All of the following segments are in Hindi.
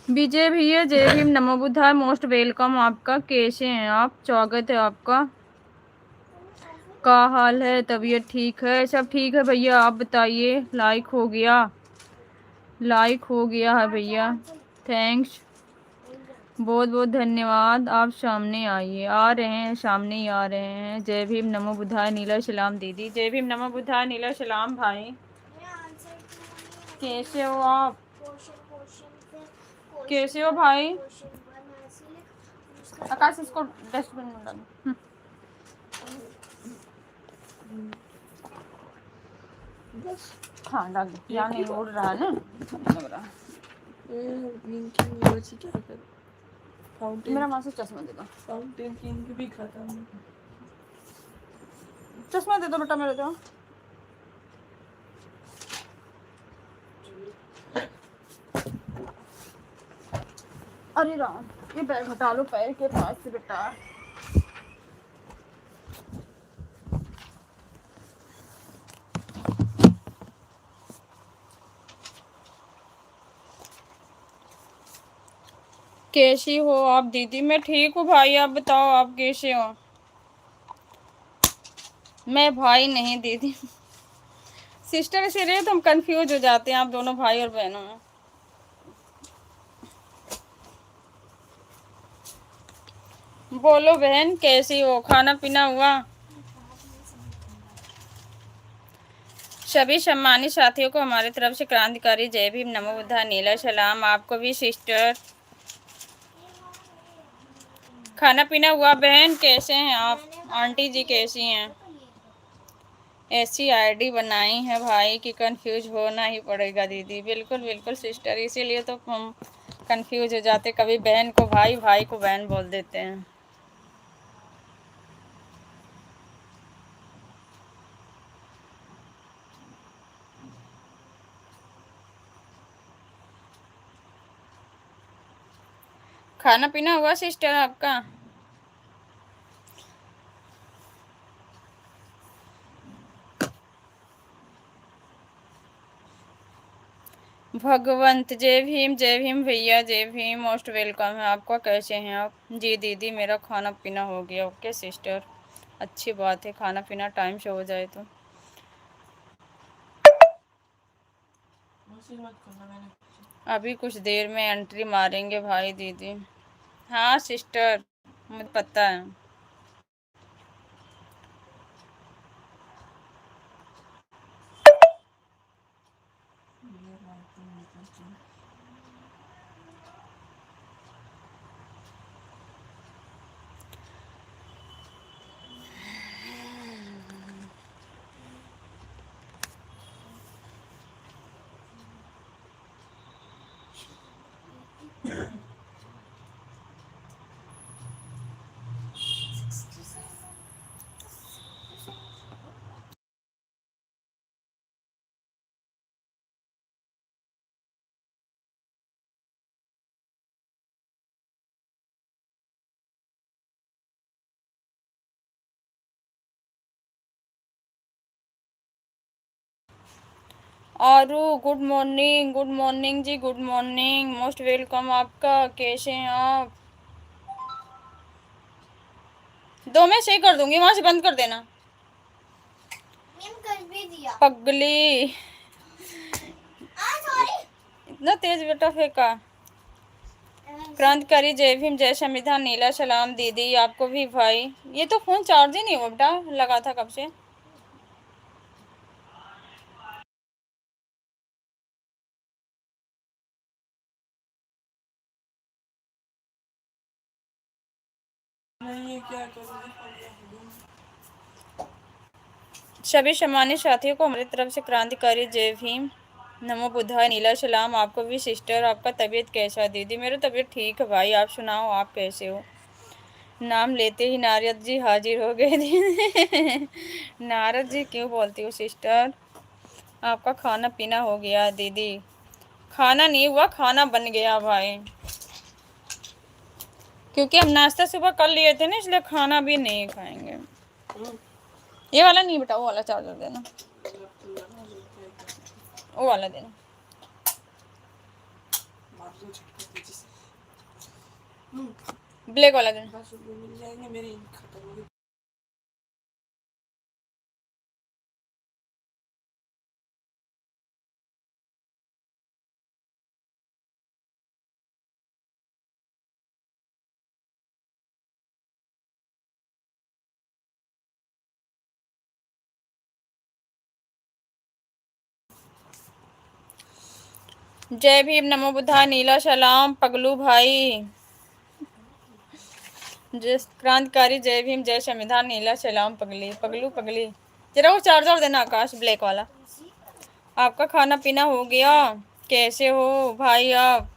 विजय भैया जय भीम नमो बुद्धाय मोस्ट वेलकम। आपका कैसे हैं आप? स्वागत है आपका। क्या हाल है? तबीयत ठीक है? सब ठीक है भैया, आप बताइए। लाइक हो गया? लाइक हो गया है भैया, थैंक्स, बहुत बहुत धन्यवाद। आप सामने आइए। आ रहे हैं, सामने ही आ रहे हैं। जय भीम नमो बुद्धाय नीला सलाम दीदी। जय भीम नमो बुद्धाय नीला सलाम भाई। कैसे हो आप? कैसे हो भाई? आकाश इसको डस्टबिन में डालो। हाँ डाल दो, यहाँ नहीं उड़ रहा है ना, लग रहा है। मेरा माँ से चश्मा दे दो। फाउंटेन की इनकी भी खत्म। चश्मा दे दो बेटा मेरे को। अरे राम, ये बैग हटा लो पैर के पास से बेटा। कैसी हो आप दीदी? मैं ठीक हूँ भाई, आप बताओ आप कैसे हो? मैं भाई नहीं दीदी, सिस्टर से रहे तो हम कंफ्यूज हो जाते हैं, आप दोनों भाई और बहनों में। बोलो बहन कैसी हो? खाना पीना हुआ? सभी सम्मानित साथियों को हमारी तरफ से क्रांतिकारी जय भीम नमो बुद्धाय नीला सलाम। आपको भी सिस्टर। खाना पीना हुआ बहन? कैसे हैं आप? आंटी जी कैसी हैं? ऐसी आईडी बनाई है भाई कि कंफ्यूज होना ही पड़ेगा दीदी। बिल्कुल बिल्कुल सिस्टर, इसीलिए तो हम कंफ्यूज हो जाते, कभी बहन को भाई, भाई को बहन बोल देते हैं। खाना पीना हुआ सिस्टर आपका? भगवंत जय भीम भैया, जय भीम, मोस्ट वेलकम है आपका। कैसे हैं आप? जी दीदी मेरा खाना पीना हो गया। ओके सिस्टर, अच्छी बात है, खाना पीना टाइम से हो जाए तो। अभी कुछ देर में एंट्री मारेंगे भाई दीदी। हाँ सिस्टर, मुझे पता है। आरू गुड मॉर्निंग, गुड मॉर्निंग जी, गुड मॉर्निंग, मोस्ट वेलकम आपका। कैसे हैं आप? दो मैं सही कर दूंगी, वहां से बंद कर देना। कर भी दिया पगली, इतना तेज बेटा फेंका। क्रांतिकारी जय भीम, जय संविधान नीला सलाम दीदी। आपको भी भाई। ये तो फोन चार्ज ही नहीं हुआ बेटा, लगा था कब से। सभी सम्मानित साथियों को हमारी तरफ से क्रांतिकारी जय भीम नमो बुद्धाय नीला सलाम। आपको भी सिस्टर। आपका तबीयत कैसा है दीदी? मेरी तबीयत ठीक है भाई, आप सुनाओ आप कैसे हो? नाम लेते ही नारद जी हाजिर हो गए दीदी। नारद जी क्यों बोलती हो सिस्टर? आपका खाना पीना हो गया दीदी? खाना नहीं हुआ, खाना बन गया भाई, क्योंकि हम नाश्ता सुबह कर लिए थे ना, इसलिए खाना भी नहीं खाएंगे। ये वाला नहीं बेटा, वो वाला चार्जर देना, वो वाला देना। ब्लैक वाला देना। जय भीम नमो बुद्धाय नीला सलाम पगलू भाई, जय क्रांतिकारी जय भीम जय संविधान नीला सलाम पगली पगलू पगली। जरा वो चार्जर देना आकाश ब्लैक वाला। आपका खाना पीना हो गया? कैसे हो भाई आप?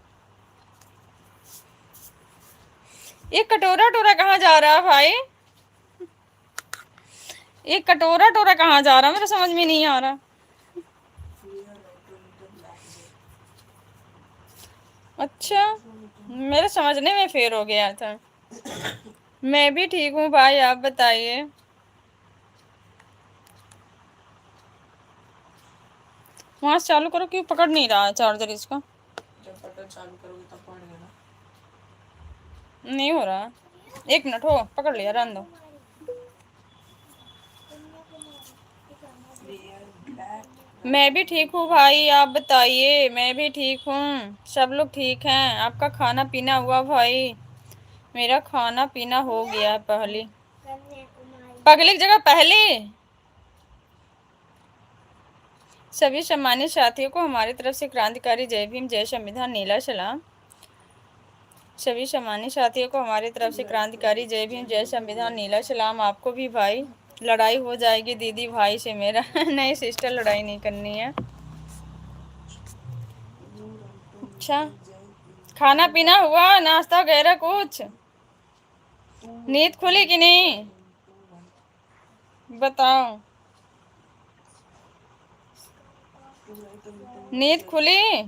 ये कटोरा टोरा कहाँ जा रहा है भाई? ये कटोरा टोरा कहाँ जा रहा है? मेरे समझ में नहीं आ रहा। अच्छा, मेरे समझने में फेर हो गया था। मैं भी ठीक हूँ भाई, आप बताइए। वहां से चालू करो, क्यों पकड़ नहीं रहा है चार्जर इसका? जब बटन चालू करोगे तब पकड़ेगा ना। नहीं हो रहा। 1 मिनट हो, पकड़ लिया, रहने दो। मैं भी ठीक हूँ भाई, आप बताइए। मैं भी ठीक हूँ, सब लोग ठीक हैं। आपका खाना पीना हुआ भाई? मेरा खाना पीना हो गया। पहली पगली की जगह पहली। सभी सम्मानित साथियों को हमारी तरफ से क्रांतिकारी जय भीम जय संविधान नीला सलाम। सभी सम्मानित साथियों को हमारी तरफ से क्रांतिकारी जय भीम जय संविधान नीला सलाम। आपको भी भाई। लड़ाई हो जाएगी दीदी भाई से मेरा। नहीं सिस्टर, लड़ाई नहीं करनी है। अच्छा, खाना पीना हुआ, नाश्ता वगैरह कुछ? नींद खुली कि नहीं बताओ? नींद खुली?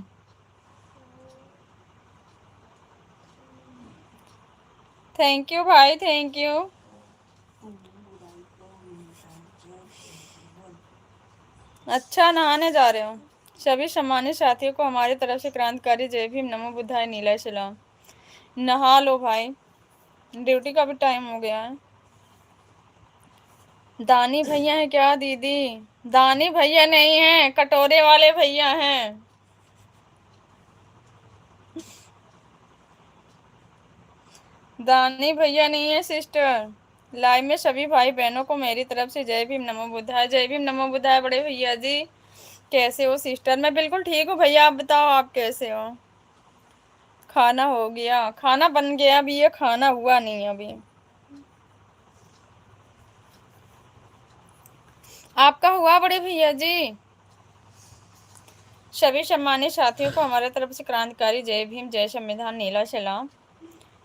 थैंक यू भाई, थैंक यू। अच्छा, नहाने जा रहे हो? सभी सम्मानित साथियों को हमारी तरफ से क्रांतिकारी जय भीम नमो बुद्धाय नीला सलाम। नहा लो भाई, ड्यूटी का भी टाइम हो गया है। दानी भैया है क्या दीदी? दानी भैया नहीं है, कटोरे वाले भैया हैं। दानी भैया नहीं है सिस्टर। लाइव में सभी भाई बहनों को मेरी तरफ से जय भीम नमो बुद्धाय। जय भीम नमो बुद्धाय बड़े भैया जी। कैसे हो सिस्टर? मैं बिल्कुल ठीक हूँ भैया, आप बताओ आप कैसे हो? खाना हो गया, खाना बन गया, अभी ये खाना हुआ नहीं अभी। आपका हुआ बड़े भैया जी? सभी सम्मानित साथियों को हमारे तरफ से क्रांतिकारी जय भीम जय संविधान नीला सलाम।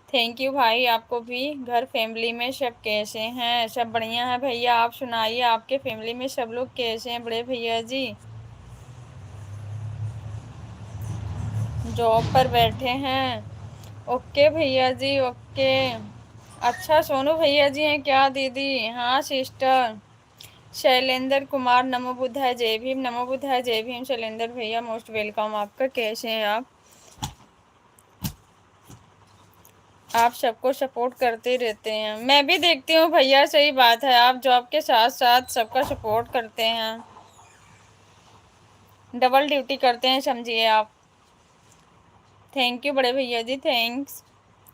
थैंक यू भाई, आपको भी। घर फैमिली में सब कैसे हैं? सब बढ़िया है भैया, आप सुनाइए, आपके फैमिली में सब लोग कैसे हैं बड़े भैया जी? जॉब पर बैठे हैं? ओके भैया जी, ओके। अच्छा, सोनू भैया जी हैं क्या दीदी? हाँ सिस्टर। शैलेंद्र कुमार नमो बुद्धाय जय भीम नमो बुद्धाय जय भीम। शैलेंद्र भैया मोस्ट वेलकम आपका। कैसे हैं आप? आप सबको सपोर्ट करते रहते हैं, मैं भी देखती हूँ भैया, सही बात है। आप जॉब के साथ साथ सबका सपोर्ट करते हैं, डबल ड्यूटी करते हैं समझिए आप। थैंक यू बड़े भैया जी, थैंक्स।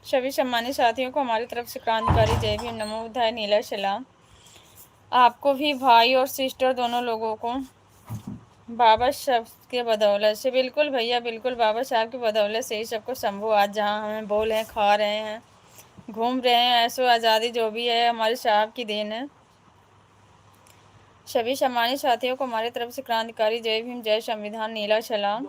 सभी सम्मानित साथियों को हमारी तरफ से क्रांतिकारी जय भीम नमो बुद्धाय नीला सलाम। आपको भी भाई और सिस्टर दोनों लोगों को। बाबा साहब के बदौलत से, बिल्कुल भैया बिल्कुल, बाबा साहब के बदौलत से ही सबको संभव आज जहाँ हमें बोल हैं, खा रहे हैं, घूम रहे हैं, ऐसो आज़ादी जो भी है हमारे साहब की देन है। सभी सम्मानित साथियों को हमारी तरफ से क्रांतिकारी जय भीम जय संविधान नीला सलाम।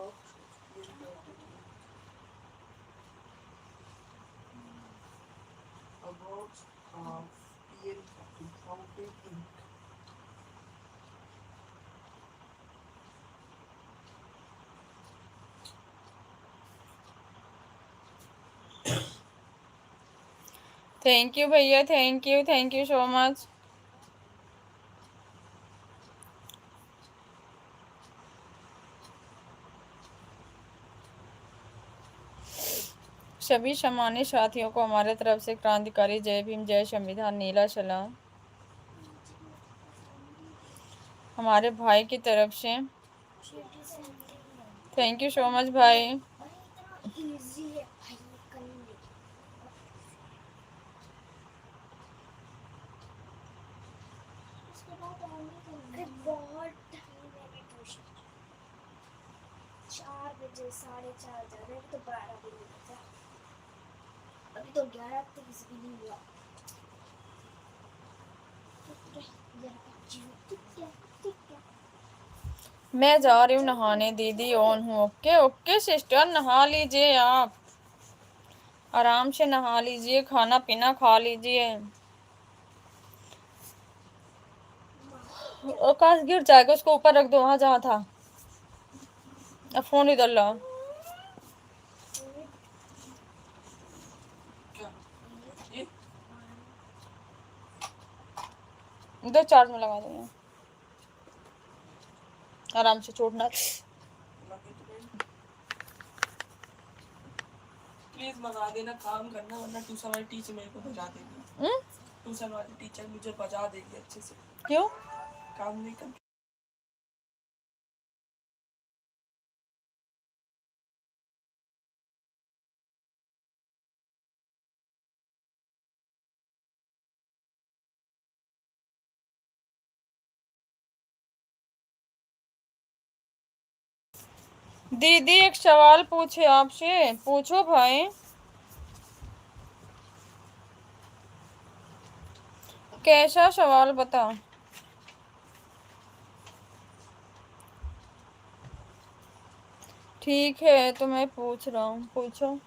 थैंक यू भैया, थैंक यू सो मच। सभी सम्मानित साथियों को हमारे तरफ से क्रांतिकारी जय भीम जय संविधान नीला सलाम। हमारे भाई की तरफ से थैंक यू सो मच भाई। बहुत 4 बजे 4:30 जा रहे तो 12 बजे बजा, अभी तो 11 तक किसी भी नहीं हुआ। मैं जा रही हूँ नहाने, दीदी ऑन हूँ। ओके ओके सिस्टर, नहा लीजिए आप, आराम से नहा लीजिए, खाना पीना खा लीजिए। आकाश गिर जाएगा, उसको ऊपर रख दो वहां जहाँ था। अब फोन इधर लाओ। इधर चार्ज में लगा दो, आराम से, चोट ना। प्लीज मंगा देना, काम करना, वरना ट्यूशन वाली टीचर मेरे को बजा देगी। ट्यूशन वाली टीचर मुझे बजा देगी अच्छे से। क्यों? काम नहीं कर। दीदी एक सवाल पूछे आपसे, पूछो भाई। कैसा सवाल बताओ। ठीक है तो मैं पूछ रहा हूँ, पूछो।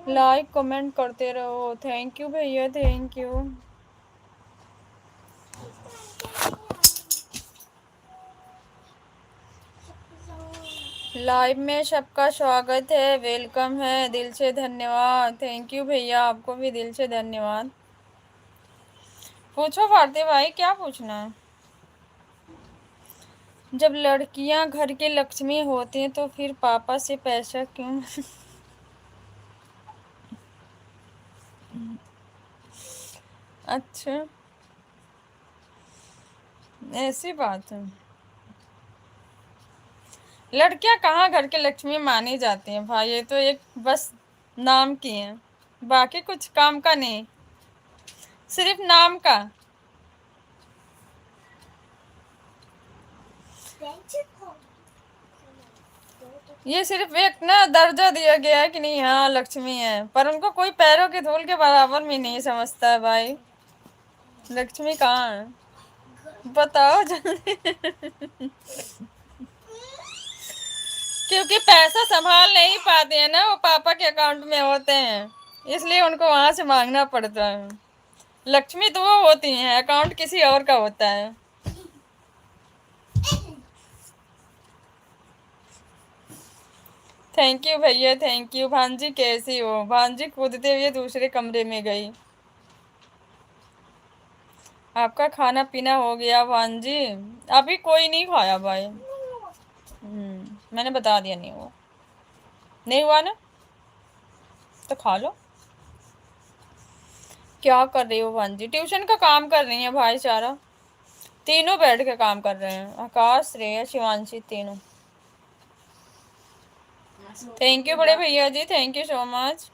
लाइक कमेंट करते रहो। थैंक यू भैया, थैंक यू। लाइव में सबका स्वागत है, वेलकम है, दिल से धन्यवाद। थैंक यू भैया, आपको भी दिल से धन्यवाद। पूछो भारती भाई, क्या पूछना है। जब लड़कियां घर की लक्ष्मी होती हैं तो फिर पापा से पैसा क्यों? अच्छा, ऐसी बात है। लड़कियां कहाँ घर के लक्ष्मी मानी जाती हैं भाई, ये तो एक बस नाम की है, बाकी कुछ काम का नहीं, सिर्फ नाम का। ये सिर्फ एक ना दर्जा दिया गया है कि नहीं, हाँ लक्ष्मी है, पर उनको कोई पैरों के धूल के बराबर भी नहीं समझता है भाई। लक्ष्मी कहाँ है बताओ जल्दी। क्योंकि पैसा संभाल नहीं पाते हैं ना, वो पापा के अकाउंट में होते हैं, इसलिए उनको वहां से मांगना पड़ता है। लक्ष्मी तो वो होती है, अकाउंट किसी और का होता है। थैंक यू भैया, थैंक यू। भांजी कैसी हो? भांजी कूदते हुए दूसरे कमरे में गई। आपका खाना पीना हो गया भांजी? अभी कोई नहीं खाया भाई। मैंने बता दिया, नहीं हुआ, नहीं हुआ ना, तो खा लो। क्या कर रही हो भांजी? ट्यूशन का काम कर रही है भाई सारा, तीनों बैठ के काम कर रहे हैं, आकाश, श्रेया, शिवांशी, तीनों। थैंक यू बड़े भैया ji, thank you so much.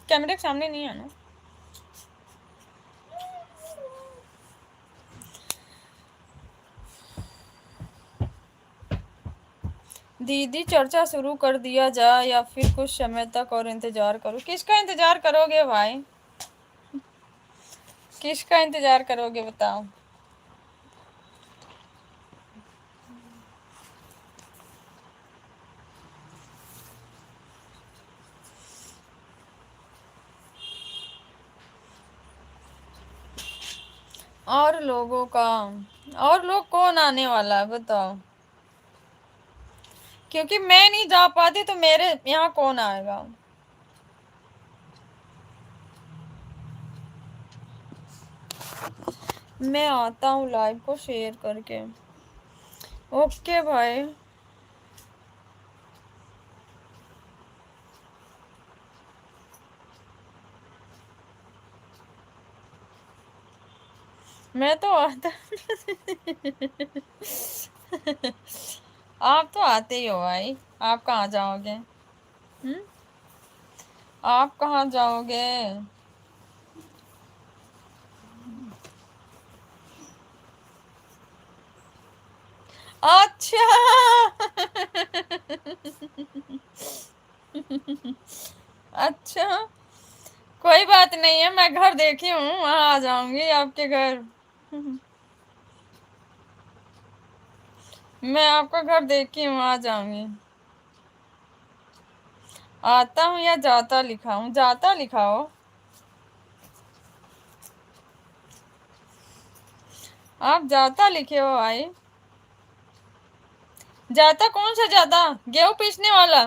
कैमरे के सामने नहीं आना। दीदी चर्चा शुरू कर दिया जाए या फिर कुछ समय तक और इंतजार करो? किसका इंतजार करोगे भाई, किसका इंतजार करोगे बताओ। और लोगों का, और लोग कौन आने वाला है बताओ। क्योंकि मैं नहीं जा पाती तो मेरे यहाँ कौन आएगा। मैं आता हूँ लाइव को शेयर करके। ओके भाई। मैं तो आता आप तो आते ही हो भाई, आप कहाँ जाओगे? आप कहाँ जाओगे? अच्छा अच्छा, कोई बात नहीं है, मैं घर देखी हूँ, वहां आ जाऊंगी आपके घर। मैं आपका घर देखी हूँ, आ जाऊंगी। आता हूँ या जाता लिखा हूँ? जाता लिखा हो। आप जाता लिखे हो भाई। जाता कौन सा जाता? गेहूं पीसने वाला?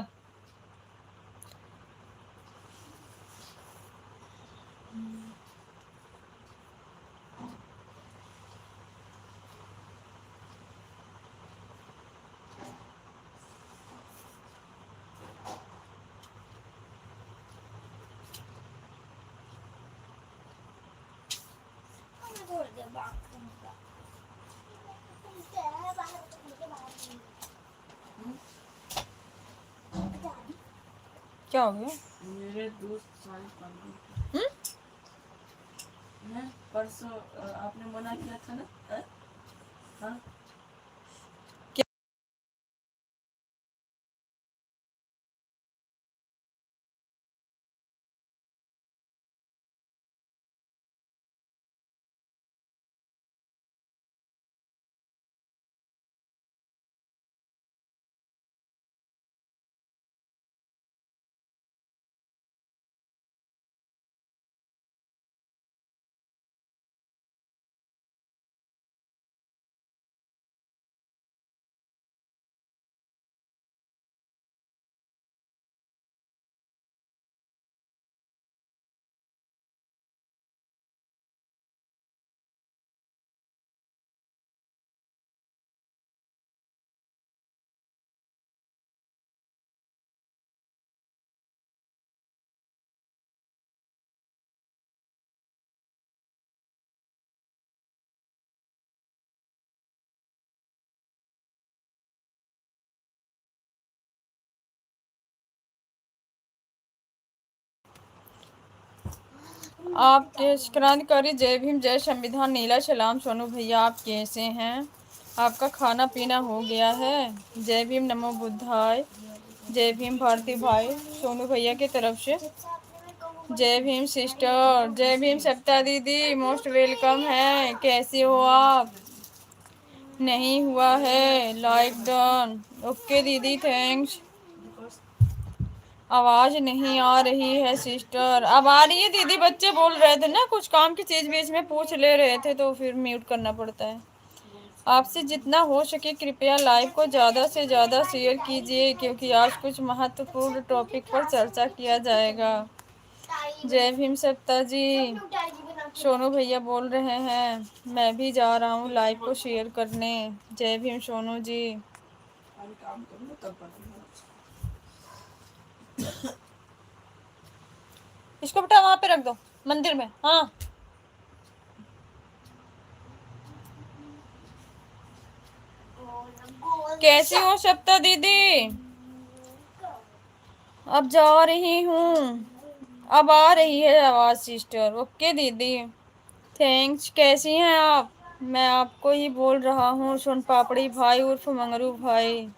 क्या हो गया? मेरे दोस्त सारे परसों आपने मना किया था ना? हाँ? आपके क्रांतिकारी जय भीम जय संविधान नीला सलाम। सोनू भैया आप कैसे हैं? आपका खाना पीना हो गया है? जय भीम नमो बुद्धाय। जय भीम भारती भाई सोनू भैया की तरफ से। जय भीम सिस्टर, जय भीम सप्ता दीदी, मोस्ट वेलकम है। कैसे हो आप? नहीं हुआ है लाइक डन। ओके दीदी थैंक्स। आवाज नहीं आ रही है सिस्टर। अब आ रही है दीदी। बच्चे बोल रहे थे ना, कुछ काम की चीज बीच में पूछ ले रहे थे तो फिर म्यूट करना पड़ता है। आपसे जितना हो सके कृपया लाइव को ज़्यादा से ज़्यादा शेयर कीजिए, क्योंकि आज कुछ महत्वपूर्ण टॉपिक पर चर्चा किया जाएगा। जय भीम सप्ता जी। सोनू भैया बोल रहे हैं मैं भी जा रहा हूँ लाइव को शेयर करने। जय भीम सोनू जी। इसको बेटा वहां पे रख दो मंदिर में। हाँ कैसी हो सप्ता दीदी? अब जा रही हूँ। अब आ रही है आवाज सिस्टर। ओके दीदी थैंक्स। कैसी हैं आप? मैं आपको ही बोल रहा हूँ, सोन पापड़ी भाई उर्फ मंगरू भाई।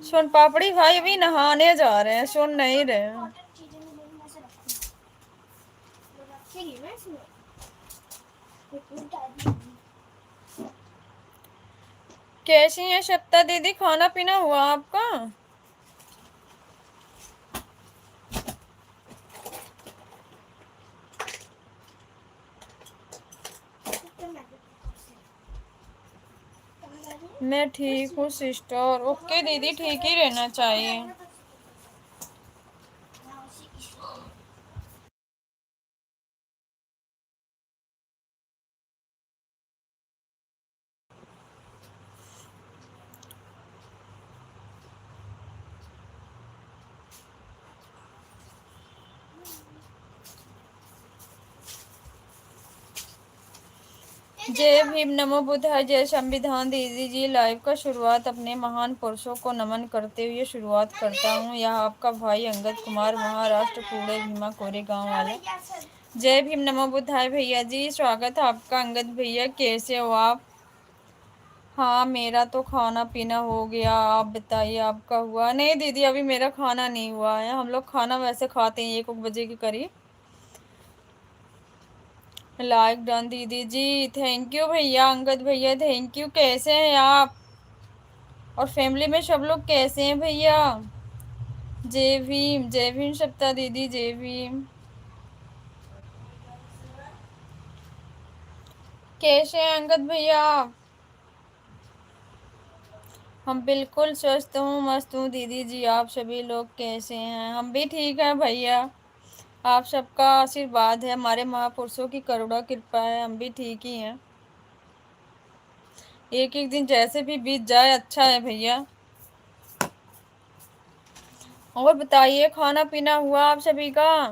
सोन पापड़ी भाई अभी नहाने जा रहे हैं, सुन नहीं रहे हैं। कैसी हैं सप्ता दीदी? खाना पीना हुआ आपका? मैं ठीक हूँ सिस्टर। ओके दीदी, ठीक ही रहना चाहिए। जय भीम, नमो बुद्धाय, जय संविधान। दीदी जी लाइव का शुरुआत अपने महान पुरुषों को नमन करते हुए शुरुआत करता हूँ। यह आपका भाई अंगद कुमार, महाराष्ट्र, पुणे, भीमा कोरे गांव वाला। जय भीम, नमो बुद्धाय भैया जी, स्वागत है आपका। अंगद भैया कैसे हो आप? हाँ, मेरा तो खाना पीना हो गया। आप बताइए, आपका हुआ? नहीं दीदी, अभी मेरा खाना नहीं हुआ है। हम लोग खाना वैसे खाते हैं 1 बजे के करीब। लाइक डन दीदी जी, थैंक यू भैया। अंगद भैया थैंक यू। कैसे हैं आप? और फैमिली में सब लोग कैसे हैं भैया? जय भीम, जय भीम सप्ता दीदी, जय भीम। कैसे हैं अंगद भैया आप? हम बिल्कुल स्वस्थ हूँ, मस्त हूँ दीदी जी। आप सभी लोग कैसे हैं? हम भी ठीक हैं भैया। आप सबका आशीर्वाद है, हमारे महापुरुषों की करुणा कृपा है, हम भी ठीक ही हैं। एक एक दिन जैसे भी बीत जाए अच्छा है भैया। और बताइए, खाना पीना हुआ आप सभी का?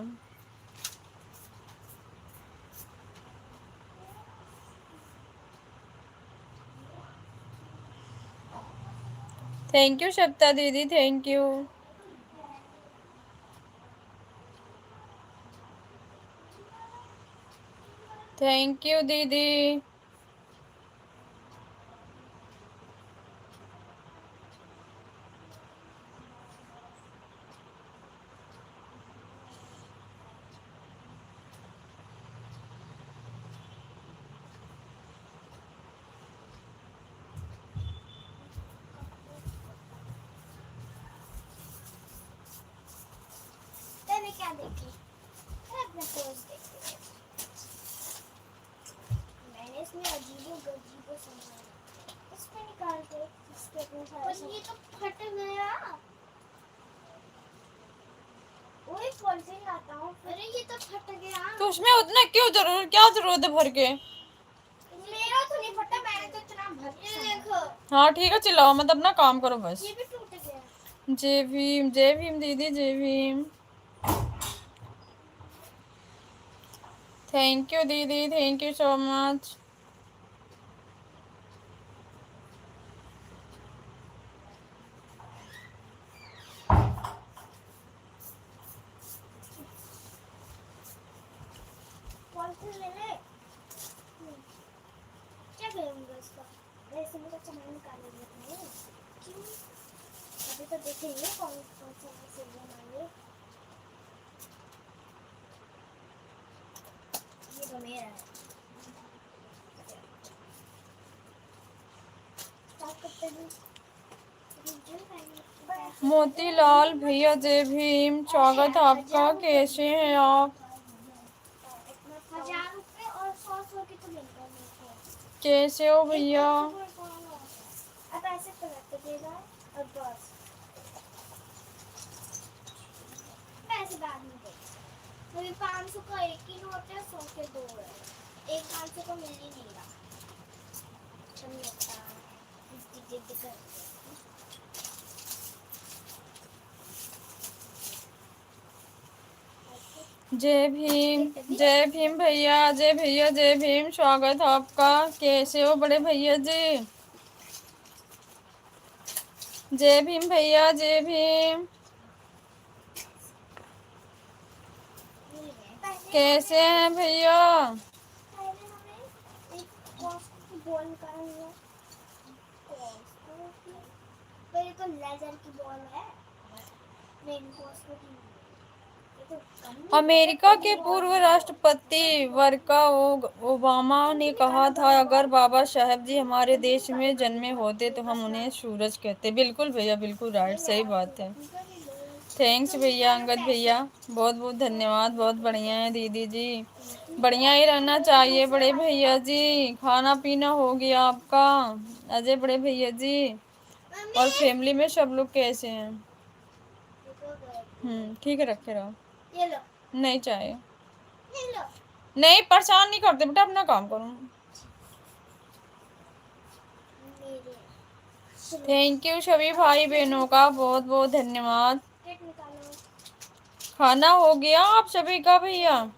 थैंक यू सप्ता दीदी, थैंक यू। थैंक यू दीदी। क्या देखी? अपना पोस्ट देखी। मैंने इसमें अजीबो सामान इसमें निकाल के इसके अपने सारे। पर ये तो फट गया। वही पॉलिथीन लाता हूँ। अरे ये तो फट गया। तो उसमें उतना क्यों क्या जरूरत है भर के? मेरा तो नहीं फटा, मैंने तो इतना भर के। ये देखो। हाँ ठीक है, चिल्लाओ मत, अपना काम करो बस। ये भी टूट गया। जय भीम, जय भीम दीदी, जय भीम। थैंक यू दीदी, थैंक यू सो मच। ले ले। क्या करूँगा इसका? वैसे मैं तो सामान निकालेंगे। क्यों? अभी तो देखेंगे कौन कौन सा से बनाएंगे। ये तो मेरा है। स्टार्ट करते हैं। मोतीलाल भैया जय भीम, स्वागत है आपका। कैसे हैं आप? 1000 रुपए और 100 की तो मिलता है। कैसे हो भैया? अब ऐसे करते देगा और बस पैसे बाद में देगा। मुझे 500 का एक ही नोट है, 100 के 2 है। एक 500 का मिल ही नहीं रहा। जिद कर जय भीम, जय भीम भैया, जय भैया, जय भीम, स्वागत है आपका। कैसे हो बड़े भैया जी? जय भीम भैया, जय भीम। कैसे हैं भैया? ये तो लेजर की बॉल है। अमेरिका के पूर्व राष्ट्रपति बराक ओबामा ने कहा था, अगर बाबा साहेब जी हमारे देश में जन्मे होते तो हम उन्हें सूरज कहते। बिल्कुल भैया, बिल्कुल राइट, सही बात है। थैंक्स भैया, अंगद भैया बहुत बहुत धन्यवाद, बहुत बढ़िया है दीदी जी। बढ़िया ही रहना चाहिए बड़े भैया जी। खाना पीना हो गया आपका अजय बड़े भैया जी? और फैमिली में सब लोग कैसे हैं? ठीक है, रखे रहो। ये लो। नहीं चाहिए। नहीं, परेशान नहीं करते बेटा, अपना काम करो। थैंक यू सभी भाई बहनों का बहुत बहुत धन्यवाद। खाना हो गया आप सभी का भैया?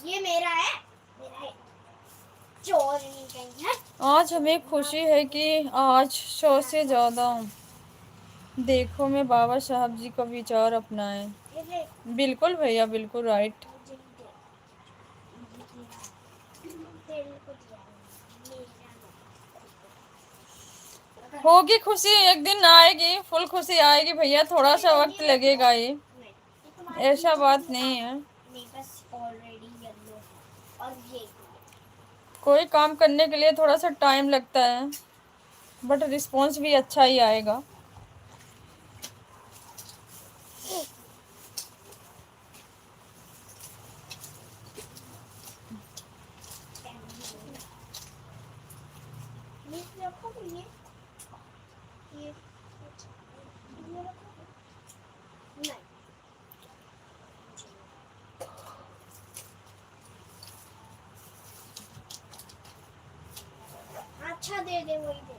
ये मेरा है, मेरा है। चोर नहीं कहीं। आज हमें खुशी है कि आज 100 से ज्यादा देखो में बाबा साहब जी का विचार अपनाएं। बिल्कुल भैया, बिल्कुल राइट। होगी खुशी, एक दिन आएगी, फुल खुशी आएगी भैया, थोड़ा सा वक्त लगेगा, ये ऐसा बात नहीं है। कोई काम करने के लिए थोड़ा सा टाइम लगता है, बट रिस्पॉन्स भी अच्छा ही आएगा। अच्छा दे दे, वही दे।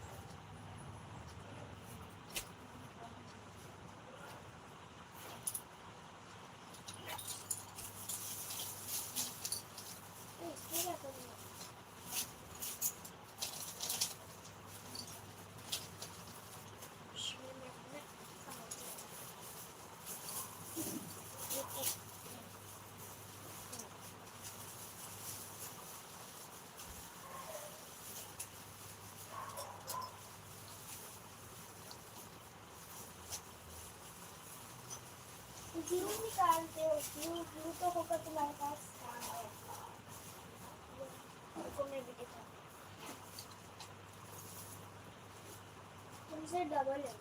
ग्लू निकालते हो, ग्लू ग्लू तो होगा तुम्हारे पास। मैं भी दिखा, तुमसे डबल है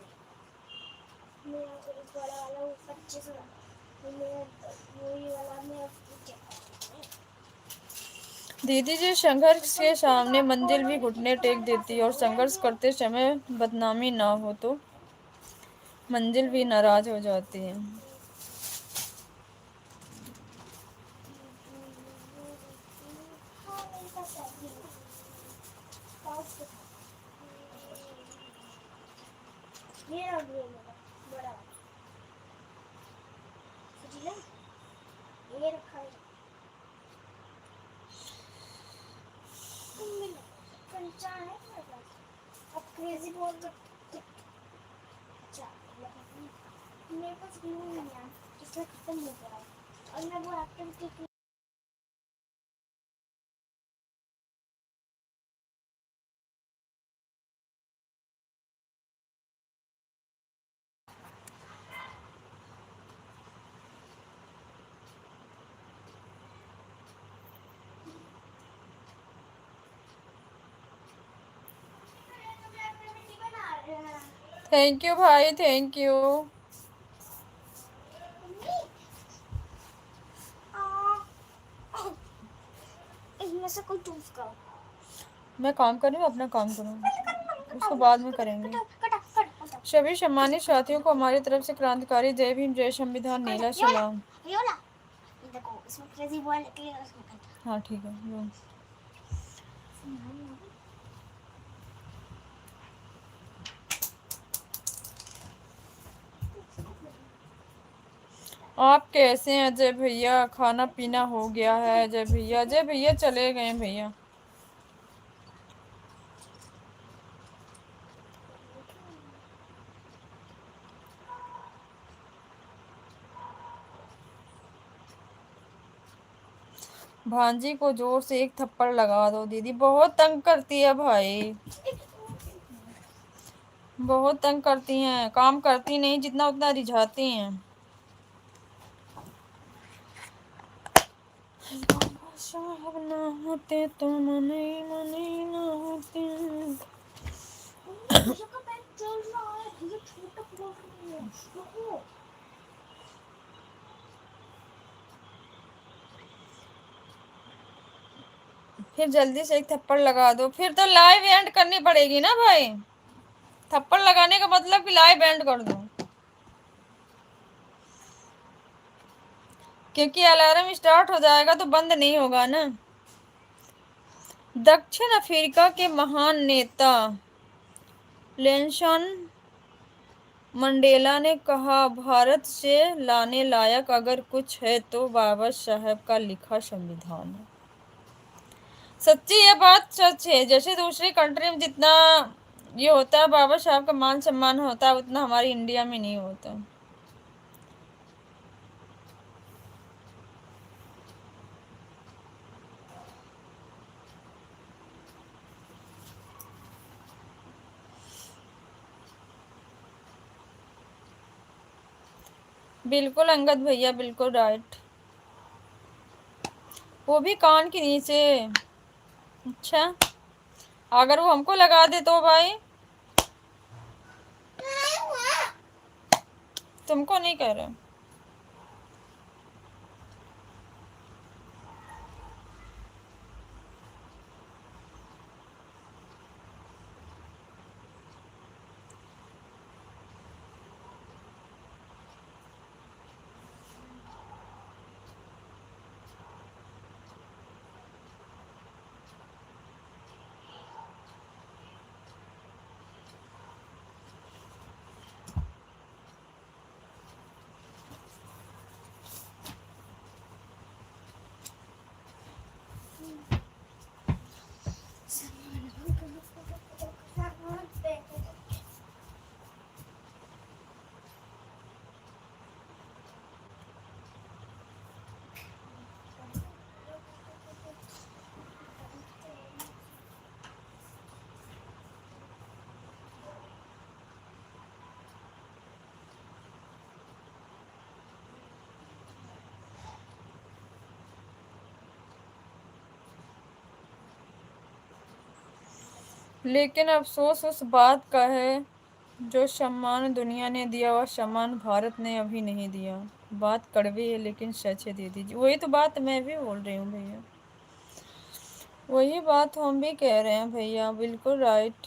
मेरा तो बड़ा वाला वो 25 मेरा वही वाला मैं। दीदी जी, संघर्ष के सामने मंजिल भी घुटने टेक देती है, और संघर्ष करते समय बदनामी ना हो तो मंजिल भी नाराज हो जाती है। ये रखा है कंचा है मेरे पास। अब क्रेजी बॉल का मेरे पास ग्लू नहीं है, इसलिए खत्म हो गया और मैं वो एक्टिविटी। थैंक यू भाई, थैंक यू। इसमें से कोई चूज करो। मैं काम कर रही हूँ, अपना काम करूँ, उसको बाद में करेंगे। सभी सम्मानित साथियों को हमारी तरफ से क्रांतिकारी जय भीम जय संविधान नीला सलाम। हाँ ठीक है। आप कैसे हैं अजय भैया? खाना पीना हो गया है अजय भैया? अजय भैया चले गए भैया। भांजी को जोर से एक थप्पड़ लगा दो दीदी, बहुत तंग करती है भाई, बहुत तंग करती हैं, काम करती नहीं, जितना उतना रिझाती हैं। साहब ना होते तो मने मने ना होते। फिर जल्दी से एक थप्पड़ लगा दो, फिर तो लाइव एंड करनी पड़ेगी ना भाई, थप्पड़ लगाने का मतलब कि लाइव एंड कर दो, क्योंकि अलार्म स्टार्ट हो जाएगा तो बंद नहीं होगा ना। दक्षिण अफ्रीका के महान नेता नेल्सन मंडेला ने कहा, भारत से लाने लायक अगर कुछ है तो बाबा साहब का लिखा संविधान है। सच्ची ये बात सच है, जैसे दूसरी कंट्री में जितना ये होता है बाबा साहब का मान सम्मान होता है, उतना हमारी इंडिया में नहीं होता। बिल्कुल अंगद भैया, बिल्कुल राइट, वो भी कान के नीचे। अच्छा, अगर वो हमको लगा दे तो भाई, तुमको नहीं कह रहे। लेकिन अफसोस उस बात का है, जो सम्मान दुनिया ने दिया वह सम्मान भारत ने अभी नहीं दिया। बात कड़वी है लेकिन सच है दीदी जी, वही तो बात मैं भी बोल रही हूँ भैया, वही बात हम भी कह रहे हैं भैया, बिल्कुल राइट।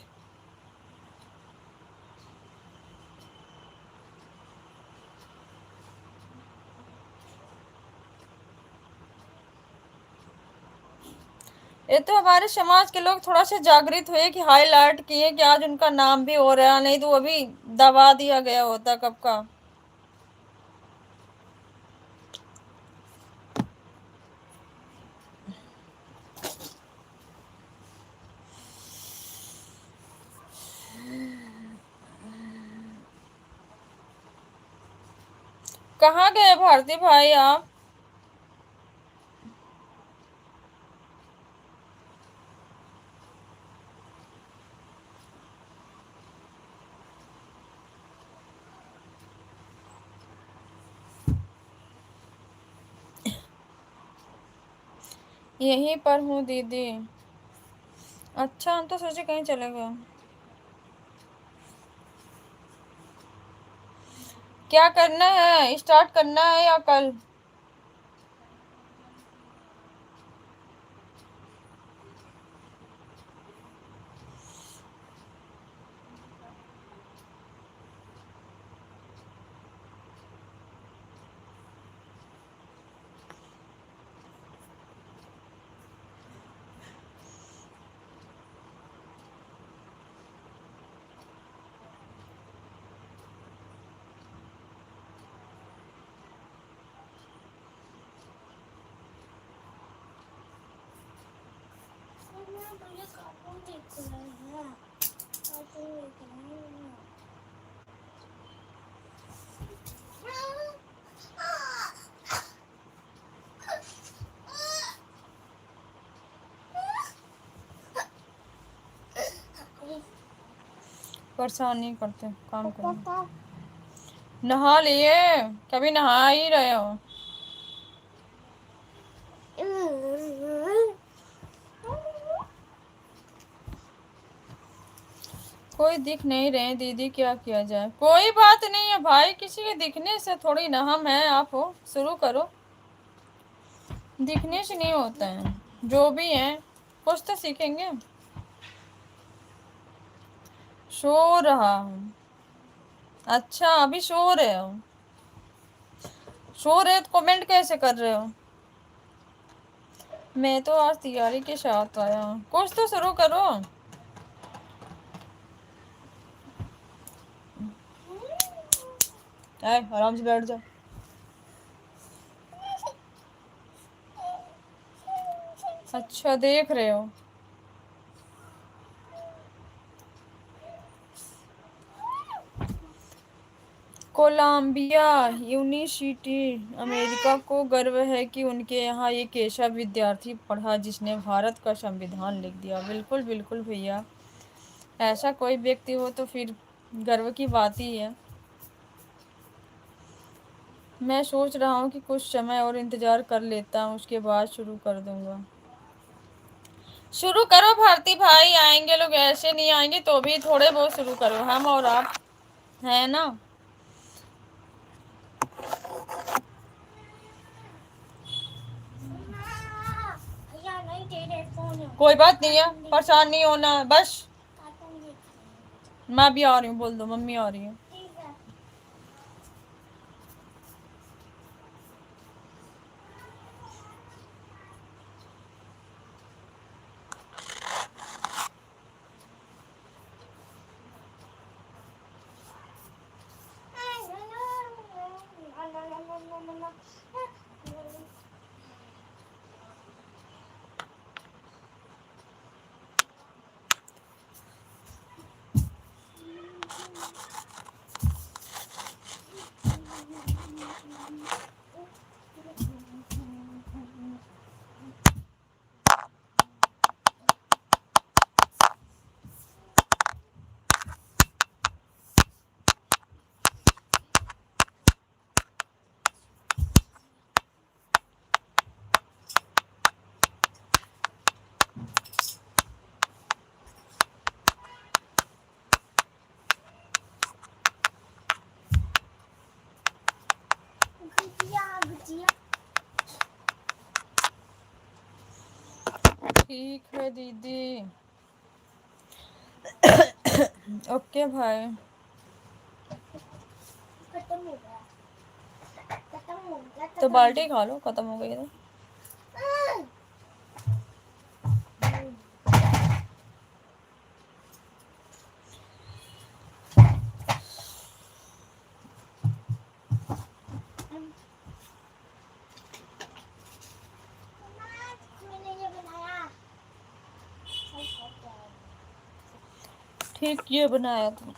ये तो हमारे समाज के लोग थोड़ा सा जागृत हुए कि हाईलाइट किए कि आज उनका नाम भी हो रहा, नहीं तो वो भी दबा दिया गया होता कब का। कहाँ गए भारती भाई आप? यहीं पर हूँ दीदी। अच्छा, हम तो सोचे कहीं चले गए। क्या करना है, स्टार्ट करना है या कल? परेशान नहीं करते, काम करो। नहा लिए? कभी नहा ही रहे हो? कोई दिख नहीं रहे दीदी, क्या किया जाए? कोई बात नहीं है भाई, किसी के दिखने से थोड़ी ना हम हैं आप हो। शुरू करो, दिखने से नहीं होता है। जो भी है कुछ तो सीखेंगे। सो रहा हूँ। अच्छा, अभी सो रहे हो? सो रहे हो तो कमेंट कैसे कर रहे हो? मैं तो आज तैयारी के साथ आया हूँ, कुछ तो शुरू करो। आराम से बैठ जाओ। अच्छा, देख रहे हो? कोलंबिया यूनिवर्सिटी अमेरिका को गर्व है कि उनके यहाँ एक ऐसा विद्यार्थी पढ़ा जिसने भारत का संविधान लिख दिया। बिल्कुल बिल्कुल भैया, ऐसा कोई व्यक्ति हो तो फिर गर्व की बात ही है। मैं सोच रहा हूँ कि कुछ समय और इंतज़ार कर लेता हूँ, उसके बाद शुरू कर दूंगा। शुरू करो भारती भाई, आएंगे लोग, ऐसे नहीं आएंगे तो भी थोड़े बहुत शुरू करो, हम और आप है ना। कोई बात नहीं है, परेशान नहीं होना बस। मैं भी आ रही हूँ, बोल दो मम्मी आ रही है। ठीक है दीदी। ओके भाई। तो बाल्टी खा लो, खत्म हो गई तो। ठीक, ये बनाया था।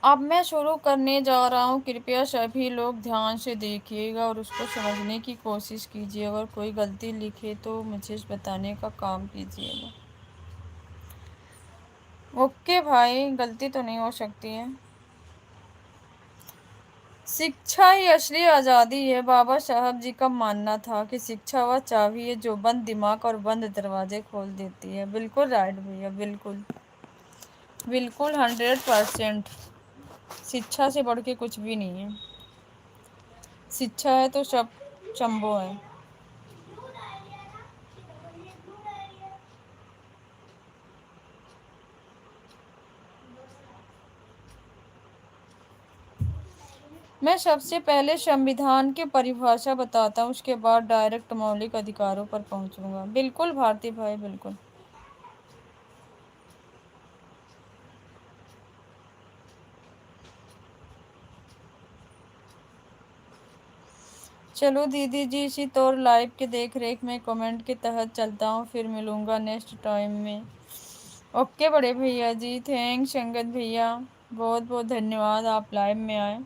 अब मैं शुरू करने जा रहा हूँ, कृपया सभी लोग ध्यान से देखिएगा और उसको समझने की कोशिश कीजिए। अगर कोई गलती लिखे तो मुझे बताने का काम कीजिएगा। ओके भाई, गलती तो नहीं हो सकती है। शिक्षा ही असली आज़ादी है। बाबा साहब जी का मानना था कि शिक्षा वह चाबी है जो बंद दिमाग और बंद दरवाजे खोल देती है। बिल्कुल राइट भैया, बिल्कुल बिल्कुल 100%। शिक्षा से बढ़ के कुछ भी नहीं है। शिक्षा है तो सब संभव है। मैं सबसे पहले संविधान की परिभाषा बताता हूँ, उसके बाद डायरेक्ट मौलिक अधिकारों पर पहुंचूंगा। बिल्कुल भारती भाई, बिल्कुल। चलो दीदी जी, इसी तौर लाइव के देख रेख में कमेंट के तहत चलता हूँ, फिर मिलूंगा नेक्स्ट टाइम में। ओके बड़े भैया जी, थैंक्स अंगद भैया, बहुत बहुत धन्यवाद, आप लाइव में आए।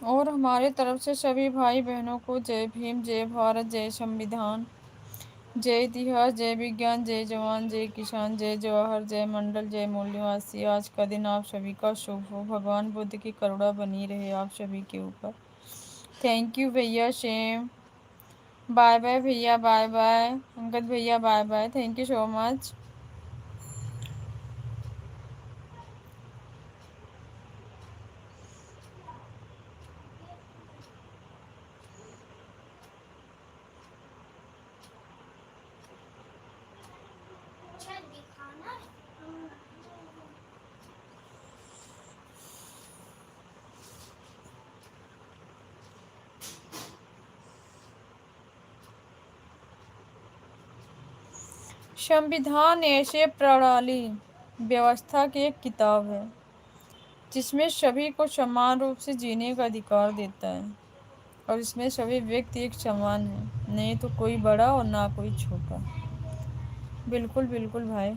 और हमारे तरफ से सभी भाई बहनों को जय भीम, जय भारत, जय संविधान, जय इतिहास, जय विज्ञान, जय जवान, जय किसान, जय जवाहर, जय मंडल, जय मूल्यवासी। आज का दिन आप सभी का शुभ हो, भगवान बुद्ध की करुणा बनी रहे आप सभी के ऊपर। थैंक यू भैया, शेम। बाय बाय भैया, बाय बाय अंगद भैया, bye bye, thank you so much. संविधान ऐसे प्रणाली व्यवस्था की एक किताब है जिसमें सभी को समान रूप से जीने का अधिकार देता है, और इसमें सभी व्यक्ति एक समान है, नहीं तो कोई बड़ा और ना कोई छोटा। बिल्कुल बिल्कुल भाई।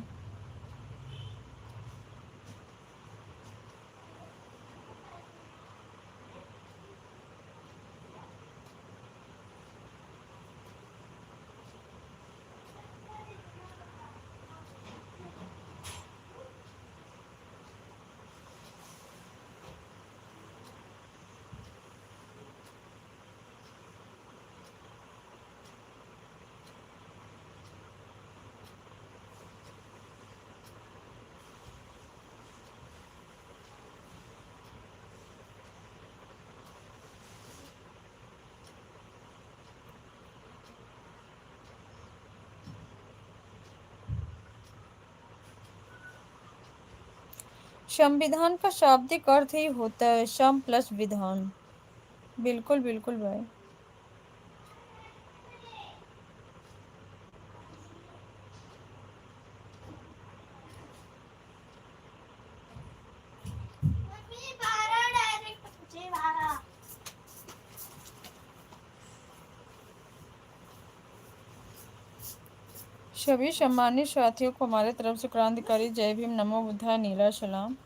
संविधान का शाब्दिक अर्थ ही होता है सम प्लस विधान। बिल्कुल बिल्कुल भाई। सभी सम्मानित साथियों को हमारे तरफ से क्रांतिकारी जय भीम, नमो बुद्धाय, नीला सलाम।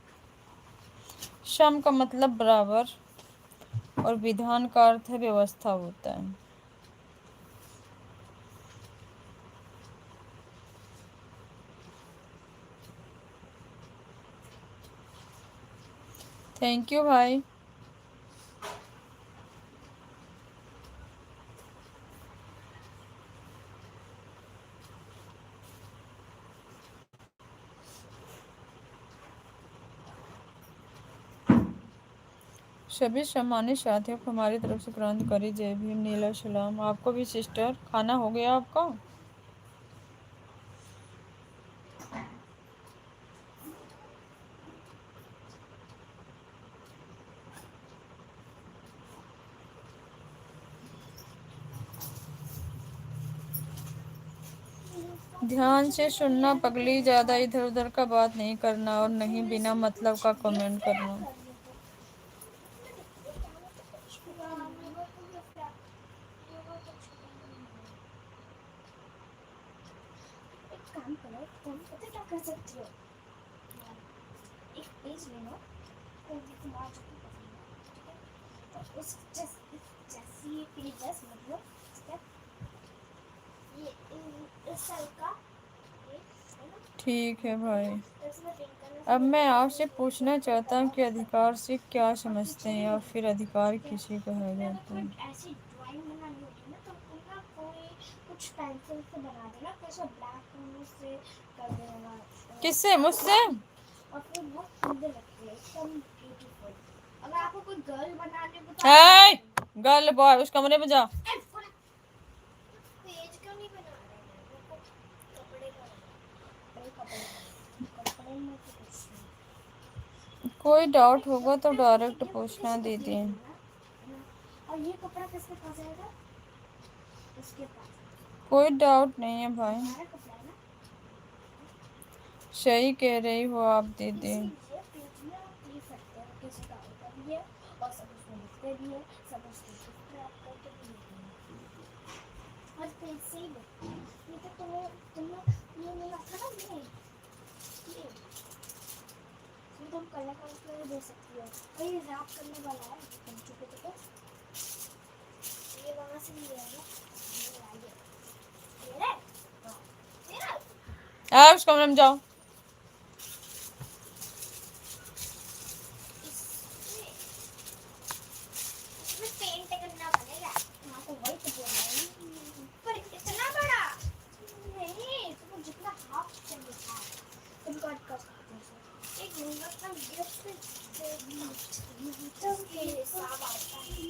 सम का मतलब बराबर, और विधान का अर्थ है व्यवस्था होता है। थैंक यू भाई। सभी सम्मानित साथियों को हमारी तरफ से क्रांतिकारी जय भीम, नीला सलाम। आपको भी सिस्टर, खाना हो गया आपका? ध्यान से सुनना पगली, ज्यादा इधर उधर का बात नहीं करना, और नहीं बिना मतलब का कमेंट करना। काम करो, तुम पता क्या कर सकती हो, एक पेज ले लो, कोई भी तुम्हारा जो भी पसंद है, ठीक है, तो उस जैसी पेजेस मतलब, ठीक है, ये इस साल का ये है ना, ठीक है भाई। तो इसमें पिंक कलर अब से मैं ये आपसे पूछना चाहता हूँ कि अधिकार से क्या समझते हैं, या फिर अधिकार किसे कहा जाता है? ऐसी ड्राइंग बनानी होगी ना, तो तुम ना कोई कुछ पेंसिल से बना देना, कैसे ब्लैक कलर से कर देना, किससे? मुझसे? और फिर बहुत सुंदर लगती है, एकदम ब्यूटीफुल। अगर आपको कोई गर्ल बनाने को तो है गर्ल बॉय, उस कमरे में जा। पेज क्यों नहीं बना रहे हैं, मेरे को कपड़े का कपड़े में तो कुछ नहीं। कोई डाउट होगा तो डायरेक्ट पूछना दीदी। और ये कपड़ा किसके पास आएगा, इसके पास। कोई डाउट नहीं है भाई, हमारा कपड़ा है ना, सही कह रही हो आप दीदी। इसीलिए पेज में आप लिख सकते हो, किसी का होता भी है और सब उसमें लिखते भी है, सब उसको गिफ्ट रैप करके भी देते हैं, और पेज से ही लिखते हैं। ये तो तुम्हें ये मिला था ना, ये इसमें तुम कलर करके दे सकती हो, और ये रैप करने वाला है तुम चुके तो, ये वहाँ से लिया है ना, ये रहा, ये रहा, उस कमरे में जाओ। पेंट करना पड़ेगा, हाँ तो वही तो बोल रहा हूँ, पर इतना बड़ा नहीं, तुमको जितना हाफ चाहिए था तुम कट कर सकते हो, एक मिनट का गिफ्ट के हिसाब आता है,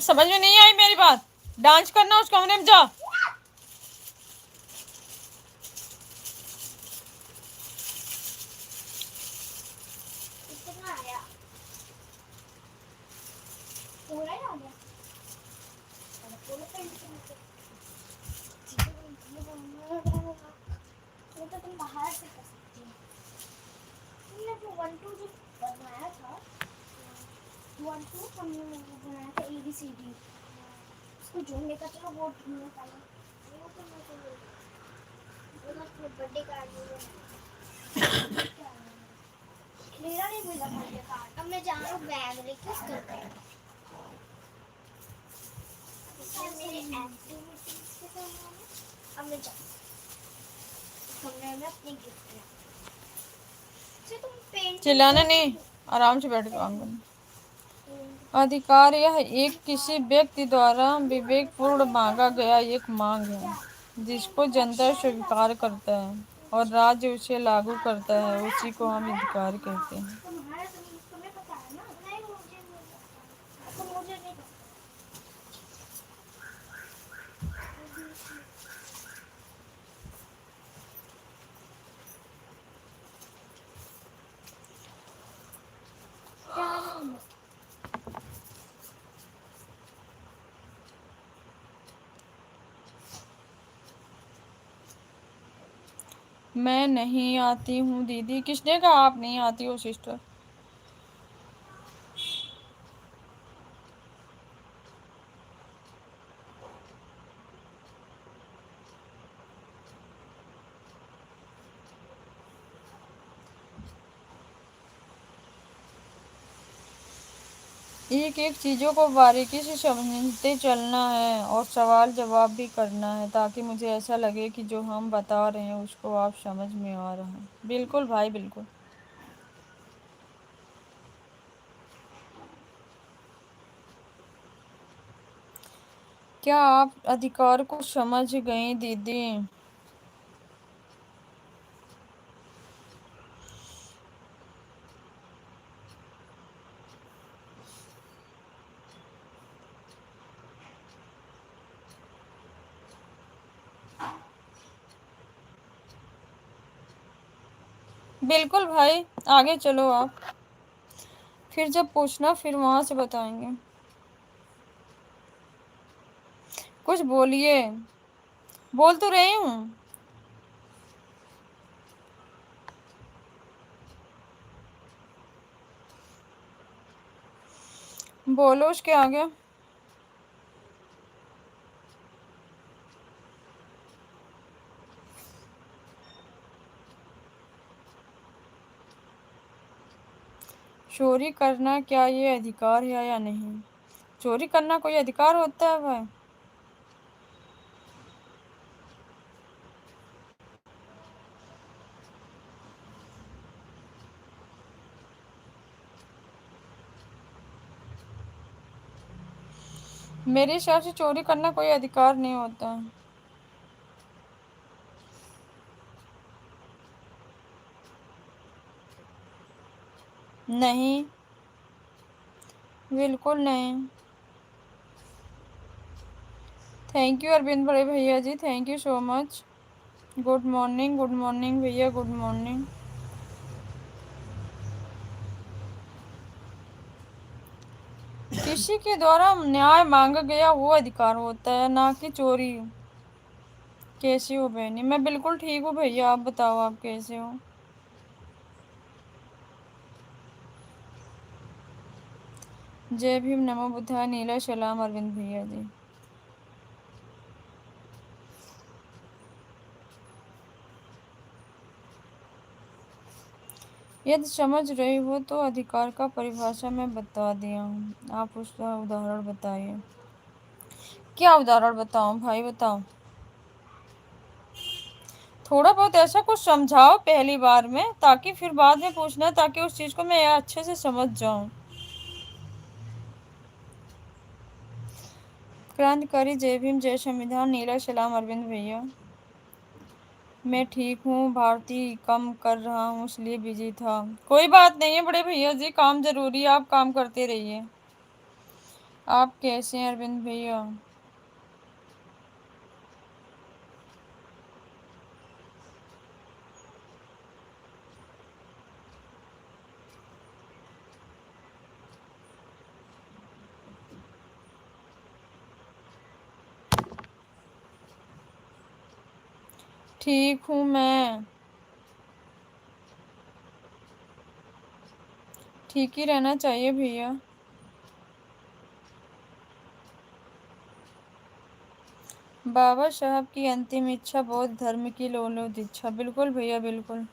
समझ में नहीं आई मेरी बात? डांस करना, उस कमरे में जा। कितना आया, पूरा ही आ गया, पूरा पेंट वो तो तुम बाहर से कर सकती हो, तुमने वो 1 2 जो बनाया था, 1 2 हमने वो बनाया था ABCD, उसको जोड़ने का, चलो वो ढूंढने पहले, वो तो मैं तो वो अपने बर्थडे कार्ड में मेरा नहीं मिला बर्थडे कार्ड, अब मैं जा रहा हूँ बैग लेके उसका मेरे एक्टिविटीज के सामान है, अब मैं जाऊँ कमरे में अपनी गिफ्ट है, तुम पेंट चिल्लाना नहीं, आराम से बैठ काम करना। अधिकार यह एक किसी व्यक्ति द्वारा विवेकपूर्ण मांगा गया एक मांग है, जिसको जनता स्वीकार करता है और राज्य उसे लागू करता है, उसी को हम अधिकार कहते हैं। तुम्हें पता है ना, नहीं मुझे नहीं पता, तो मुझे नहीं पता, क्या है मैं नहीं आती हूँ दीदी। किसने कहा आप नहीं आती हो सिस्टर? एक एक चीज़ों को बारीकी से समझते चलना है और सवाल जवाब भी करना है, ताकि मुझे ऐसा लगे कि जो हम बता रहे हैं उसको आप समझ में आ रहा है। बिल्कुल भाई, बिल्कुल। क्या आप अधिकार को समझ गई दीदी? बिल्कुल भाई, आगे चलो आप, फिर जब पूछना फिर वहां से बताएंगे। कुछ बोलिए, बोल तो रही हूँ। बोलो उसके आगे। चोरी करना क्या ये अधिकार है या नहीं? चोरी करना कोई अधिकार होता है भाई? मेरे हिसाब से चोरी करना कोई अधिकार नहीं होता है। नहीं, बिल्कुल नहीं। थैंक यू अरविंद बड़े भैया ji, thank you so much. Good morning भैया, गुड मॉर्निंग। किसी के द्वारा न्याय मांगा गया वो अधिकार होता है, ना कि चोरी। कैसी हो बहनी? मैं बिल्कुल ठीक हूँ भैया, आप बताओ आप कैसे हो? जय भीम, नमो बुद्धाय, नीला सलाम अरविंद भैया जी। यदि समझ रही हो तो अधिकार का परिभाषा मैं बता दिया हूँ, आप उसका उदाहरण बताइए। क्या उदाहरण बताऊं भाई, बताओ। थोड़ा बहुत ऐसा कुछ समझाओ पहली बार में, ताकि फिर बाद में पूछना, ताकि उस चीज को मैं अच्छे से समझ जाऊं। क्रांतिकारी, जय भीम, जय संविधान, नीला सलाम अरविंद भैया। मैं ठीक हूँ भारती, कम कर रहा हूँ इसलिए बिजी था। कोई बात नहीं है बड़े भैया जी, काम जरूरी है, आप काम करते रहिए। आप कैसे हैं अरविंद भैया? ठीक हूँ मैं। ठीक ही रहना चाहिए भैया। बाबा साहब की अंतिम इच्छा बौद्ध धर्म की लोलो दीक्षा। बिल्कुल भैया, बिल्कुल।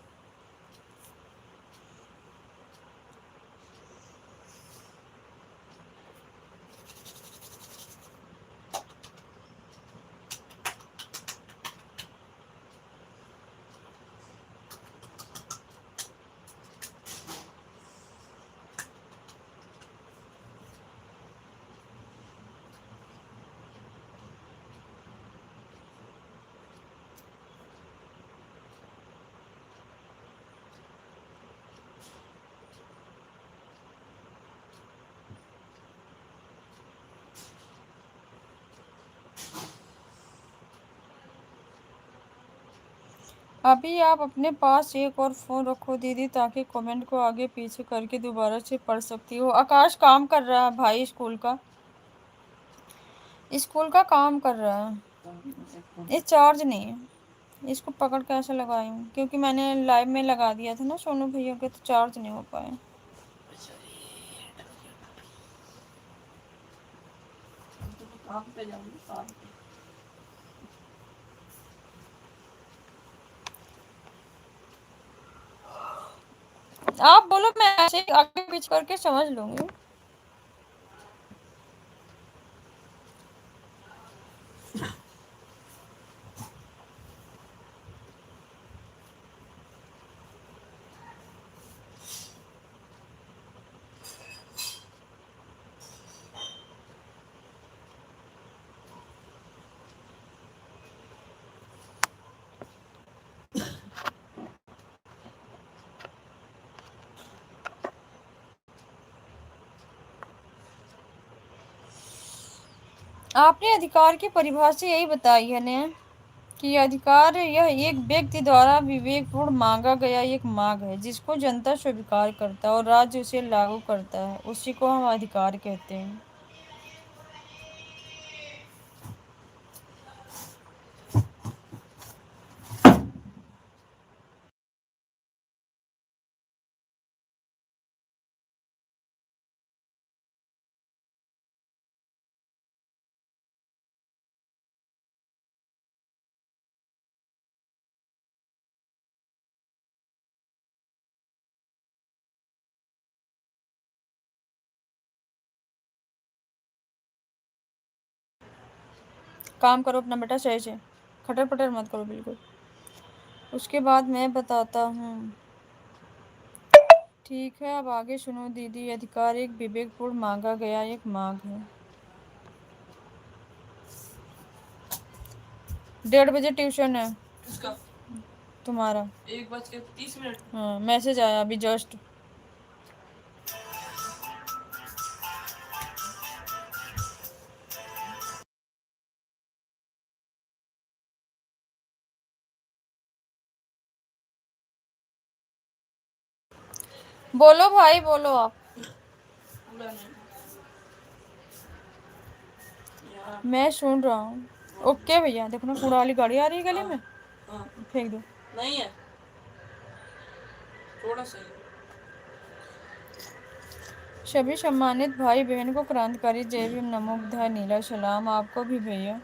अभी आप अपने पास एक और फोन रखो दीदी, ताकि कमेंट को आगे पीछे करके दोबारा से पढ़ सकती हो। आकाश काम कर रहा है भाई, स्कूल का, स्कूल का काम कर रहा है। ये चार्ज नहीं है, इसको पकड़ के ऐसे लगाई हूँ, क्योंकि मैंने लाइव में लगा दिया था ना सोनू भैया के, तो चार्ज नहीं हो पाया। आप बोलो, मैं ऐसे ही आगे पीछे करके समझ लूंगी। आपने अधिकार की परिभाषा यही बताई है ने, कि अधिकार यह एक व्यक्ति द्वारा विवेकपूर्ण मांगा गया एक मांग है जिसको जनता स्वीकार करता है और राज्य उसे लागू करता है, उसी को हम अधिकार कहते हैं। काम करो अपना बेटा सही से, खटर पटर मत करो बिल्कुल। उसके बाद मैं बताता हूँ। ठीक है, अब आगे सुनो दीदी। अधिकार एक विवेकपूर्ण मांगा गया एक मांग है। 1:30 बजे ट्यूशन है। किसका? तुम्हारा। 1:30। हाँ, मैसेज आया अभी जस्ट। बोलो भाई बोलो आप। मैं सुन रहा हूँ। ओके भैया, देखो ना कूड़ा वाली गाड़ी आ रही है गली में, फेंक दो। नहीं है, थोड़ा सा। सभी सम्मानित भाई बहन को क्रांतिकारी जय भीम, नमो बुद्धाय, नीला सलाम। आपको भी भैया।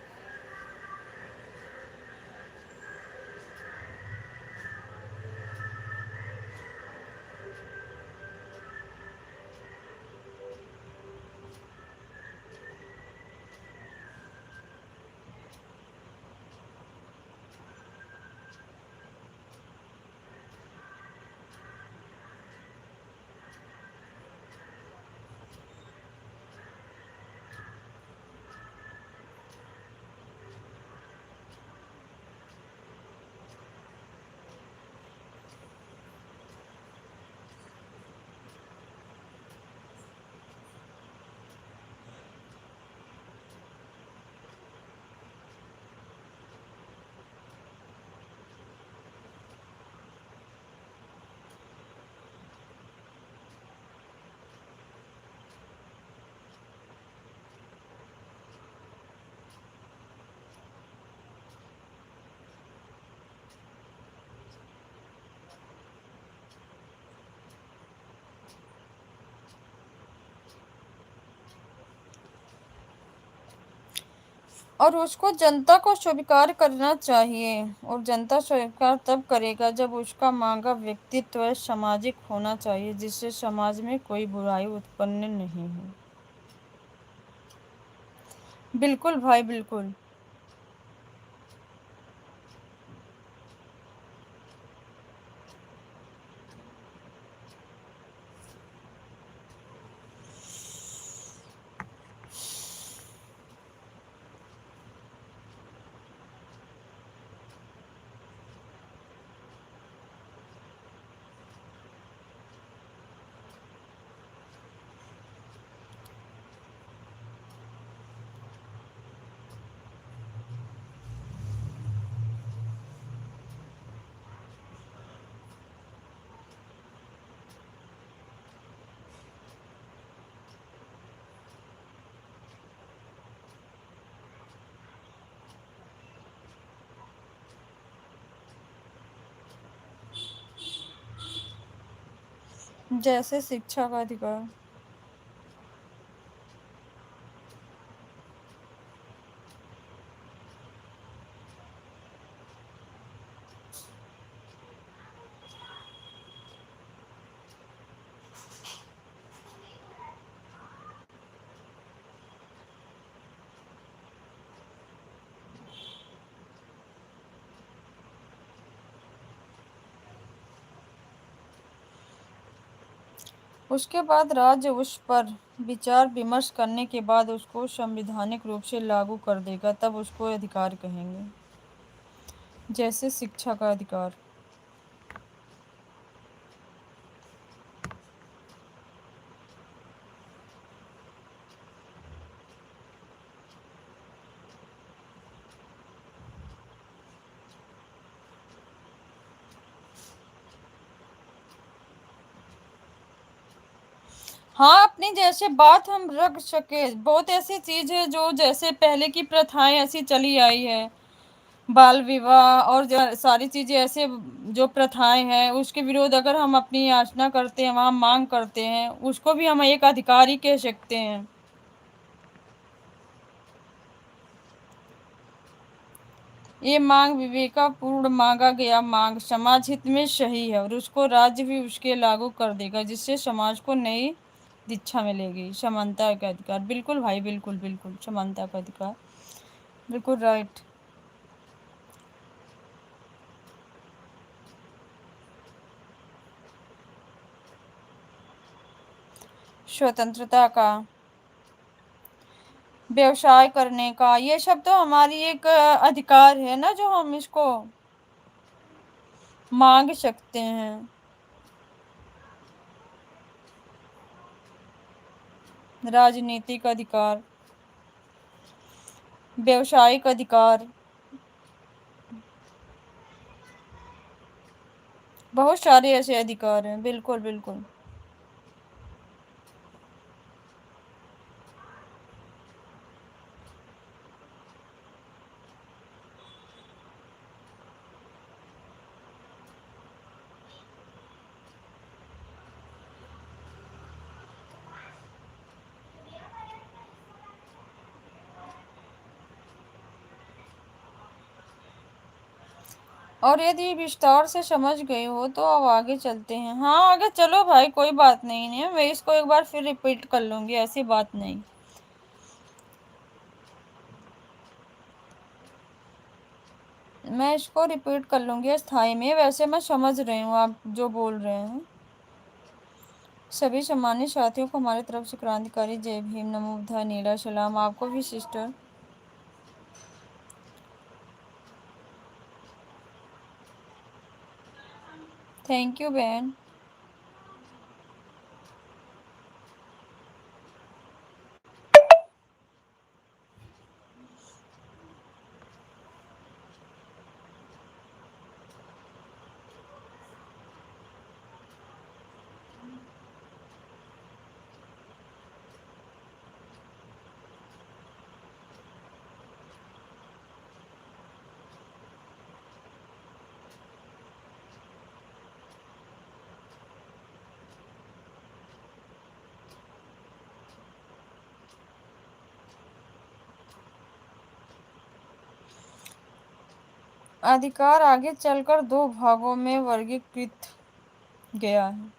और उसको जनता को स्वीकार करना चाहिए, और जनता स्वीकार तब करेगा जब उसका मांगा व्यक्तित्व सामाजिक होना चाहिए, जिससे समाज में कोई बुराई उत्पन्न नहीं हो। बिल्कुल भाई बिल्कुल। जैसे शिक्षा का अधिकार। उसके बाद राज्य उस पर विचार विमर्श करने के बाद उसको संवैधानिक रूप से लागू कर देगा, तब उसको अधिकार कहेंगे। जैसे शिक्षा का अधिकार। हाँ, अपनी जैसे बात हम रख सके। बहुत ऐसी चीज है जो जैसे पहले की प्रथाएं ऐसी चली आई है, बाल विवाह और सारी चीजें ऐसे जो प्रथाएं हैं उसके विरोध अगर हम अपनी याचना करते हैं, वहाँ मांग करते हैं, उसको भी हम एक अधिकार ही कह सकते हैं। ये मांग विवेकपूर्ण मांगा गया मांग समाज हित में सही है और उसको राज्य भी उसके लागू कर देगा, जिससे समाज को नई दीक्षा मिलेगी। समानता का अधिकार, बिल्कुल भाई, बिल्कुल बिल्कुल, समानता का अधिकार, बिल्कुल राइट। स्वतंत्रता का, व्यवसाय करने का, ये सब तो हमारी एक अधिकार है ना, जो हम इसको मांग सकते हैं। राजनीतिक अधिकार, व्यवसायिक अधिकार, बहुत सारे ऐसे अधिकार हैं, बिल्कुल बिल्कुल। और यदि विस्तार से समझ गए हो तो अब आगे चलते हैं। हाँ, आगे चलो भाई, कोई बात नहीं है, मैं इसको एक बार फिर रिपीट कर लूंगी, ऐसी बात नहीं। मैं इसको रिपीट कर लूंगी स्थाई में। वैसे मैं समझ रही हूँ आप जो बोल रहे हैं। सभी सम्मानित साथियों को हमारी तरफ से क्रांतिकारी जय भीम, नमो बुद्धाय, नीला सलाम। आपको भी सिस्टर। थैंक यू बहन। अधिकार आगे चलकर दो भागों में वर्गीकृत गया है।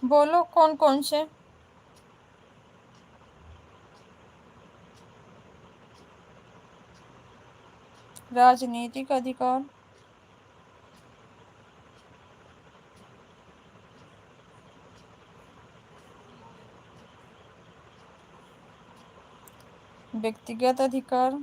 बोलो कौन कौन से। राजनीतिक अधिकार, व्यक्तिगत अधिकार,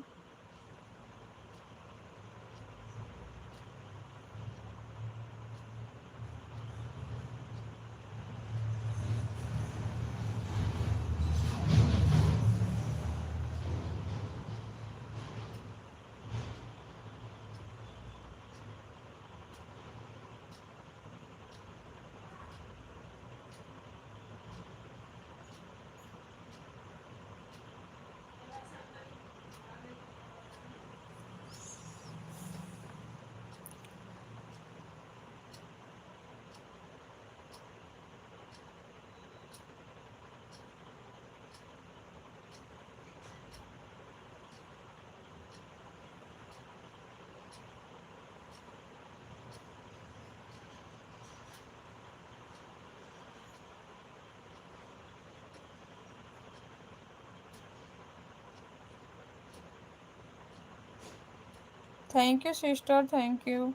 thank you sister, thank you.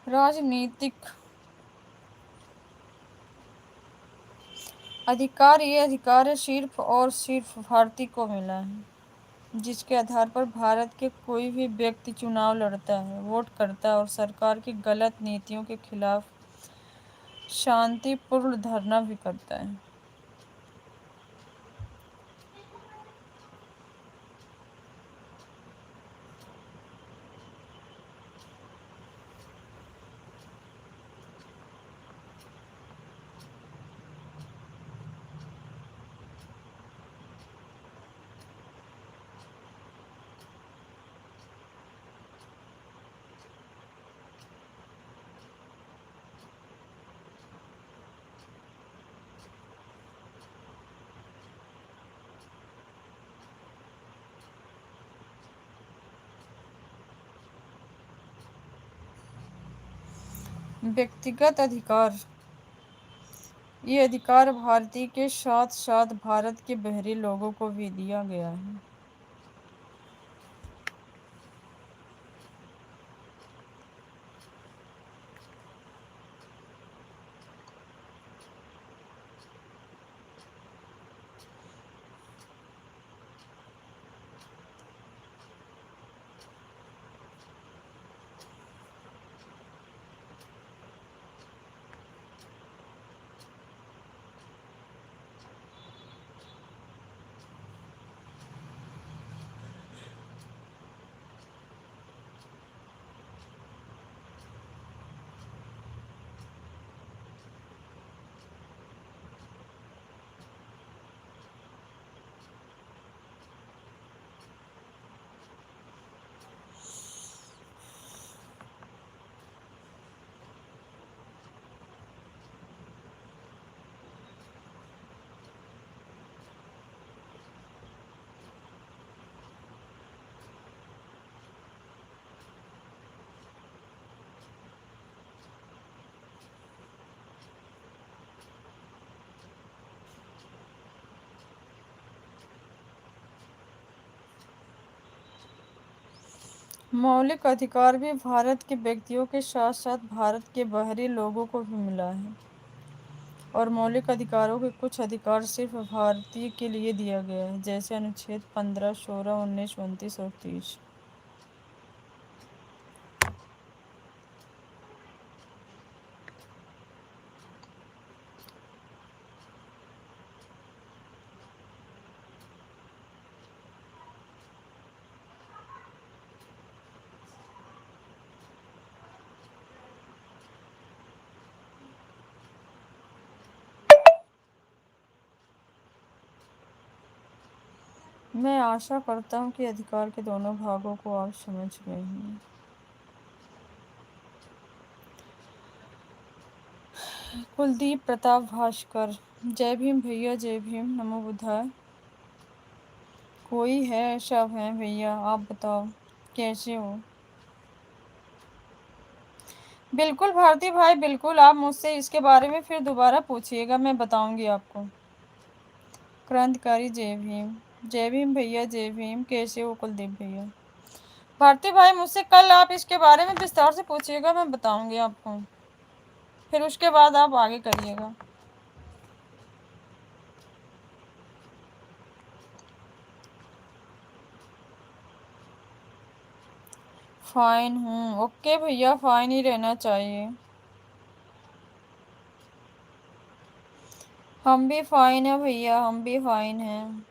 राजनीतिक अधिकार, ये अधिकार सिर्फ और सिर्फ भारतीय को मिला है, जिसके आधार पर भारत के कोई भी व्यक्ति चुनाव लड़ता है, वोट करता है और सरकार की गलत नीतियों के खिलाफ शांतिपूर्ण धरना भी करता है। व्यक्तिगत अधिकार, ये अधिकार भारतीय के साथ साथ भारत के बाहरी लोगों को भी दिया गया है। मौलिक अधिकार भी भारत के व्यक्तियों के साथ साथ भारत के बाहरी लोगों को भी मिला है, और मौलिक अधिकारों के कुछ अधिकार सिर्फ भारतीय के लिए दिया गया है, जैसे अनुच्छेद 15, 16, 19, 29 और 30। मैं आशा करता हूँ कि अधिकार के दोनों भागों को आप समझ गए हैं। कुलदीप प्रताप भास्कर, जय भीम भैया, जय भीम, नमो बुद्धाय। कोई है, सब है भैया, आप बताओ कैसे हो? बिल्कुल भारती भाई, बिल्कुल, आप मुझसे इसके बारे में फिर दोबारा पूछिएगा, मैं बताऊंगी आपको। क्रांतिकारी, जय भीम भैया, जय भीम, कैसे हो कुलदीप भैया? भारती भाई, मुझसे कल आप इसके बारे में विस्तार से पूछिएगा, मैं बताऊंगी आपको, फिर उसके बाद आप आगे करिएगा। फाइन हूँ, ओके भैया, फाइन ही रहना चाहिए। हम भी फाइन है भैया, हम भी फाइन हैं।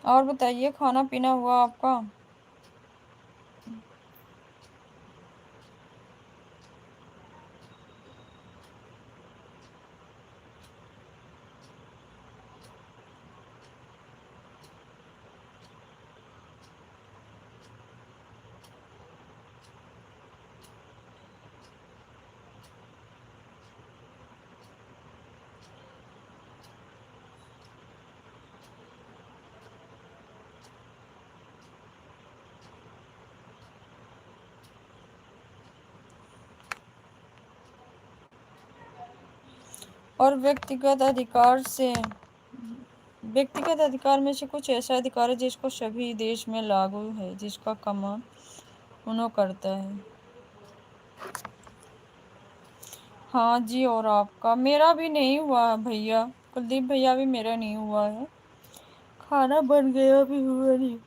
और बताइए, खाना पीना हुआ आपका? और व्यक्तिगत अधिकार से व्यक्तिगत अधिकार में से कुछ ऐसा अधिकार है जिसको सभी देश में लागू है, जिसका कमान उन्हों करता है। हाँ जी, और आपका? मेरा भी नहीं हुआ भैया, कुलदीप भैया भी मेरा नहीं हुआ है, खाना बन गया भी हुआ नहीं।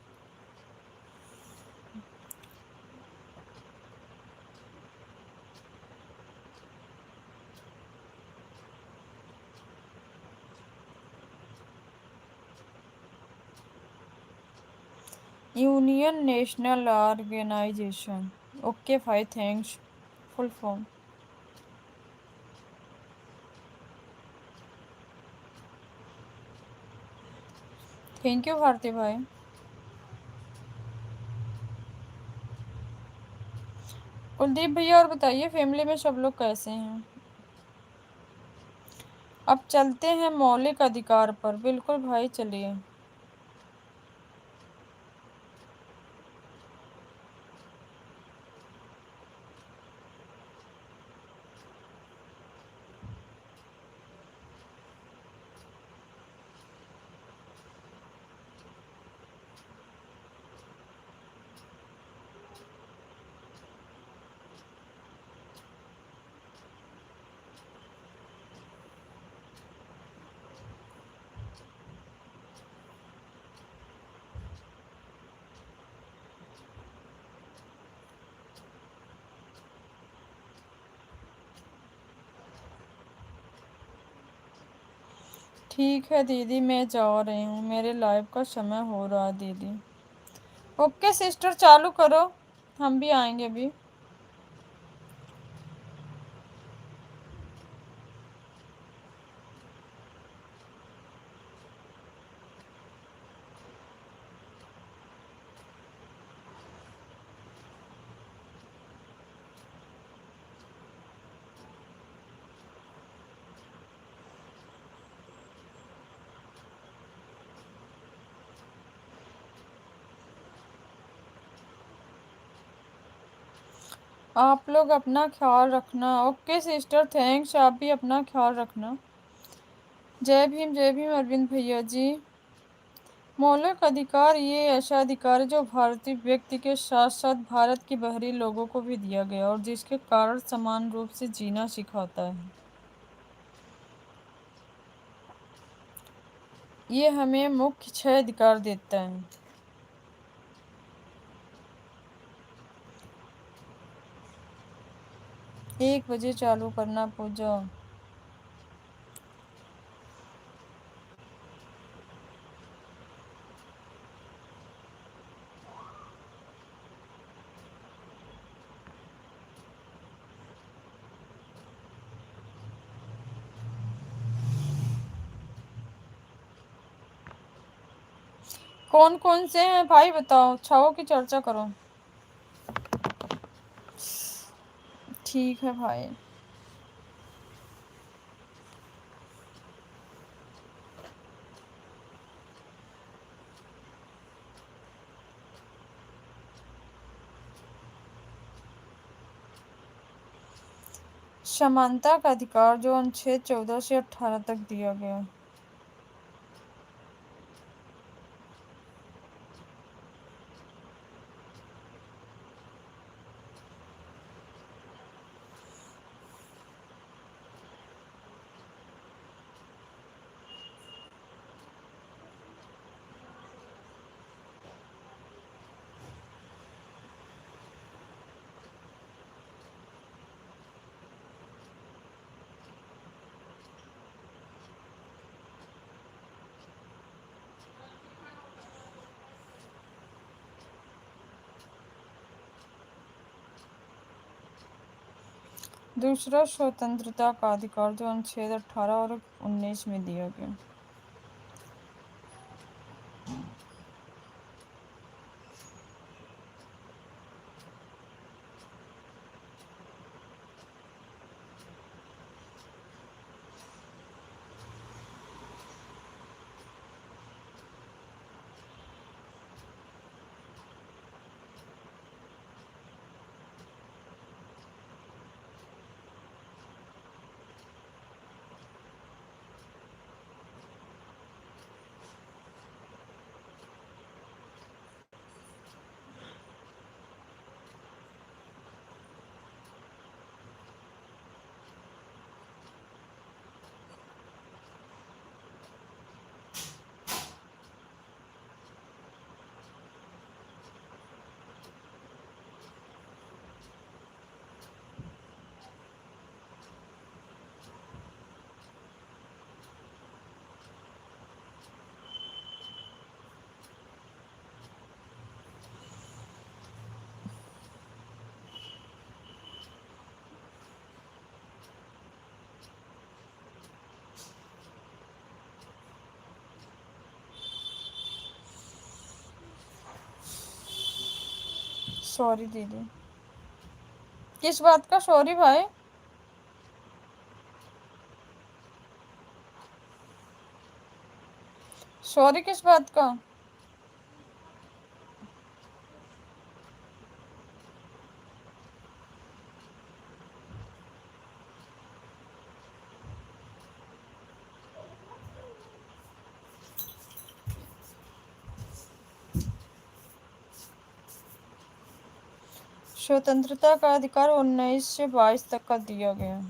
Union national organisation. Okay fine, thanks. Full form. Thank you Bharti भाई। कुलदीप भैया और बताइए, फैमिली में सब लोग कैसे हैं? अब चलते हैं मौलिक अधिकार पर। बिल्कुल भाई, चलिए। ठीक है दीदी, मैं जा रही हूँ, मेरे लाइव का समय हो रहा है दीदी। ओके सिस्टर, चालू करो, हम भी आएंगे अभी। आप लोग अपना ख्याल रखना। ओके सिस्टर, थैंक्स, आप भी अपना ख्याल रखना। जय भीम, जय भीम अरविंद भैया जी। मौलिक अधिकार ये ऐसा अधिकार है जो भारतीय व्यक्ति के साथ साथ भारत के बाहरी लोगों को भी दिया गया और जिसके कारण समान रूप से जीना सिखाता है। ये हमें मुख्य 6 अधिकार देता है। 1 बजे चालू करना पूजा। कौन कौन से हैं भाई, बताओ, छाओ की चर्चा करो। ठीक है भाई। समानता का अधिकार जो अनुच्छेद 14 से 18 तक दिया गया है। दूसरा, स्वतंत्रता का अधिकार जो अनुच्छेद 18 और 19 में दिया गया। सॉरी दीदी। किस बात का सॉरी भाई? सॉरी किस बात का? स्वतंत्रता का अधिकार 19 से 22 तक का दिया गया।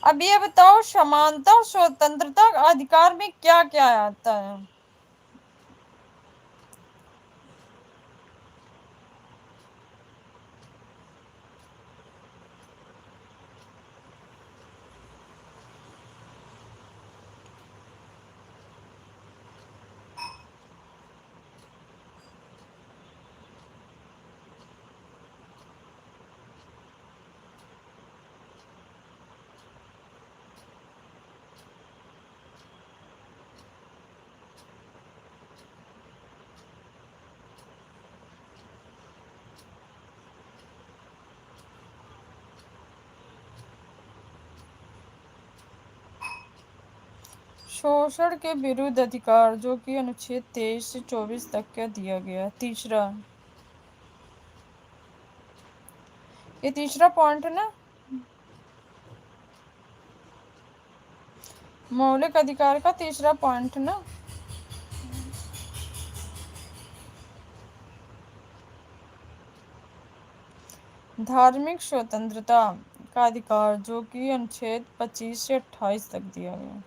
अब ये बताओ, समानता और स्वतंत्रता अधिकार में क्या क्या आता है? शोषण के विरुद्ध अधिकार, जो कि अनुच्छेद 23 से 24 तक का दिया गया। तीसरा, ये तीसरा पॉइंट है ना? मौलिक अधिकार का तीसरा पॉइंट ना। धार्मिक स्वतंत्रता का अधिकार, जो कि अनुच्छेद 25 से 28 तक दिया गया।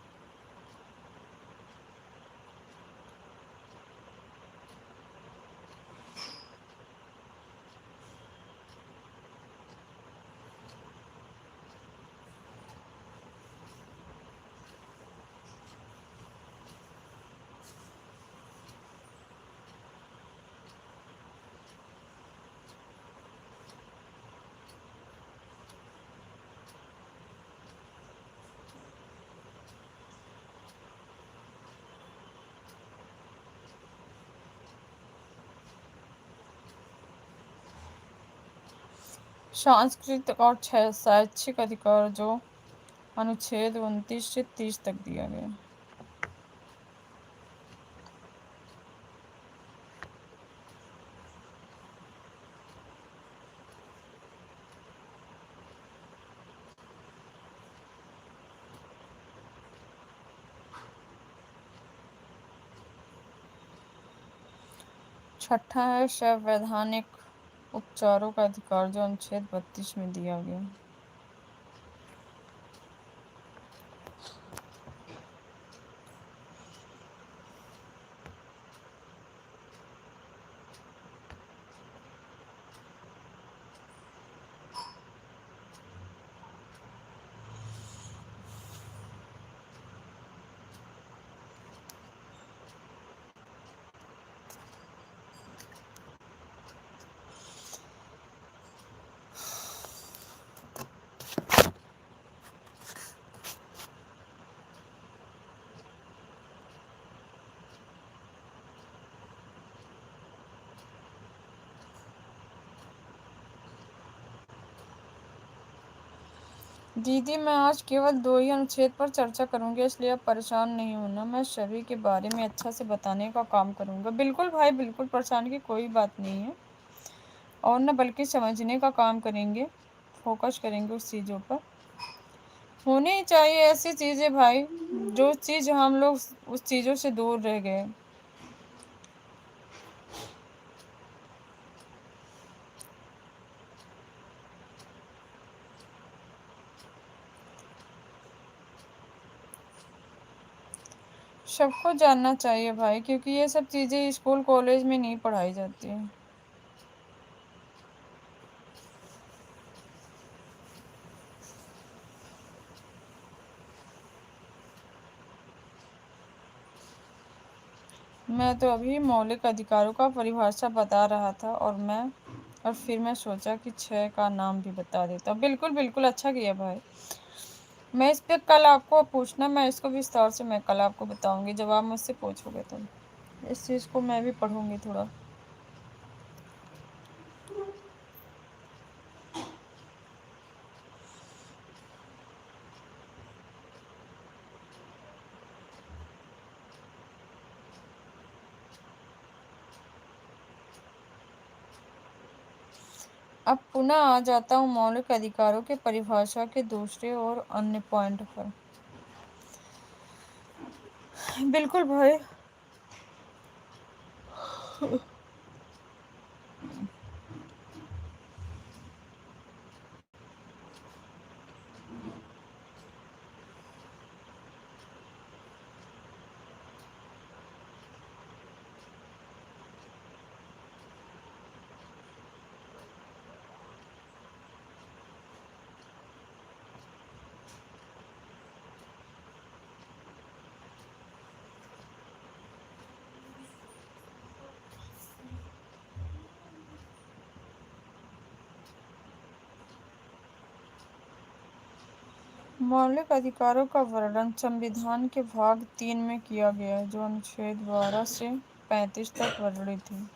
सांस्कृतिक और शैक्षिक अधिकार, जो अनुच्छेद 29 से 30 तक दिया गया। छठा है संवैधानिक उपचारों का अधिकार, जो अनुच्छेद 32 में दिया गया। दीदी, मैं आज केवल 2 ही अनुच्छेद पर चर्चा करूंगी, इसलिए आप परेशान नहीं होना। मैं सभी के बारे में अच्छा से बताने का काम करूंगा। बिल्कुल भाई, बिल्कुल परेशान की कोई बात नहीं है। और न बल्कि समझने का काम करेंगे, फोकस करेंगे उस चीज़ों पर। होनी ही चाहिए ऐसी चीज़ें भाई, जो चीज़ हम लोग उस चीज़ों से दूर रह गए। सबको जानना चाहिए भाई, क्योंकि ये सब चीज़ें स्कूल कॉलेज में नहीं पढ़ाई जाती हैं। मैं तो अभी मौलिक अधिकारों का परिभाषा बता रहा था और फिर मैं सोचा कि 6 का नाम भी बता देता। बिल्कुल बिल्कुल, अच्छा किया भाई। मैं इस पे कल आपको पूछना, मैं इसको विस्तार से मैं कल आपको बताऊंगी जब आप मुझसे पूछोगे तो। इस चीज़ को मैं भी पढ़ूंगी थोड़ा। अब पुनः आ जाता हूँ मौलिक अधिकारों के परिभाषा के दूसरे और अन्य पॉइंट पर। बिल्कुल भाई। मौलिक अधिकारों का वर्णन संविधान के भाग 3 में किया गया है, जो अनुच्छेद 12 से 35 तक वर्णित है।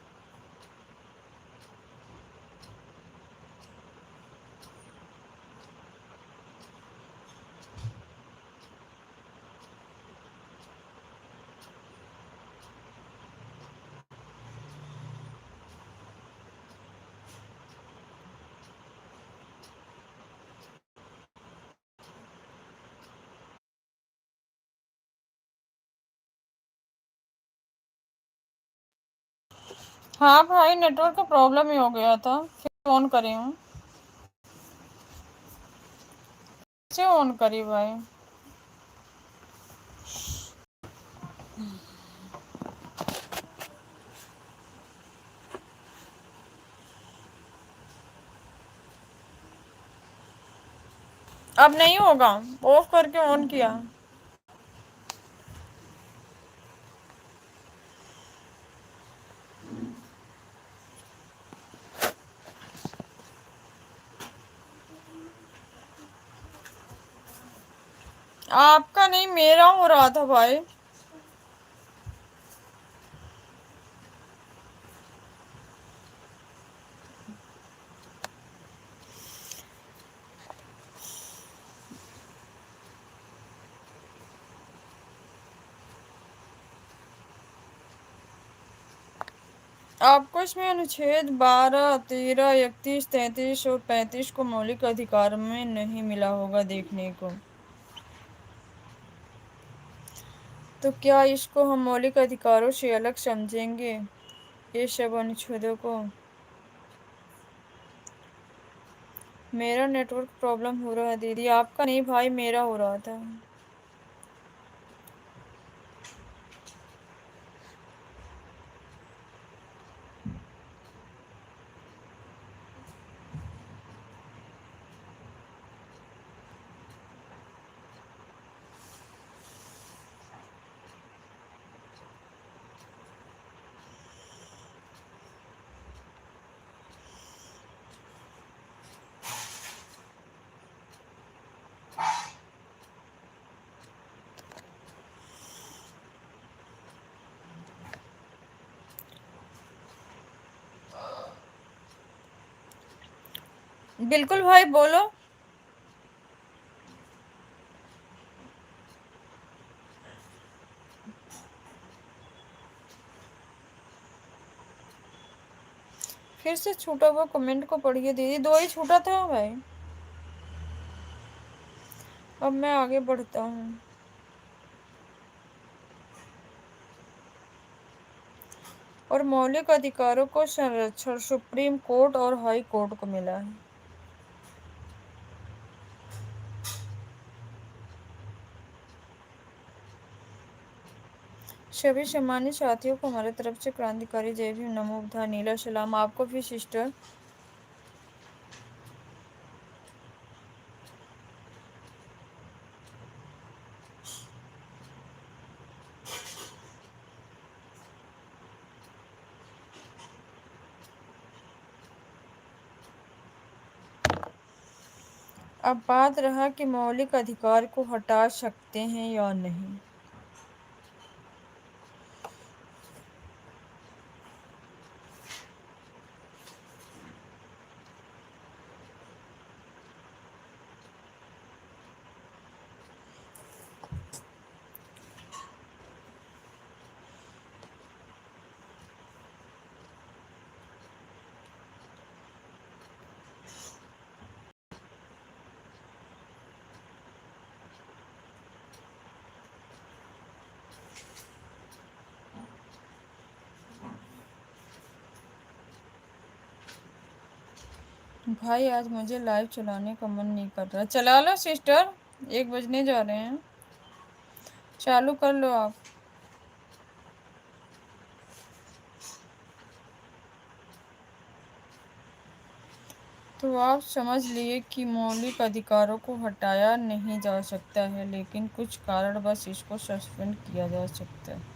हाँ भाई, नेटवर्क का प्रॉब्लम ही हो गया था, फिर ऑन करी हूँ। कैसे ऑन करी भाई? अब नहीं होगा, ऑफ करके ऑन किया। आपका नहीं, मेरा हो रहा था भाई। आपको इसमें अनुच्छेद 12, 13, 31, 33 और 35 को मौलिक अधिकार में नहीं मिला होगा देखने को। तो क्या इसको हम मौलिक अधिकारों से अलग समझेंगे, ये सब अनुच्छेदों को? मेरा नेटवर्क प्रॉब्लम हो रहा है दीदी, आपका नहीं भाई, मेरा हो रहा था। बिल्कुल भाई, बोलो। फिर से छूटा हुआ कमेंट को पढ़िए दीदी, 2 ही छूटा था भाई। अब मैं आगे बढ़ता हूँ। और मौलिक अधिकारों को संरक्षण सुप्रीम कोर्ट और हाई कोर्ट को मिला है। सभी सम्मानित साथियों को हमारे तरफ से क्रांतिकारी जय भीम, नमो बुद्धाय, नीला सलाम। आपको भी सिस्टर। अब बात रहा कि मौलिक अधिकार को हटा सकते हैं या नहीं। भाई आज मुझे लाइव चलाने का मन नहीं कर रहा। चला लो सिस्टर, 1 बजने जा रहे हैं, चालू कर लो आप। तो आप समझ लिए कि मौलिक अधिकारों को हटाया नहीं जा सकता है, लेकिन कुछ कारणवश इसको सस्पेंड किया जा सकता है।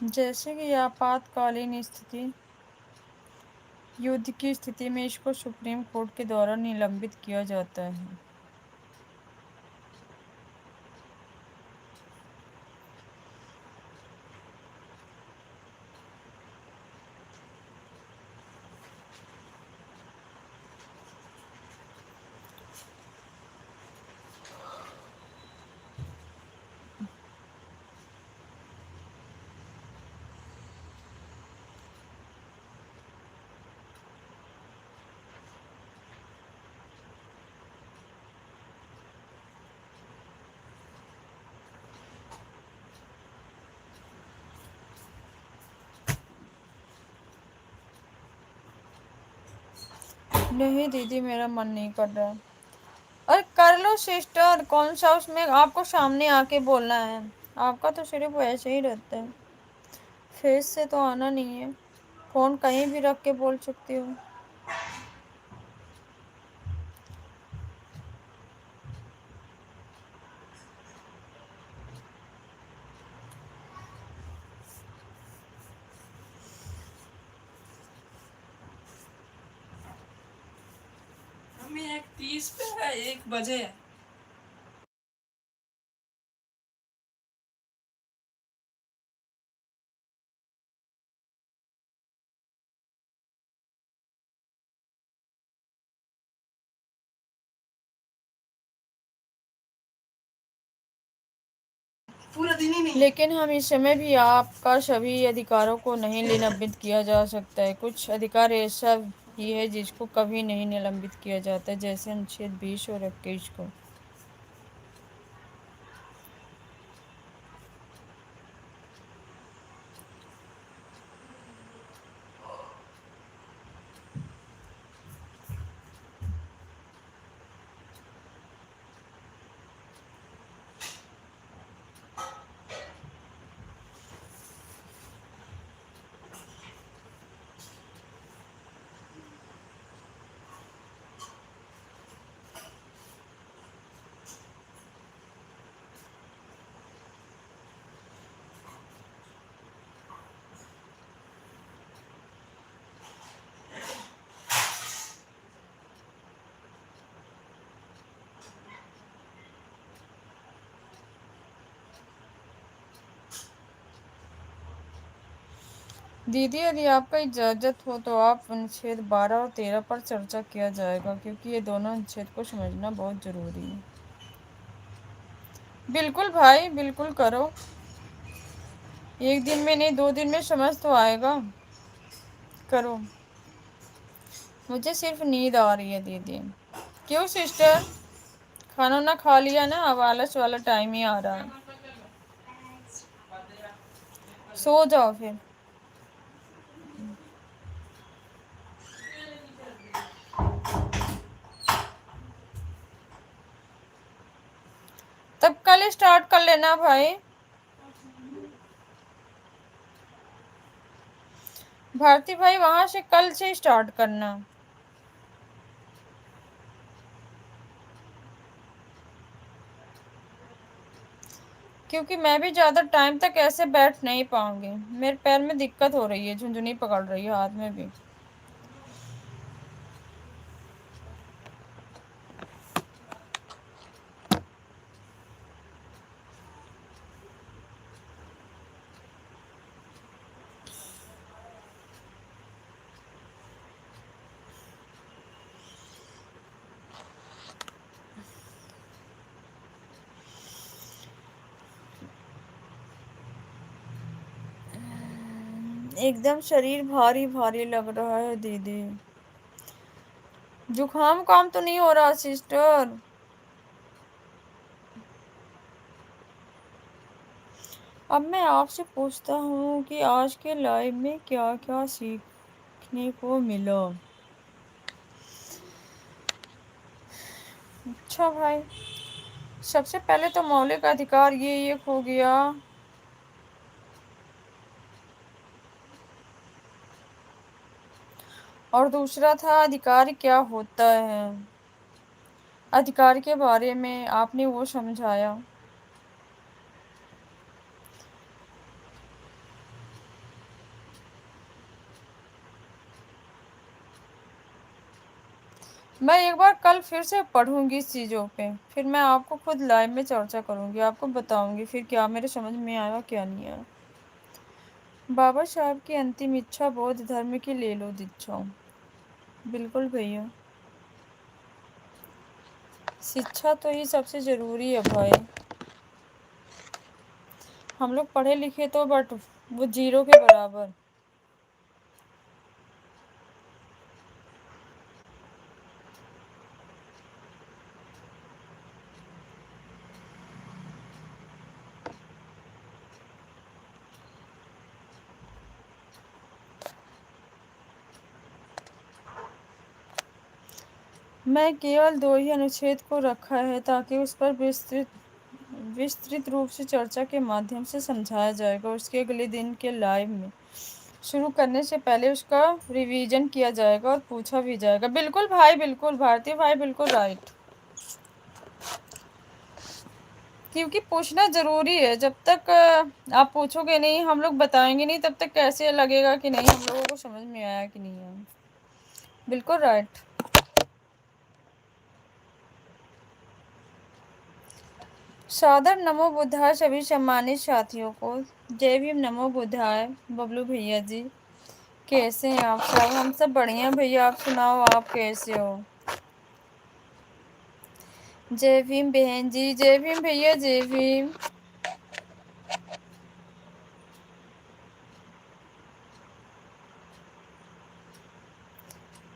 जैसे कि आपातकालीन स्थिति, युद्ध की स्थिति में इसको सुप्रीम कोर्ट के द्वारा निलंबित किया जाता है। नहीं दीदी, मेरा मन नहीं कर रहा। अरे कर लो सिस्टर, कौन सा उसमें आपको सामने आके बोलना है? आपका तो सिर्फ ऐसे ही रहता है, फेस से तो आना नहीं है। फोन कहीं भी रख के बोल सकती हो। हमें 1:30 पे है, 1 बजे। पूरा दिन ही नहीं। लेकिन हम इस समय भी आपका सभी अधिकारों को नहीं निलंबित किया जा सकता है। कुछ अधिकार ऐसा ही है जिसको कभी नहीं निलंबित किया जाता, जैसे अनुच्छेद 20 और 21 को। दीदी यदि आपका इजाज़त हो तो आप अनुच्छेद 12 और 13 पर चर्चा किया जाएगा, क्योंकि ये दोनों अनुच्छेद को समझना बहुत ज़रूरी है। बिल्कुल भाई, बिल्कुल करो। 1 दिन में नहीं, 2 दिन में समझ तो आएगा। करो। मुझे सिर्फ नींद आ रही है दीदी। क्यों सिस्टर, खाना ना खा लिया ना, अब आलस वाला टाइम ही आ रहा है। सो जाओ फिर। तब कल स्टार्ट कर लेना भाई। भारती भाई वहां से कल से स्टार्ट करना, क्योंकि मैं भी ज्यादा टाइम तक ऐसे बैठ नहीं पाऊंगी, मेरे पैर में दिक्कत हो रही है, झुंझुनी पकड़ रही है हाथ में भी। एकदम शरीर भारी भारी लग रहा है दीदी। जुकाम काम तो नहीं हो रहा सिस्टर? अब मैं आपसे पूछता हूँ कि आज के लाइव में क्या क्या सीखने को मिला। अच्छा भाई, सबसे पहले तो मौलिक अधिकार ये एक हो गया। और दूसरा था अधिकार क्या होता है, अधिकार के बारे में आपने वो समझाया। मैं एक बार कल फिर से पढ़ूंगी इस चीज़ों पे, फिर मैं आपको खुद लाइव में चर्चा करूंगी, आपको बताऊंगी फिर क्या मेरे समझ में आया क्या नहीं आया। बाबा साहब की अंतिम इच्छा बौद्ध धर्म की ले लो दीक्षा। बिल्कुल भैया, शिक्षा तो ही सबसे जरूरी है भाई। हम लोग पढ़े लिखे तो बट वो जीरो के बराबर। मैं केवल दो ही अनुच्छेद को रखा है ताकि उस पर विस्तृत रूप से चर्चा के माध्यम से समझाया जाएगा। उसके अगले दिन के लाइव में शुरू करने से पहले उसका रिवीजन किया जाएगा और पूछा भी जाएगा। बिल्कुल भाई, बिल्कुल भारतीय भाई, बिल्कुल राइट। क्योंकि पूछना जरूरी है, जब तक आप पूछोगे नहीं, हम लोग बताएंगे नहीं, तब तक कैसे लगेगा कि नहीं हम लोगों को समझ में आया कि नहीं आया। बिल्कुल राइट। सादर नमो बुद्धाय सभी सम्मानित साथियों को। जय भीम, नमो बुद्धाय। बबलू भैया जी कैसे हैं आप सब? हम सब बढ़िया भैया, आप सुनाओ आप कैसे हो? जय भीम बहन जी, जय भीम भैया, जय भीम।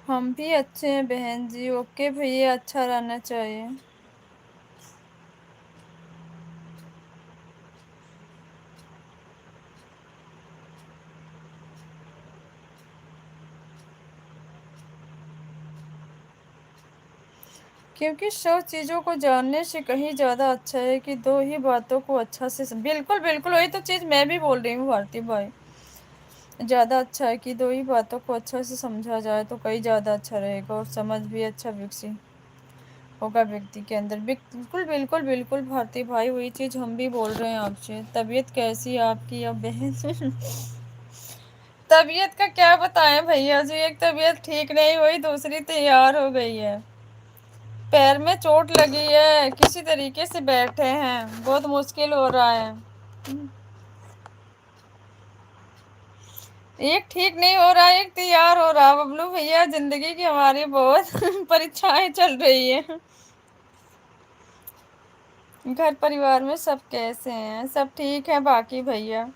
हम भी अच्छे हैं बहन जी। ओके भैया, अच्छा रहना चाहिए। क्योंकि सब चीज़ों को जानने से कहीं ज़्यादा अच्छा है कि दो ही बातों को अच्छा से बिल्कुल बिल्कुल, वही तो चीज़ मैं भी बोल रही हूँ भारती भाई। ज़्यादा अच्छा है कि दो ही बातों को अच्छा से समझा जाए तो कहीं ज़्यादा अच्छा रहेगा और समझ भी अच्छा विकसित होगा व्यक्ति के अंदर। बिल्कुल बिल्कुल बिल्कुल भारती भाई, वही चीज़ हम भी बोल रहे हैं आपसे। तबीयत कैसी है आपकी अब बहन? तबीयत का क्या बताएं भैया जी, एक तबीयत ठीक नहीं हुई, दूसरी तैयार हो गई है। पैर में चोट लगी है, किसी तरीके से बैठे हैं, बहुत मुश्किल हो रहा है। एक ठीक नहीं हो रहा, एक तैयार हो रहा। बबलू भैया, जिंदगी की हमारी बहुत परीक्षाएं चल रही है। घर परिवार में सब कैसे हैं? सब ठीक है बाकी भैया।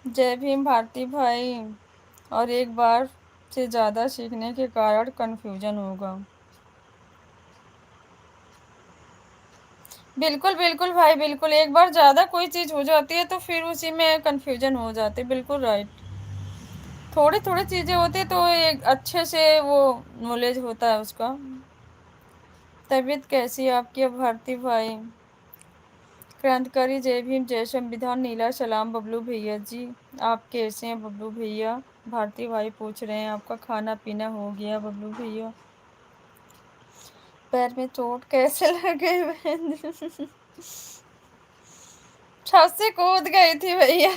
जय भीम भारती भाई। और एक बार से ज़्यादा सीखने के कारण कन्फ्यूजन होगा। बिल्कुल बिल्कुल भाई, बिल्कुल। एक बार ज्यादा कोई चीज हो जाती है तो फिर उसी में कंफ्यूजन हो जाती है। बिल्कुल राइट। थोड़ी थोड़ी चीजें होती है तो एक अच्छे से वो नॉलेज होता है उसका। तबीयत कैसी है आपकी अब भारती भाई? क्रांतिकारी जय भीम जय संविधान नीला सलाम बबलू भैया जी। आप कैसे हैं बबलू भैया? भारती भाई पूछ रहे हैं आपका खाना पीना हो गया बबलू भैया? पैर में चोट कैसे लगे बहन जी? छत से कूद गई थी भैया।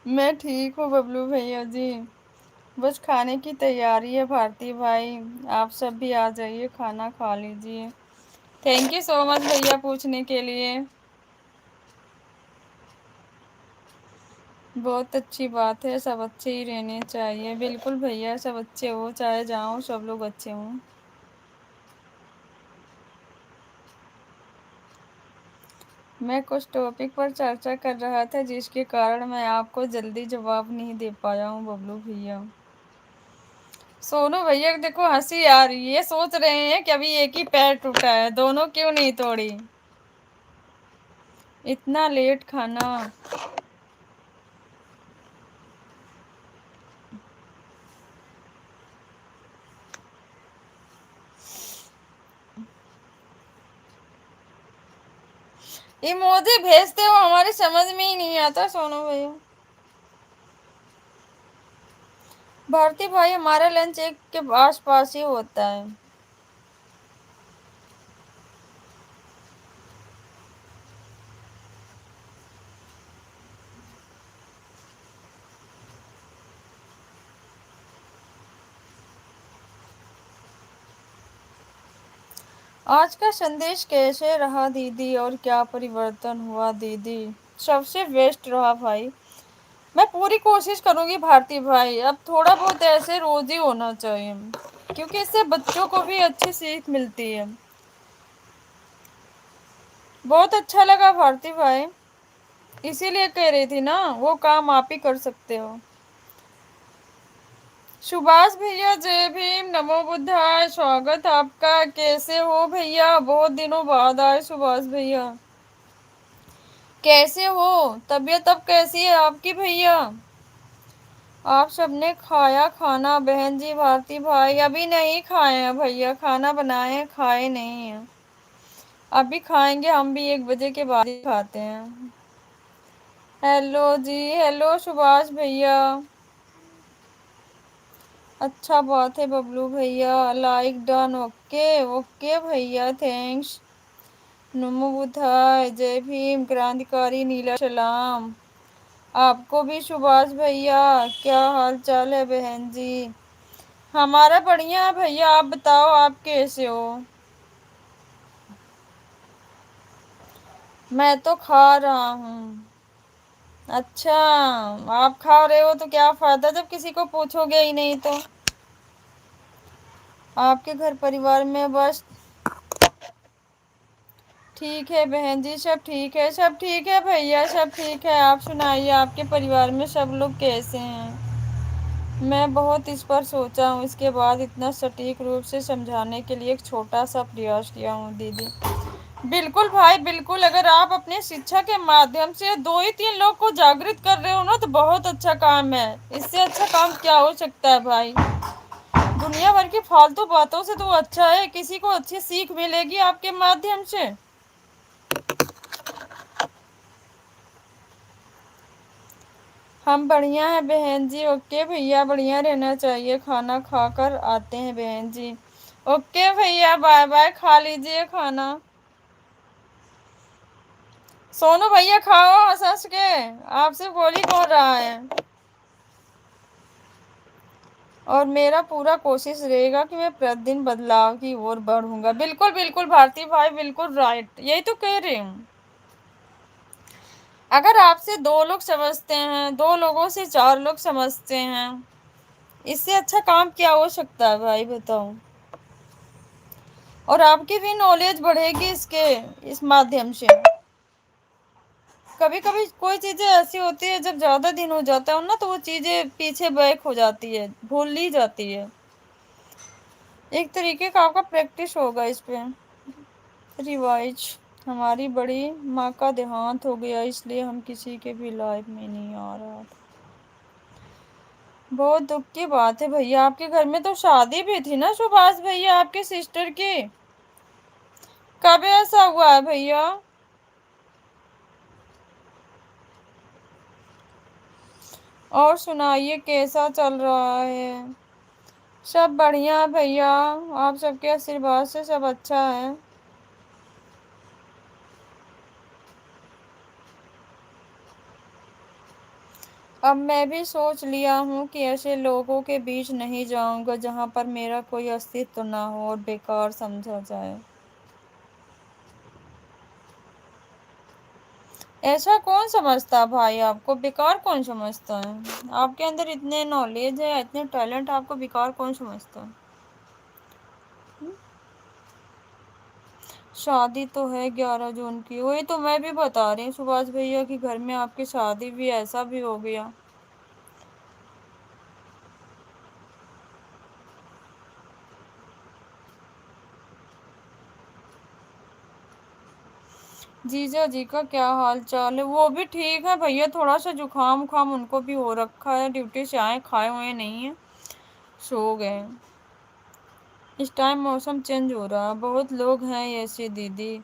मैं ठीक हूँ बबलू भैया जी। बस खाने की तैयारी है भारती भाई। आप सब भी आ जाइए, खाना खा लीजिए। थैंक यू सो मच भैया पूछने के लिए। बहुत अच्छी बात है, सब अच्छे ही रहने चाहिए। बिल्कुल भैया, सब अच्छे हो चाहे जाओ, सब लोग अच्छे हों। मैं कुछ टॉपिक पर चर्चा कर रहा था जिसके कारण मैं आपको जल्दी जवाब नहीं दे पाया हूँ बबलू भैया। सोनू भैया को देखो हंसी आ रही है, सोच रहे हैं कि अभी एक ही पैर टूटा है, दोनों क्यों नहीं तोड़ी। इतना लेट खाना। इमोजी भेजते हो, हमारी समझ में ही नहीं आता सोनू भैया। भारती भाई हमारा लंच एक के आस पास ही होता है। आज का संदेश कैसे रहा दीदी, और क्या परिवर्तन हुआ दीदी? सबसे बेस्ट रहा भाई। मैं पूरी कोशिश करूंगी भारती भाई, अब थोड़ा बहुत ऐसे रोज ही होना चाहिए, क्योंकि इससे बच्चों को भी अच्छी सीख मिलती है। बहुत अच्छा लगा भारती भाई, इसीलिए कह रही थी ना, वो काम आप ही कर सकते हो। सुभाष भैया जय भीम, नमो बुद्धाय, स्वागत आपका। कैसे हो भैया? बहुत दिनों बाद आए सुभाष भैया। कैसे हो? तबीयत अब कैसी है आपकी भैया? आप सबने खाया खाना? बहन जी भारती भाई अभी नहीं खाए हैं भैया, खाना बनाए हैं, खाए नहीं हैं। अभी खाएंगे, हम भी 1 बजे के बाद ही खाते हैं। हेलो जी, हेलो सुभाष भैया। अच्छा बात है बबलू भैया, लाइक डन। ओके ओके भैया, थैंक्स। नमो बुद्धाय, जय भीम, क्रांतिकारी नीला सलाम। आपको भी सुभाष भैया। क्या हाल चाल है बहन जी? हमारा बढ़िया है भैया, आप बताओ आप कैसे हो? मैं तो खा रहा हूँ। अच्छा, आप खा रहे हो तो क्या फायदा जब किसी को पूछोगे ही नहीं तो। आपके घर परिवार में बस ठीक है बहन जी, सब ठीक है, सब ठीक है भैया, सब ठीक है। आप सुनाइए, आपके परिवार में सब लोग कैसे हैं? मैं बहुत इस पर सोचा हूँ, इसके बाद इतना सटीक रूप से समझाने के लिए एक छोटा सा प्रयास किया हूँ दीदी। बिल्कुल भाई बिल्कुल, अगर आप अपने शिक्षा के माध्यम से 2 ही 3 लोग को जागृत कर रहे हो ना तो बहुत अच्छा काम है। इससे अच्छा काम क्या हो सकता है भाई? दुनिया भर की फालतू बातों से तो अच्छा है किसी को अच्छी सीख मिलेगी आपके माध्यम से। हम बढ़िया हैं बहन जी। ओके भैया, बढ़िया रहना चाहिए, खाना खाकर आते हैं बहन जी। ओके भैया, बाय बाय, खा लीजिए खाना। सोनू भैया खाओ हंस हंस के, आपसे बोली कौन रहा है। और मेरा पूरा कोशिश रहेगा कि मैं प्रतिदिन बदलाव की ओर बढ़ूंगा। बिल्कुल बिल्कुल भारती भाई, बिल्कुल राइट, यही तो कह रही हूँ। अगर आपसे 2 लोग समझते हैं, 2 लोगों से 4 लोग समझते हैं, इससे अच्छा काम क्या हो सकता है भाई बताओ? और आपकी भी नॉलेज बढ़ेगी इसके इस माध्यम से। कभी कभी कोई चीजें ऐसी होती है, जब ज्यादा दिन हो जाता है ना तो वो चीजें पीछे बैक हो जाती है, भूल ली जाती है। एक तरीके का आपका प्रैक्टिस होगा इस पे। रिवाइज। हमारी बड़ी माँ का देहांत हो गया, इसलिए हम किसी के भी लाइफ में नहीं आ रहा था। बहुत दुख की बात है भैया, आपके घर में तो शादी भी थी ना सुभाष भैया, आपके सिस्टर की। कब ऐसा हुआ है भैया? और सुनाइए कैसा चल रहा है? सब बढ़िया भैया, आप सबके आशीर्वाद से सब अच्छा है। अब मैं भी सोच लिया हूँ कि ऐसे लोगों के बीच नहीं जाऊंगा जहाँ पर मेरा कोई अस्तित्व ना हो और बेकार समझा जाए। ऐसा कौन समझता भाई? आपको बेकार कौन समझता है? आपके अंदर इतने नॉलेज है, इतने टैलेंट, आपको बेकार कौन समझता है? शादी तो है 11 जून की, वही तो मैं भी बता रही हूँ सुभाष भैया कि घर में आपकी शादी भी ऐसा भी हो गया। जीजा जी का क्या हाल चाल है? वो भी ठीक है भैया, थोड़ा सा जुकाम उखाम उनको भी हो रखा है, ड्यूटी से आए, खाए हुए नहीं है, सो गए। इस टाइम मौसम चेंज हो रहा है, बहुत लोग हैं ऐसे दीदी।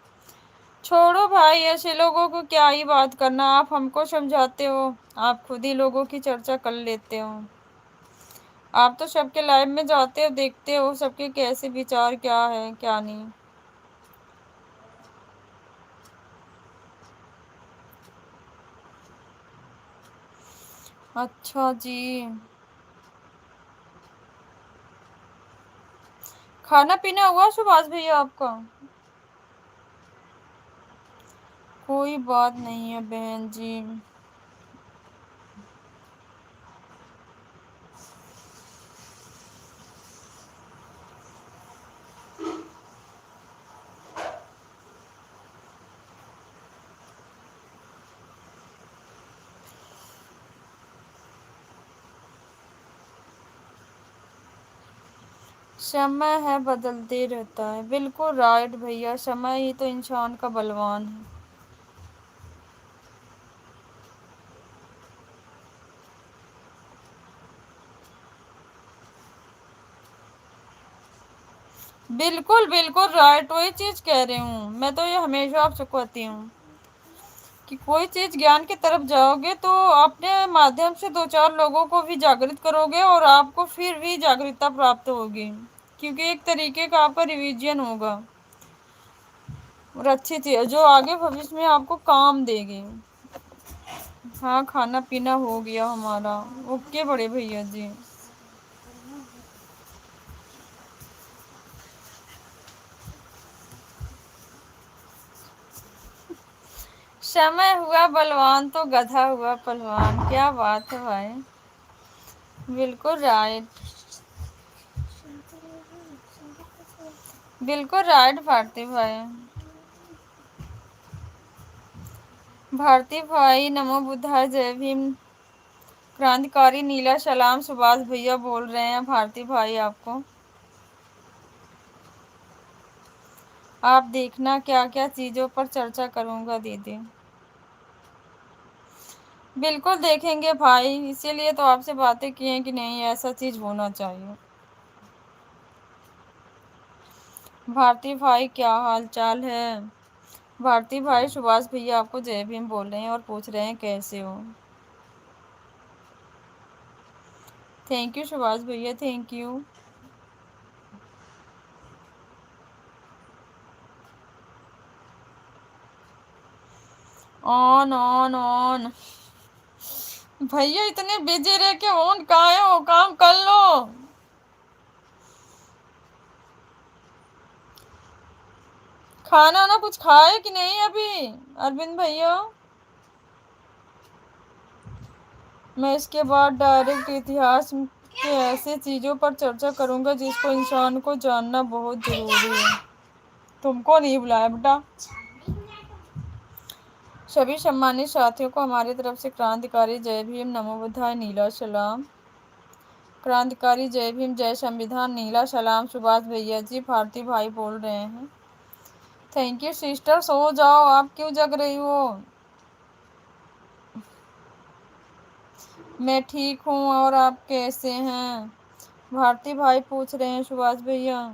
छोड़ो भाई, ऐसे लोगों को क्या ही बात करना, आप हमको समझाते हो, आप खुद ही लोगों की चर्चा कर लेते हो। आप तो सबके लाइफ में जाते हो, देखते हो सबके कैसे विचार क्या है क्या नहीं। अच्छा जी। खाना पीना हुआ सुभाष भैया आपका? कोई बात नहीं है बहन जी। समय है बदलते रहता है, बिल्कुल राइट भैया, समय ही तो इंसान का बलवान है। बिल्कुल बिल्कुल राइट, वही चीज कह रही हूँ मैं, तो ये हमेशा आपसे कहती हूँ कि कोई चीज ज्ञान की तरफ जाओगे तो अपने माध्यम से दो चार लोगों को भी जागृत करोगे और आपको फिर भी जागरूकता प्राप्त होगी, क्योंकि एक तरीके का आपका रिवीजन होगा और अच्छी चीज जो आगे भविष्य में आपको काम देगी। हाँ खाना पीना हो गया हमारा। ओके बड़े भैया जी। समय हुआ बलवान तो गधा हुआ पहलवान, क्या बात है भाई, बिल्कुल राइट। बिल्कुल राइट भारती भाई। भारती भाई नमो बुद्धाय, जय भीम, क्रांतिकारी नीला सलाम, सुभाष भैया बोल रहे हैं भारती भाई आपको। आप देखना क्या क्या चीजों पर चर्चा करूंगा दीदी। बिल्कुल देखेंगे भाई, इसीलिए तो आपसे बातें की हैं कि नहीं ऐसा चीज होना चाहिए। भारती भाई क्या हाल चाल है? भारती भाई सुभाष भैया आपको जय भीम बोल रहे हैं और पूछ रहे हैं कैसे हो। थैंक यू सुभाष भैया, thank you. On on on. भैया इतने बिजी रह के ऑन कहाँ हो, काम कर लो। खाना ना कुछ खाए कि नहीं अभी अरविंद भैया? मैं इसके बाद डायरेक्ट इतिहास के ऐसे चीजों पर चर्चा करूंगा जिसको इंसान को जानना बहुत जरूरी है। तुमको नहीं बुलाया बेटा। सभी सम्मानित साथियों को हमारी तरफ से क्रांतिकारी जय भीम, नमो बुद्धाय, नीला सलाम। क्रांतिकारी जय भीम, जय संविधान, नीला सलाम। सुभाष भैया जी भारती भाई बोल रहे हैं। थैंक यू सिस्टर, सो जाओ, आप क्यों जग रही हो? मैं ठीक हूँ, और आप कैसे हैं? भारती भाई पूछ रहे हैं, सुभाष भैया।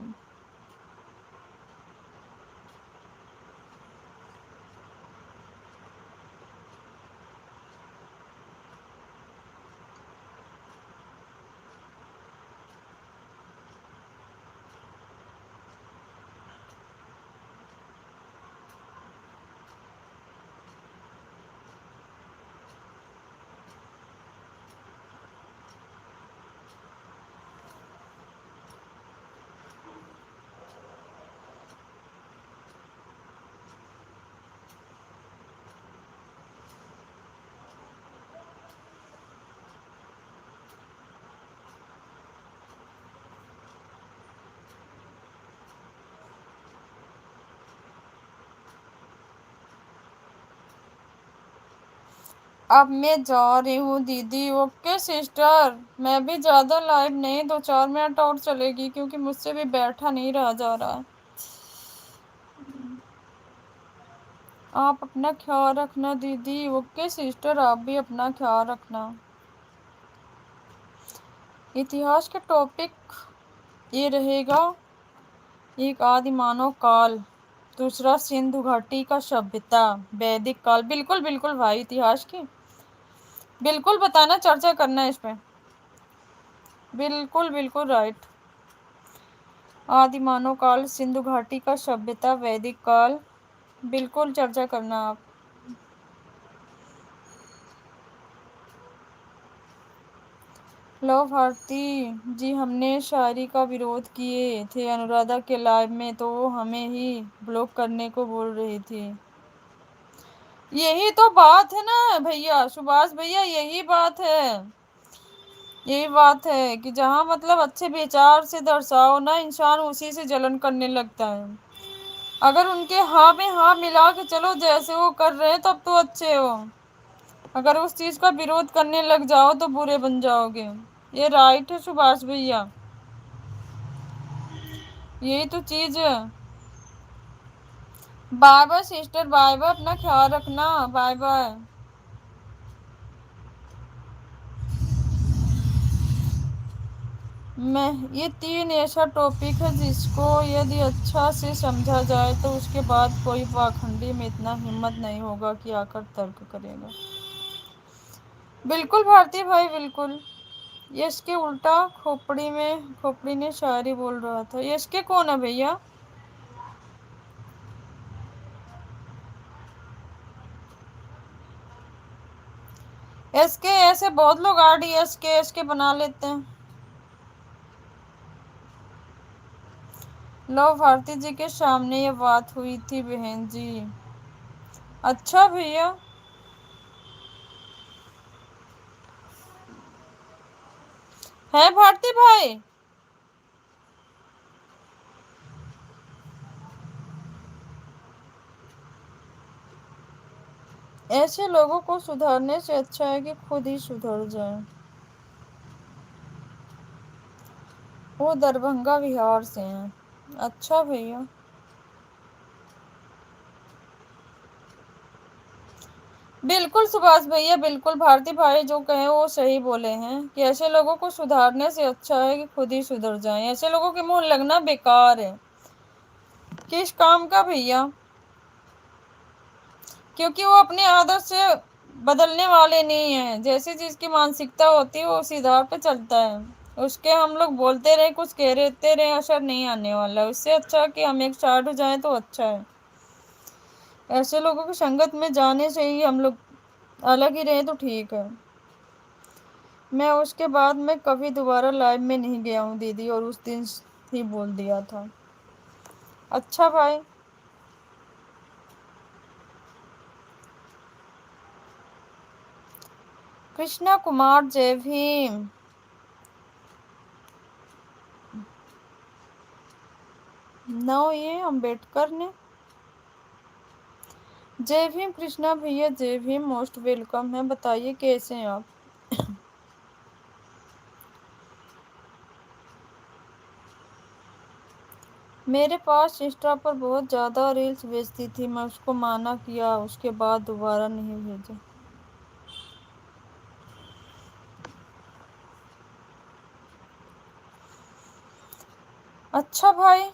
अब मैं जा रही हूँ दीदी। ओके सिस्टर, मैं भी ज्यादा लाइव नहीं, 2-4 मिनट और चलेगी, क्योंकि मुझसे भी बैठा नहीं रहा जा रहा। आप अपना ख्याल रखना दीदी। ओके सिस्टर, आप भी अपना ख्याल रखना। इतिहास का टॉपिक ये रहेगा, एक आदि मानव काल, दूसरा सिंधु घाटी का सभ्यता, वैदिक काल। बिल्कुल बिल्कुल भाई, इतिहास की बिल्कुल बताना, चर्चा करना है इस पे। बिल्कुल बिल्कुल राइट। आदि मानव काल, सिंधु घाटी का सभ्यता, वैदिक काल, बिल्कुल चर्चा करना आप। लो भारती जी, हमने शायरी का विरोध किए थे अनुराधा के लाइव में, तो वो हमें ही ब्लॉक करने को बोल रही थी। यही तो बात है ना भैया, सुभाष भैया, यही बात है। यही बात है कि जहाँ मतलब अच्छे विचार से दर्शाओ ना, इंसान उसी से जलन करने लगता है। अगर उनके हाँ में हाँ मिला के चलो, जैसे वो कर रहे हैं, तब तो अच्छे हो। अगर उस चीज का विरोध करने लग जाओ तो बुरे बन जाओगे। ये राइट है सुभाष भैया, यही तो चीज है। Bye bye sister, bye bye, अपना ख्याल रखना, बाय बाय। मैं ये 3 ऐसा टॉपिक है जिसको यदि अच्छा से समझा जाए तो उसके बाद कोई पाखंडी में इतना हिम्मत नहीं होगा कि आकर तर्क करेगा। बिल्कुल भारती भाई, बिल्कुल। यश के उल्टा खोपड़ी ने शायरी बोल रहा था। यश के कौन है भैया? यश के ऐसे बहुत लोग आर डी एस के बना लेते हैं। लो भारती जी के सामने ये बात हुई थी बहन जी। अच्छा भैया। है भारती भाई? ऐसे लोगों को सुधारने से अच्छा है कि खुद ही सुधर जाए। वो दरभंगा बिहार से हैं। अच्छा भैया। बिल्कुल सुभाष भैया, बिल्कुल भारती भाई जो कहे वो सही बोले हैं, कि ऐसे लोगों को सुधारने से अच्छा है कि खुद ही सुधर जाएं। ऐसे लोगों के मुंह लगना बेकार है। किस काम का भैया? क्योंकि वो अपनी आदत से बदलने वाले नहीं है। जैसी चीज की मानसिकता होती है वो उसी आधार पे चलता है। उसके हम लोग बोलते रहे, कुछ कह रहते रहे, असर नहीं आने वाला। उससे अच्छा कि हम एक साइड हो जाए तो अच्छा है। ऐसे लोगों की संगत में जाने से ही हम लोग अलग ही रहे तो ठीक है। मैं उसके बाद में कभी दोबारा लाइव में नहीं गया हूँ दीदी, और उस दिन ही बोल दिया था। अच्छा भाई। कृष्णा कुमार, जय भीम। नो, ये अम्बेडकर ने। जय भीम कृष्णा भैया, जय भीम, मोस्ट वेलकम है। बताइए कैसे हैं आप? मेरे पास इंस्टा पर बहुत ज़्यादा रील्स भेजती थी, मैं उसको मना किया, उसके बाद दोबारा नहीं भेजा। अच्छा भाई,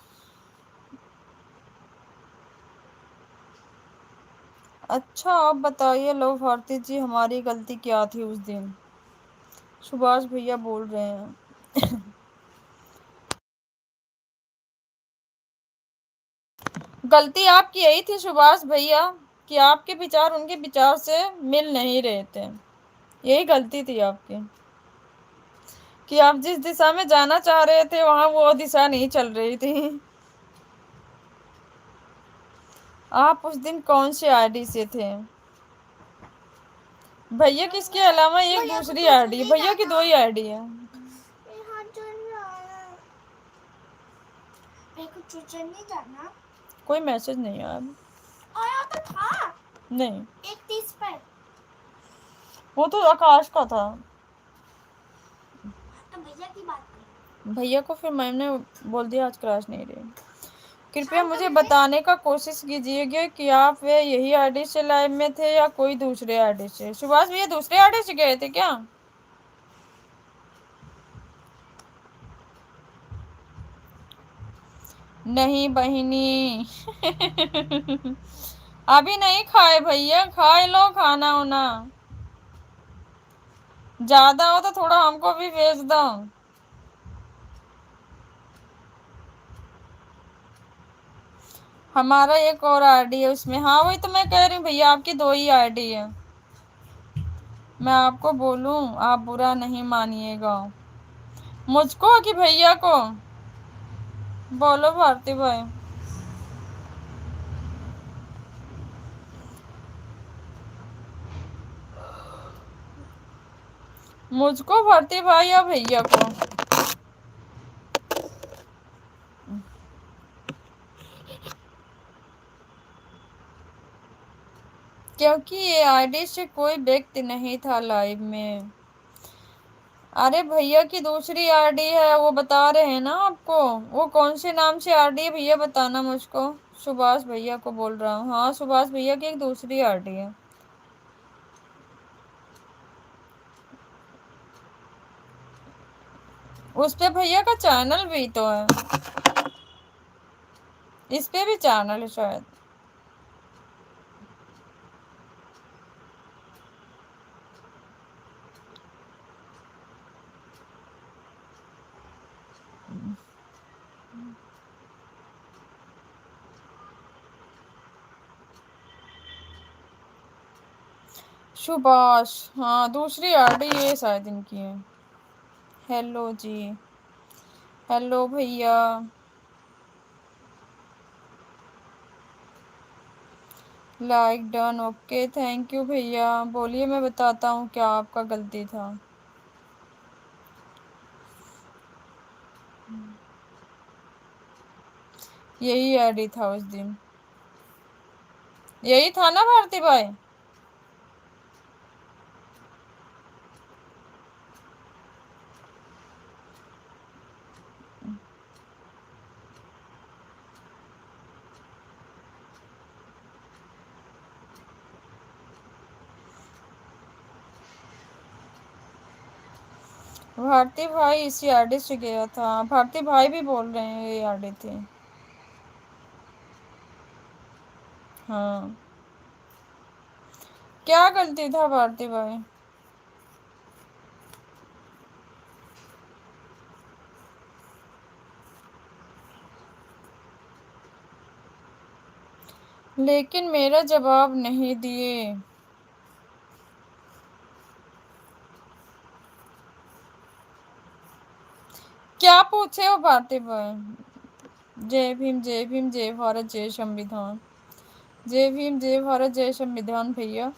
अच्छा आप बताइए, लो भारती जी, हमारी गलती क्या थी उस दिन? सुभाष भैया बोल रहे हैं। गलती आपकी यही थी सुभाष भैया कि आपके विचार उनके विचार से मिल नहीं रहे थे। यही गलती थी आपकी कि आप जिस दिशा में जाना चाह रहे थे वहां वो दिशा नहीं चल रही थी। आप उस दिन कौन से आईडी से थे? भैया किसके अलावा एक दूसरी आईडी है, भैया की 2 ही आईडी है। नहीं जाना। कोई मैसेज नहीं आया। आया तो था नहीं, 31 पर। वो तो आकाश का था। तो भैया की बात करो। भैया को फिर मैंने बोल दिया आज क्लास नहीं रही। कृपया मुझे बताने का कोशिश कीजिएगा कि आप वे यही आईडी से लाइव में थे या कोई दूसरे आईडी से। सुभाष भैया दूसरे आईडी से गए थे क्या? नहीं बहिनी। अभी नहीं खाए भैया, खाए लो खाना होना। ज्यादा हो तो थोड़ा हमको भी भेज दो। हमारा एक और आईडी है उसमें। हाँ वही तो मैं कह रही हूँ भैया, आपकी 2 ही आईडी है। मैं आपको बोलूं, आप बुरा नहीं मानिएगा। मुझको कि भैया को? बोलो भारती भाई। मुझको भारती भाई या भैया को? क्योंकि ये आईडी से कोई व्यक्ति नहीं था लाइव में। अरे भैया की दूसरी आईडी है, वो बता रहे हैं ना आपको। वो कौन से नाम से आईडी है भैया, बताना मुझको। सुभाष भैया को बोल रहा हूँ। हाँ सुभाष भैया की एक दूसरी आईडी है। उस पे भैया का चैनल भी तो है। इस पे भी चैनल है शायद। सुभाष, हाँ दूसरी आईडी ये शायद इनकी है। हेलो जी। हेलो भैया। Like done, okay thank you भैया। बोलिए, मैं बताता हूँ क्या आपका गलती था। यही आईडी था उस दिन, यही था ना भारती भाई? भारती भाई इसी आईडी से गया था। भारती भाई भी बोल रहे हैं ये आईडी थी। हाँ, क्या गलती था भारती भाई? लेकिन मेरा जवाब नहीं दिए। क्या पूछे हो भारती भाई? जय भीम जय भीम, जय भारत जय संविधान। जय भीम जय भारत जय संविधान। भैया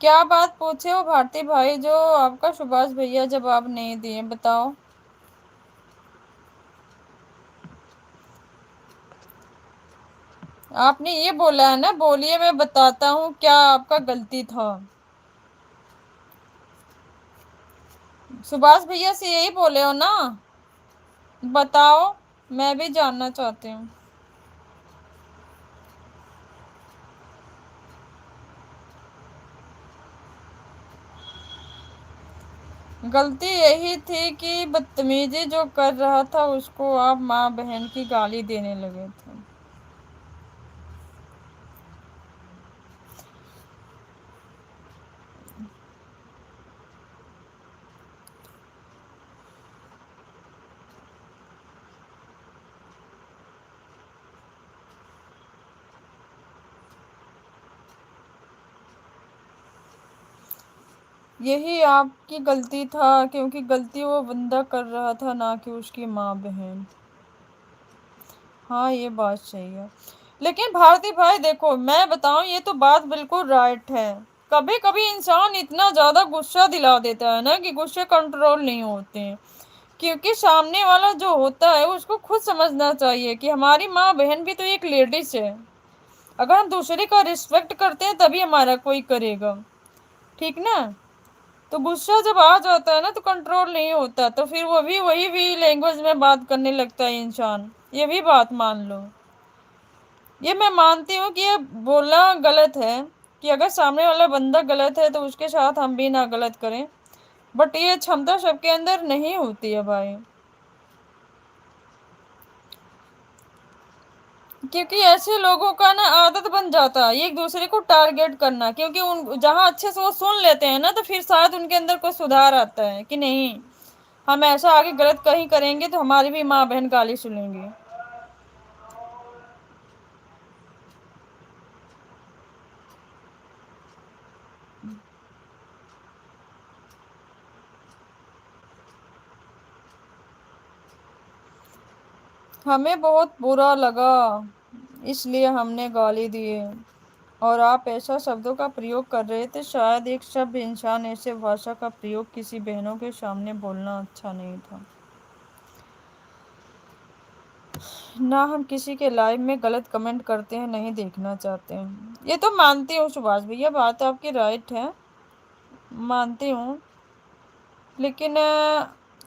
क्या बात पूछे हो भारती भाई, जो आपका सुभाष भैया जवाब नहीं दिए? बताओ। आपने ये बोला है ना, बोलिए मैं बताता हूँ क्या आपका गलती था। सुभाष भैया से यही बोले हो ना? बताओ, मैं भी जानना चाहती हूँ। गलती यही थी कि बदतमीजी जो कर रहा था उसको आप माँ बहन की गाली देने लगे थे। यही आपकी गलती था, क्योंकि गलती वो बंदा कर रहा था, ना कि उसकी माँ बहन। हाँ, ये बात सही है। लेकिन भारती भाई देखो, मैं बताऊं, ये तो बात बिल्कुल राइट है। कभी कभी इंसान इतना ज्यादा गुस्सा दिला देता है ना कि गुस्से कंट्रोल नहीं होते हैं। क्योंकि सामने वाला जो होता है उसको खुद समझना चाहिए कि हमारी माँ बहन भी तो एक लेडीज है। अगर हम दूसरे का रिस्पेक्ट करते हैं तभी हमारा कोई करेगा, ठीक ना। तो गुस्सा जब आ जाता है ना तो कंट्रोल नहीं होता, तो फिर वो भी वही भी लैंग्वेज में बात करने लगता है इंसान। ये भी बात मान लो। ये मैं मानती हूँ कि ये बोलना गलत है, कि अगर सामने वाला बंदा गलत है तो उसके साथ हम भी ना गलत करें। बट ये क्षमता सबके अंदर नहीं होती है भाई। क्योंकि ऐसे लोगों का ना आदत बन जाता है एक दूसरे को टारगेट करना, क्योंकि उन जहां अच्छे से वो सुन लेते हैं ना तो फिर शायद उनके अंदर कोई सुधार आता है कि नहीं, हम ऐसा आगे गलत कहीं करेंगे तो हमारी भी माँ बहन गाली सुनेंगी। हमें बहुत बुरा लगा, इसलिए हमने गाली दिए। और आप ऐसा शब्दों का प्रयोग कर रहे थे, शायद एक सभ्य इंसान ऐसे भाषा का प्रयोग किसी बहनों के सामने बोलना अच्छा नहीं था। ना हम किसी के लाइव में गलत कमेंट करते हैं, नहीं देखना चाहते हैं। ये तो मानती हूँ सुभाष भैया, बात आपकी राइट है, मानती हूँ। लेकिन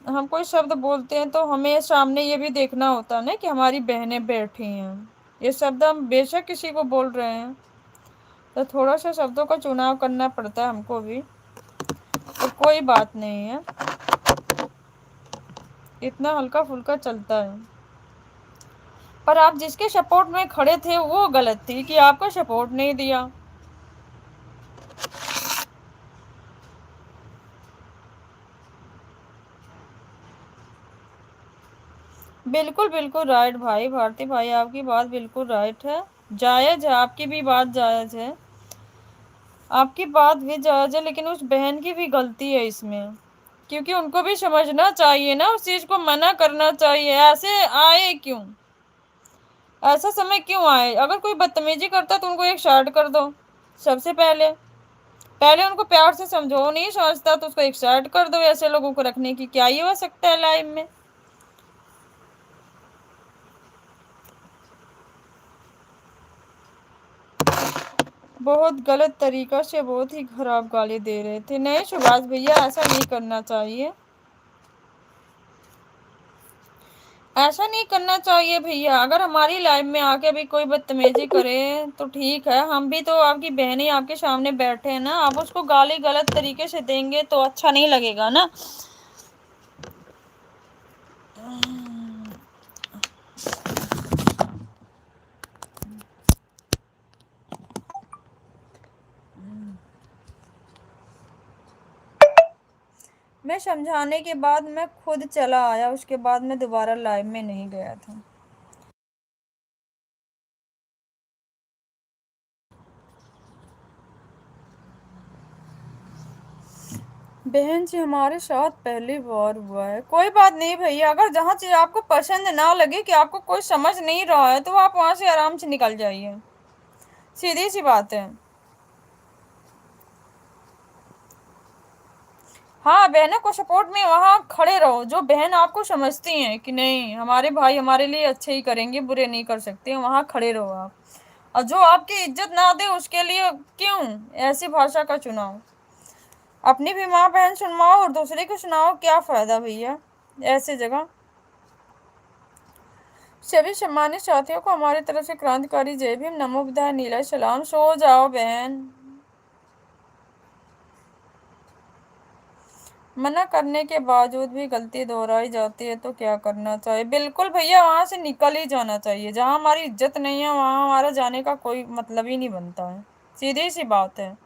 हम कोई शब्द बोलते हैं तो हमें सामने ये भी देखना होता है ना कि हमारी बहनें बैठी हैं। ये शब्द हम बेशक किसी को बोल रहे हैं तो थोड़ा सा शब्दों का चुनाव करना पड़ता है हमको भी। तो कोई बात नहीं है, इतना हल्का फुल्का चलता है। पर आप जिसके सपोर्ट में खड़े थे वो गलत थी कि आपका सपोर्ट नहीं दिया। बिल्कुल बिल्कुल राइट भाई, भारती भाई आपकी बात बिल्कुल राइट है, जायज है, आपकी भी बात जायज है, आपकी बात भी जायज है। लेकिन उस बहन की भी गलती है इसमें, क्योंकि उनको भी समझना चाहिए ना, उस चीज को मना करना चाहिए। ऐसे आए क्यों, ऐसा समय क्यों आए? अगर कोई बदतमीजी करता तो उनको एक शार्ट कर दो। सबसे पहले पहले उनको प्यार से समझो, वो नहीं समझता तो उसको एक शार्ट कर दो। ऐसे लोगों को रखने की क्या ही हो सकता है लाइफ में। बहुत गलत तरीका से, बहुत ही खराब गाली दे रहे थे। नहीं सुभाष भैया, ऐसा नहीं करना चाहिए, ऐसा नहीं करना चाहिए भैया। अगर हमारी लाइफ में आके भी कोई बदतमीजी करे तो ठीक है, हम भी तो आपकी बहनें आपके सामने बैठे हैं ना, आप उसको गाली गलत तरीके से देंगे तो अच्छा नहीं लगेगा ना। मैं समझाने के बाद मैं खुद चला आया, उसके बाद मैं दोबारा लाइव में नहीं गया था। बहन जी हमारे साथ पहली बार हुआ है। कोई बात नहीं भैया, अगर जहाँ चीज आपको पसंद ना लगे, कि आपको कोई समझ नहीं रहा है, तो आप वहां से आराम से निकल जाइए, सीधी सी बात है। हाँ, बहनों को सपोर्ट में वहां खड़े रहो, जो बहन आपको समझती हैं कि नहीं हमारे भाई हमारे लिए अच्छे ही करेंगे, बुरे नहीं कर सकते, वहां खड़े रहो आप। और जो आपकी इज्जत ना दे उसके लिए क्यों ऐसी भाषा का चुनाव? अपनी भी माँ बहन सुनवाओ और दूसरे को सुनाओ, क्या फायदा भैया ऐसे जगह। सभी सम्मानित साथियों को हमारी तरफ से क्रांतिकारी जय भीम, नमो बुद्धाय, नीला सलाम। सो जाओ बहन। मना करने के बावजूद भी गलती दोहराई जाती है तो क्या करना चाहिए? बिल्कुल भैया, वहां से निकल ही जाना चाहिए। जहां हमारी इज्जत नहीं है वहां हमारा जाने का कोई मतलब ही नहीं बनता है। सीधी सी बात है।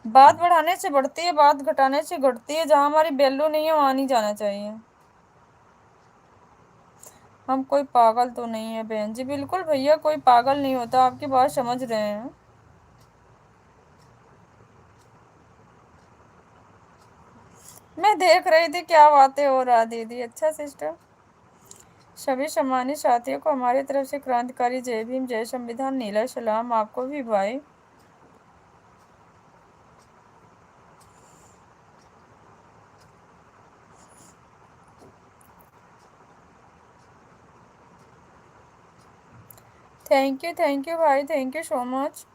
बात बढ़ाने से बढ़ती है, बात घटाने से घटती है। जहां हमारी वैल्यू नहीं है वहां नहीं जाना चाहिए। हम कोई पागल तो नहीं है बहन जी। बिल्कुल भैया, कोई पागल नहीं होता। आपकी बात समझ रहे हैं। मैं देख रही थी क्या बातें हो रहा दीदी। अच्छा सिस्टर। सभी सम्मानित साथियों को हमारी तरफ से क्रांतिकारी जय भीम, जय संविधान, नीला सलाम। आपको भी भाई। थैंक यू भाई, थैंक यू सो मच।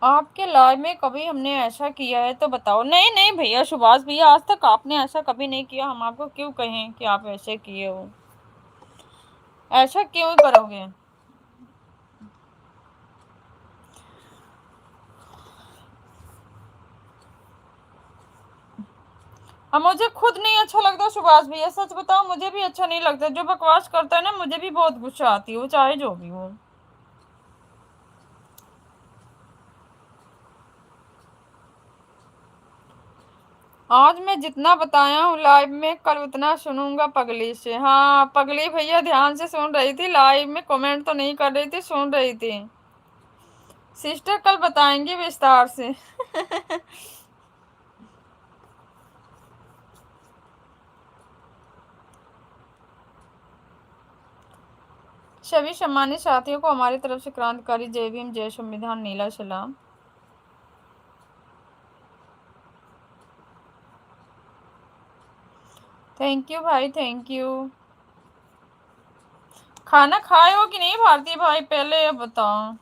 आपके लाइव में कभी हमने ऐसा किया है तो बताओ। नहीं नहीं भैया, सुभाष भैया, आज तक आपने ऐसा कभी नहीं किया। हम आपको क्यों कहें कि आप ऐसे किए हो? ऐसा क्यों करोगे? अब मुझे खुद नहीं अच्छा लगता सुभाष भैया, सच बताओ मुझे भी अच्छा नहीं लगता। जो बकवास करता है ना, मुझे भी बहुत गुस्सा आती है, वो चाहे जो भी हो। आज मैं जितना बताया हूँ लाइव में, कल उतना सुनूंगा पगली से। हाँ पगली भैया ध्यान से सुन रही थी लाइव में, कमेंट तो नहीं कर रही थी, सुन रही थी। सिस्टर कल बताएंगे विस्तार से। सभी सम्मानित साथियों को हमारी तरफ से क्रांतिकारी जय भीम, जय संविधान, नीला सलाम। थैंक यू भाई, थैंक यू। खाना खाए हो कि नहीं भारती भाई, पहले ये बताओ।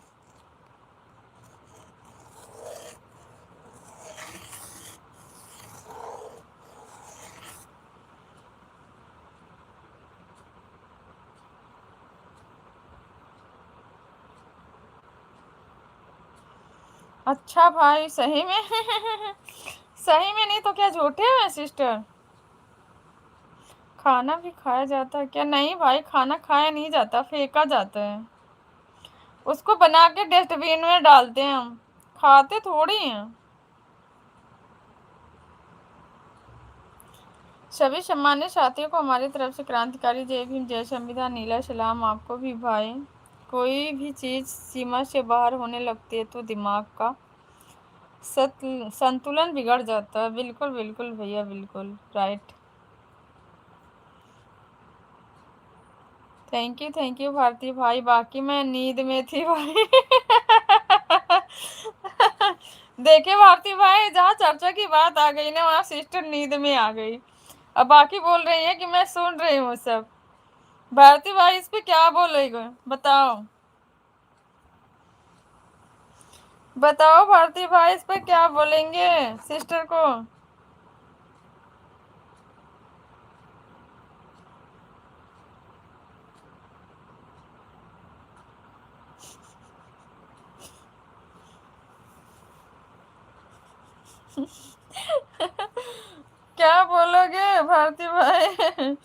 अच्छा भाई, सही में? सही में? नहीं तो क्या झूठे हैं सिस्टर? खाना भी खाया जाता है क्या? नहीं भाई, खाना खाया नहीं जाता, फेंका जाता है। उसको बना के डस्टबिन में डालते हैं हम, खाते थोड़ी हैं। सभी सम्मानित साथियों को हमारी तरफ से क्रांतिकारी जय भीम, जय संविधान, नीला सलाम। आपको भी भाई। कोई भी चीज सीमा से बाहर होने लगती है तो दिमाग का संतुलन बिगड़ जाता है। बिल्कुल बिल्कुल भैया, बिल्कुल राइट। थैंक यू भारती भाई। बाकी मैं नींद में थी भाई। देखे भारती भाई, जहाँ चर्चा की बात आ गई ना वहाँ सिस्टर नींद में आ गई। अब बाकी बोल रही है कि मैं सुन रही हूँ सब। भारती भाई इस पे क्या बोलेगा बताओ? बताओ भारती भाई, इस पे क्या बोलेंगे सिस्टर को? क्या बोलोगे भारती भाई?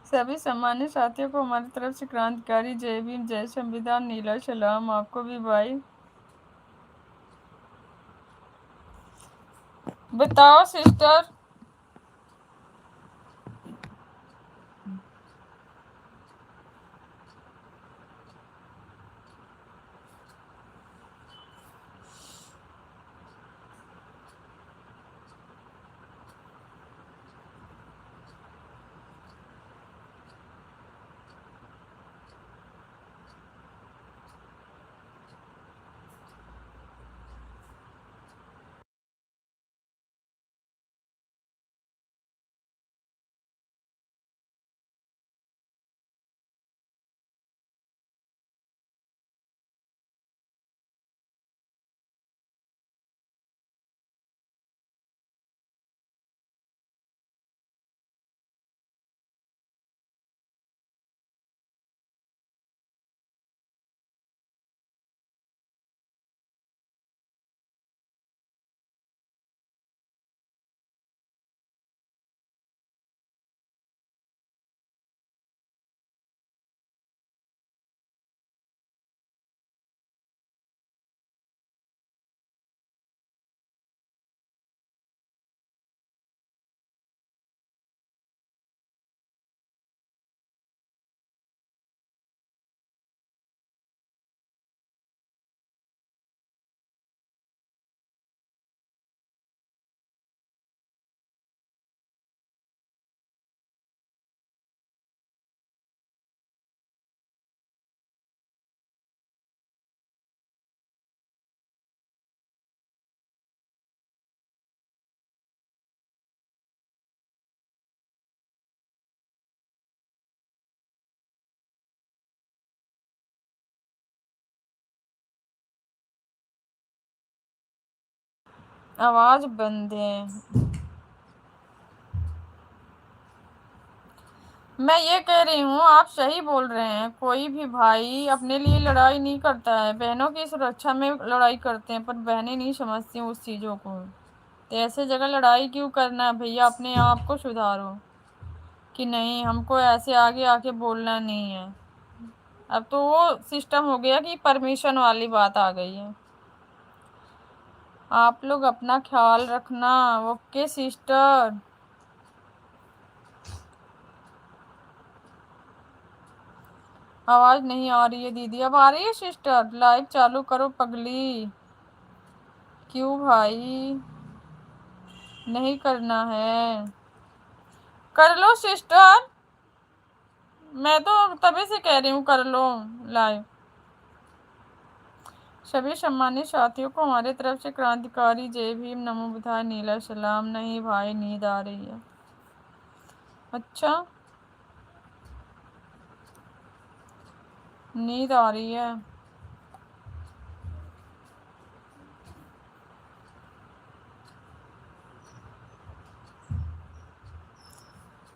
सभी सम्मानित साथियों को हमारी तरफ से क्रांतिकारी जय भीम, जय संविधान, नीला सलाम। आपको भी भाई। बताओ सिस्टर। आवाज बंद है। मैं ये कह रही हूँ, आप सही बोल रहे हैं, कोई भी भाई अपने लिए लड़ाई नहीं करता है, बहनों की सुरक्षा में लड़ाई करते हैं, पर बहनें नहीं समझती उस चीज़ों को। तो ऐसे जगह लड़ाई क्यों करना है भैया, अपने आप को सुधारो कि नहीं हमको ऐसे आगे आके बोलना नहीं है। अब तो वो सिस्टम हो गया कि परमिशन वाली बात आ गई है। आप लोग अपना ख्याल रखना। Okay sister. आवाज नहीं आ रही है दीदी, अब आ रही है सिस्टर? लाइव चालू करो पगली। क्यों भाई नहीं करना है? कर लो सिस्टर, मैं तो तभी से कह रही हूँ कर लो लाइव। सभी सम्मानित साथियों को हमारे तरफ से क्रांतिकारी जय भीम, नमो बुद्धाय, नीला सलाम। नहीं भाई नींद आ रही है। अच्छा नींद आ रही है।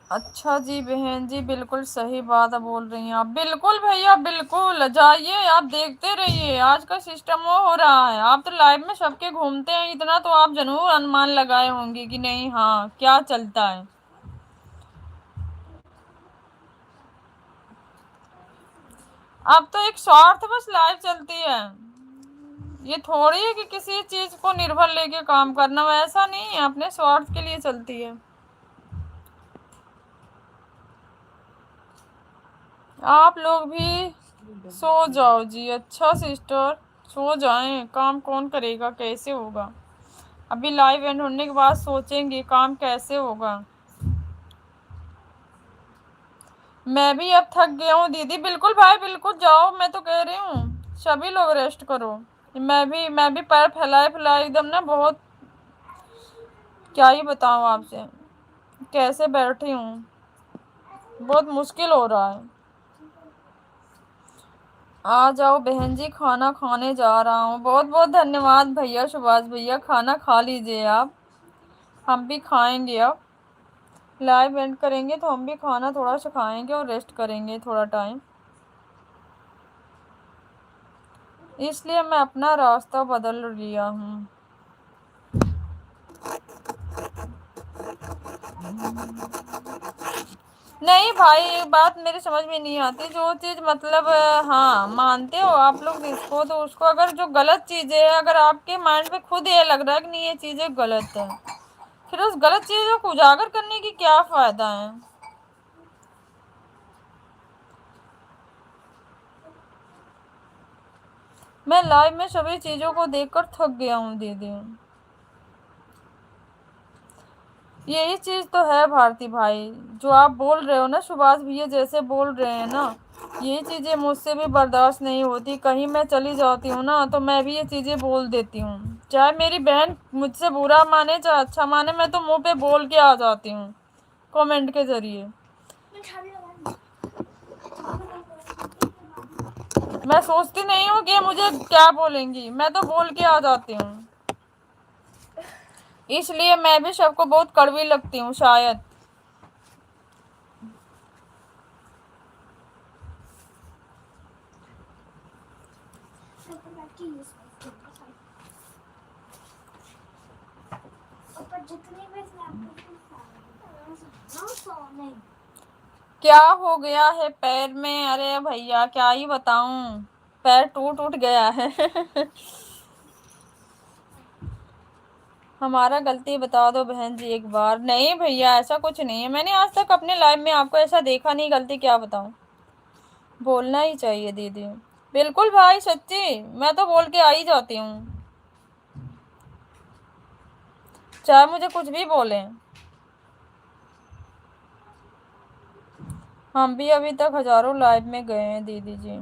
अच्छा जी बहन जी, बिल्कुल सही बात बोल रही हैं आप। बिल्कुल भैया बिल्कुल, जाइए आप देखते रहिए, आज का सिस्टम वो हो रहा है। आप तो लाइव में सबके घूमते हैं, इतना तो आप जरूर अनुमान लगाए होंगे कि नहीं हाँ क्या चलता है। अब तो एक स्वार्थ बस लाइव चलती है, ये थोड़ी है कि किसी चीज को निर्भर लेके काम करना, वैसा नहीं है, अपने स्वार्थ के लिए चलती है। आप लोग भी सो जाओ जी। अच्छा सिस्टर सो जाएं, काम कौन करेगा, कैसे होगा? अभी लाइव एंड होने के बाद सोचेंगे काम कैसे होगा। मैं भी अब थक गया हूँ दीदी। बिल्कुल भाई बिल्कुल जाओ, मैं तो कह रही हूँ सभी लोग रेस्ट करो। मैं भी पैर फैलाए फैलाए एकदम ना, बहुत क्या ही बताऊँ आपसे, कैसे बैठी हूँ, बहुत मुश्किल हो रहा है। आ जाओ बहन जी, खाना खाने जा रहा हूँ। बहुत बहुत धन्यवाद भैया सुभाष भैया, खाना खा लीजिए आप, हम भी खाएंगे अब। लाइव एंड करेंगे तो हम भी खाना थोड़ा सा खाएंगे और रेस्ट करेंगे थोड़ा टाइम, इसलिए मैं अपना रास्ता बदल लिया हूँ। नहीं भाई बात मेरी समझ में नहीं आती, जो चीज़ मतलब हाँ मानते हो आप लोग इसको, तो उसको अगर जो गलत चीज़ है, अगर आपके माइंड पे खुद ये लग रहा है कि नहीं ये चीज़ें गलत है, फिर उस गलत चीज़ों को उजागर करने की क्या फ़ायदा है? मैं लाइव में सभी चीज़ों को देखकर थक गया हूँ दीदी। यही चीज़ तो है भारती भाई, जो आप बोल रहे हो ना, सुभाष भैया जैसे बोल रहे हैं ना, ये चीज़ें मुझसे भी बर्दाश्त नहीं होती। कहीं मैं चली जाती हूँ ना तो मैं भी ये चीज़ें बोल देती हूँ, चाहे मेरी बहन मुझसे बुरा माने चाहे अच्छा माने, मैं तो मुंह पे बोल के आ जाती हूँ कमेंट के जरिए। मैं सोचती नहीं हूँ कि मुझे क्या बोलेंगी, मैं तो बोल के आ जाती हूँ, इसलिए मैं भी सबको बहुत कड़वी लगती हूँ शायद। क्या हो गया है पैर में? अरे भैया क्या ही बताऊं, पैर टूट उठ गया है। हमारा गलती बता दो बहन जी एक बार। नहीं भैया ऐसा कुछ नहीं है, मैंने आज तक अपने लाइफ में आपको ऐसा देखा नहीं, गलती क्या बताऊं, बोलना ही चाहिए दीदी। बिल्कुल भाई सच्ची, मैं तो बोल के आ ही जाती हूँ, चाहे मुझे कुछ भी बोलें। हम भी अभी तक हजारों लाइव में गए हैं दीदी जी।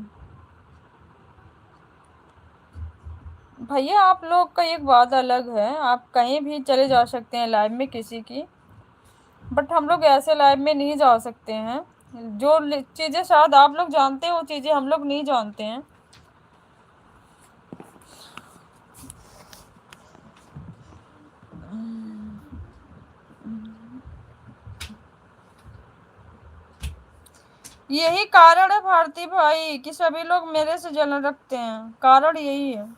भैया आप लोग का एक बात अलग है, आप कहीं भी चले जा सकते हैं लाइव में किसी की, बट हम लोग ऐसे लाइव में नहीं जा सकते हैं। जो चीज़ें शायद आप लोग जानते हैं वो चीज़ें हम लोग नहीं जानते हैं। यही कारण है भारती भाई कि सभी लोग मेरे से जलन रखते हैं, कारण यही है।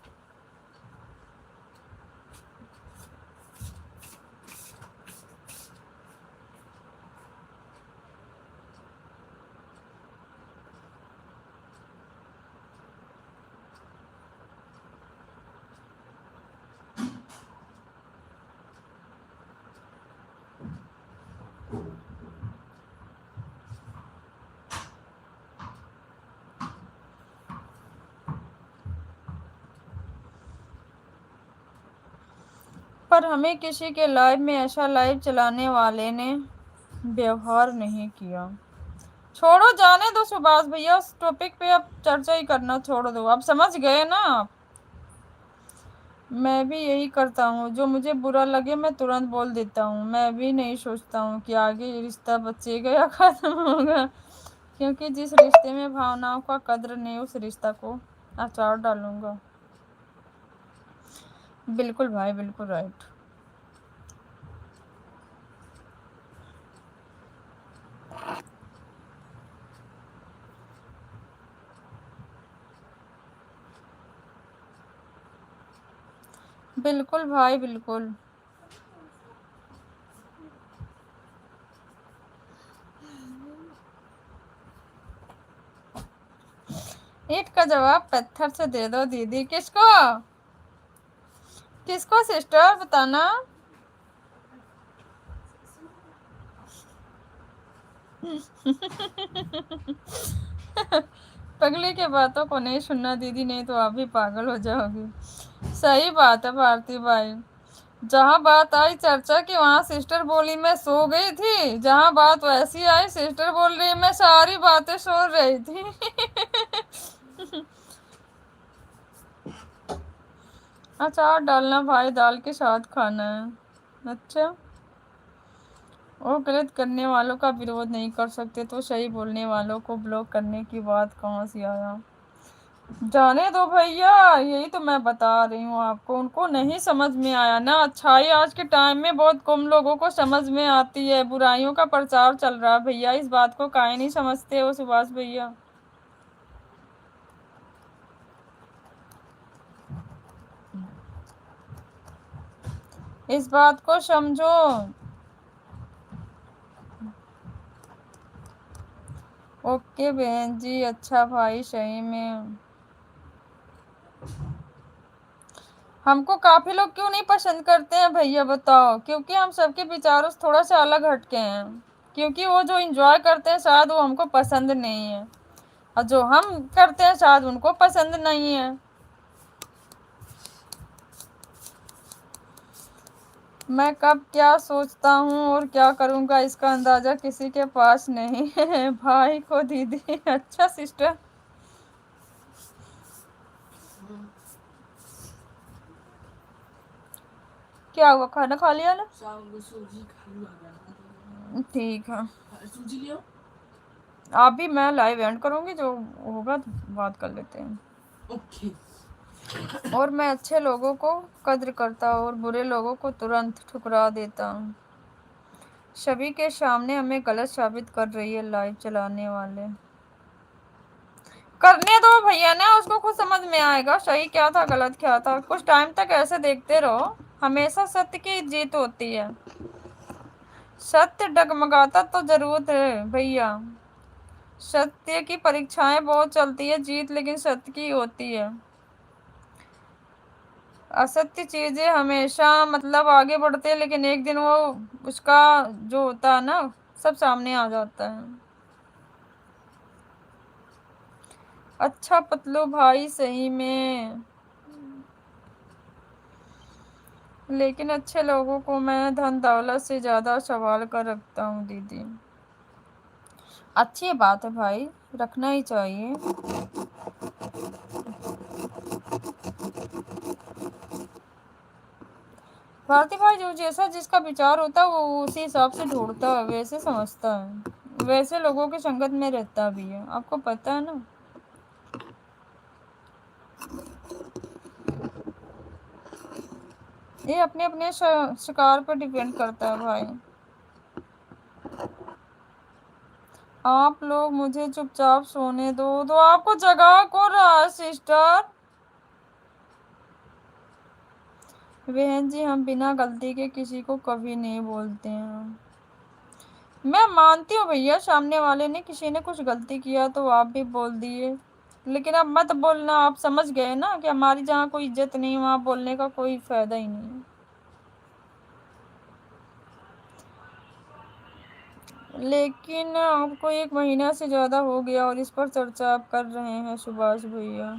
पर हमें किसी के लाइव में ऐसा लाइव चलाने वाले ने व्यवहार नहीं किया। छोड़ो, जाने दो सुभाष भैया, उस टॉपिक पे अब चर्चा ही करना छोड़ दो, अब समझ गए ना आप। मैं भी यही करता हूँ, जो मुझे बुरा लगे मैं तुरंत बोल देता हूँ। मैं भी नहीं सोचता हूँ कि आगे ये रिश्ता बचेगा या खत्म होगा, क्योंकि जिस रिश्ते में भावनाओं का कद्र नहीं उस रिश्ता को अचार डालूंगा। बिल्कुल भाई, बिल्कुल राइट। बिल्कुल भाई, बिल्कुल। ईंट का जवाब पत्थर से दे दो दीदी। किसको, किसको सिस्टर, बताना। पगली के बातों को नहीं सुनना दीदी, नहीं तो आप भी पागल हो जाओगी। सही बात है भारती भाई। जहाँ बात आई चर्चा की वहाँ सिस्टर बोली मैं सो गई थी, जहाँ बात वैसी आई सिस्टर बोल रही मैं सारी बातें सुन रही थी। अचार डालना भाई, दाल के साथ खाना है। अच्छा, वो गलत करने वालों का विरोध नहीं कर सकते तो सही बोलने वालों को ब्लॉक करने की बात कहाँ से आया। जाने दो भैया, यही तो मैं बता रही हूँ आपको, उनको नहीं समझ में आया ना। अच्छाई आज के टाइम में बहुत कम लोगों को समझ में आती है, बुराइयों का प्रचार चल रहा है भैया, इस बात को काहे नहीं समझते हो सुभाष भैया। इस बात को समझो। ओके बहन जी, अच्छा भाई, सही में हमको काफी लोग क्यों नहीं पसंद करते हैं भैया बताओ? क्योंकि हम सबके विचारों से थोड़ा सा अलग हटके हैं, क्योंकि वो जो एंजॉय करते हैं शायद वो हमको पसंद नहीं है, और जो हम करते हैं शायद उनको पसंद नहीं है। मैं कब क्या सोचता हूँ और क्या करूँगा इसका अंदाजा किसी के पास नहीं है। भाई को दीदी। अच्छा सिस्टर, क्या हुआ, खाना खा लिया ना? शाम को सूजी खालू आ ठीक है, गया, सूजी ले आओ। आप भी, मैं लाइव एंड करूँगी, जो होगा तो बात कर लेते हैं। ओके। और मैं अच्छे लोगों को कद्र करता हूँ और बुरे लोगों को तुरंत ठुकरा देता हूँ। सभी के सामने हमें गलत साबित कर रही है लाइव चलाने वाले। करने दो भैया ना, उसको खुद समझ में आएगा सही क्या था गलत क्या था। कुछ टाइम तक ऐसे देखते रहो, हमेशा सत्य की जीत होती है। सत्य डगमगाता तो जरूर है भैया, सत्य की परीक्षाएं बहुत चलती है, जीत लेकिन सत्य की होती है। असत्य चीजें हमेशा मतलब आगे बढ़ते हैं, लेकिन एक दिन वो उसका जो होता है ना सब सामने आ जाता है। अच्छा पतलू भाई, सही में, लेकिन अच्छे लोगों को मैं धन दौलत से ज्यादा संभाल कर रखता हूँ दीदी। अच्छी बात है भाई, रखना ही चाहिए। भारती भाई, जो जैसा जिसका विचार होता है वो उसी हिसाब से ढूंढता है, वैसे समझता है, वैसे लोगों की संगत में रहता भी है, आपको पता है ना। ये अपने अपने शिकार पर डिपेंड करता है भाई। आप लोग मुझे चुपचाप सोने दो। तो आपको जगा कौन रहा है सिस्टर? बहन जी, हम बिना गलती के किसी को कभी नहीं बोलते हैं। मैं मानती हूँ भैया, सामने वाले ने किसी ने कुछ गलती किया तो आप भी बोल दिए, लेकिन अब मत बोलना। आप समझ गए ना कि हमारी जहाँ कोई इज्जत नहीं, वहाँ बोलने का कोई फायदा ही नहीं है। लेकिन आपको 1 महीना से ज़्यादा हो गया और इस पर चर्चा आप कर रहे हैं सुभाष भैया।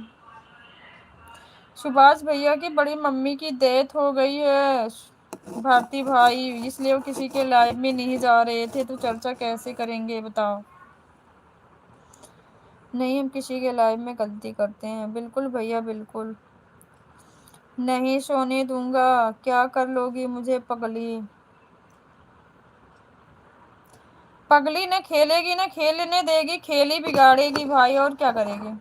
सुभाष भैया की बड़ी मम्मी की डेथ हो गई है भारती भाई, इसलिए वो किसी के लाइव में नहीं जा रहे थे, तो चर्चा कैसे करेंगे बताओ। नहीं, हम किसी के लाइव में गलती करते हैं, बिल्कुल भैया बिल्कुल नहीं सोने दूंगा। क्या कर लोगी मुझे पगली? पगली ने खेलेगी ना खेलने देगी, खेल ही बिगाड़ेगी भाई, और क्या करेगी।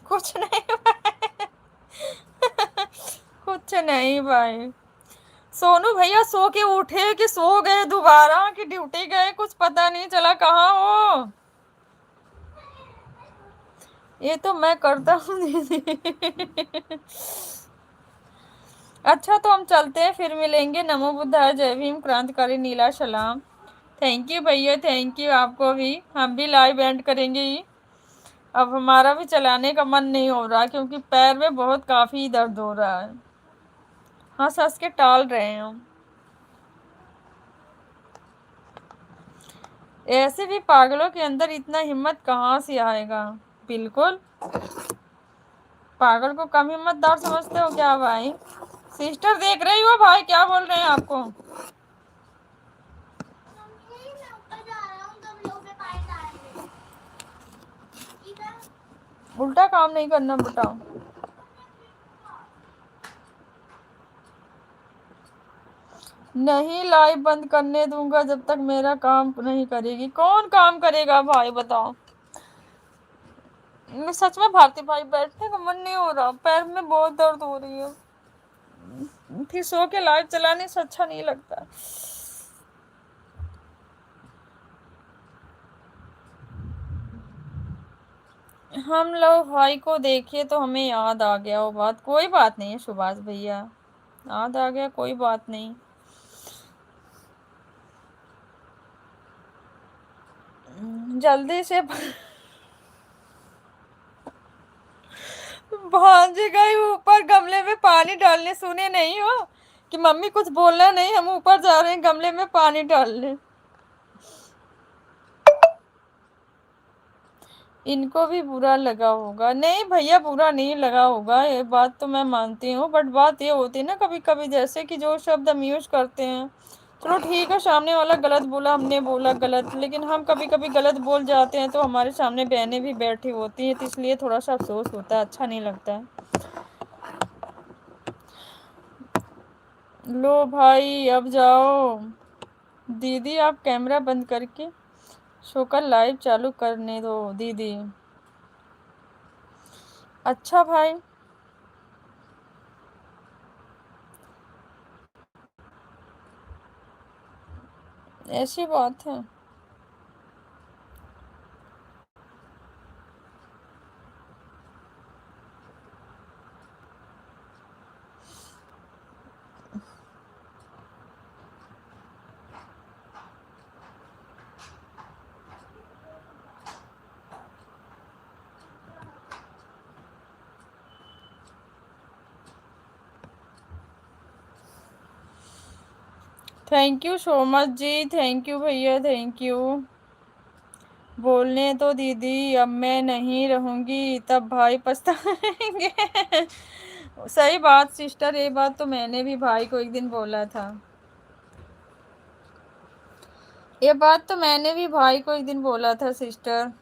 कुछ नहीं भाई। कुछ नहीं भाई। सोनू भैया सो के उठे कि सो गए दोबारा, कि ड्यूटी गए, कुछ पता नहीं चला कहाँ हो। ये तो मैं करता हूँ दीदी। अच्छा, तो हम चलते हैं, फिर मिलेंगे। नमो बुद्धाय, जय भीम, क्रांतिकारी नीला सलाम। थैंक यू भैया, थैंक यू आपको भी। हम भी लाइव एंड करेंगे ही। अब हमारा भी चलाने का मन नहीं हो रहा, क्योंकि पैर में बहुत काफी दर्द हो रहा है। हंस हंस के टाल रहे हैं हम। ऐसे भी पागलों के अंदर इतना हिम्मत कहाँ से आएगा। बिल्कुल, पागल को कम हिम्मतदार समझते हो क्या भाई? सिस्टर देख रही हो भाई क्या बोल रहे हैं आपको? मम्मी, मैं ऊपर जा रहा हूँ, गमलों पे पानी डालने। ठीक है? उल्टा काम नहीं करना बेटा। नहीं, लाइव बंद करने दूंगा जब तक मेरा काम नहीं करेगी। कौन काम करेगा भाई बताओ? मैं सच में भारती भाई, बैठने का मन नहीं हो रहा, पैर में बहुत दर्द हो रही है, फिर सो के लाइव चलाने से अच्छा नहीं लगता। हम लोग भाई को देखिए तो हमें याद आ गया वो बात। कोई बात नहीं है सुभाष भैया, याद आ गया, कोई बात नहीं। जल्दी से भांजी गई ऊपर गमले में पानी डालने, सुने नहीं हो कि मम्मी कुछ बोलना नहीं, हम ऊपर जा रहे हैं गमले में पानी डालने। इनको भी बुरा लगा होगा। नहीं भैया, बुरा नहीं लगा होगा, ये बात तो मैं मानती हूँ, बट बात ये होती है ना कभी कभी, जैसे कि जो शब्द हम यूज करते हैं, चलो ठीक है सामने वाला गलत बोला, हमने बोला गलत, लेकिन हम कभी कभी गलत बोल जाते हैं तो हमारे सामने बहनें भी बैठी होती हैं, तो इसलिए थोड़ा सा अफसोस होता है, अच्छा नहीं लगता है। लो भाई अब जाओ। दीदी आप कैमरा बंद करके शोकर लाइव चालू करने दो दीदी। अच्छा भाई, ऐसी बात है। थैंक यू सो मच जी, थैंक यू भैया, थैंक यू। बोलने तो दीदी, अब मैं नहीं रहूंगी तब भाई पछताएंगे। सही बात सिस्टर, ये बात तो मैंने भी भाई को एक दिन बोला था। ये बात तो मैंने भी भाई को एक दिन बोला था सिस्टर।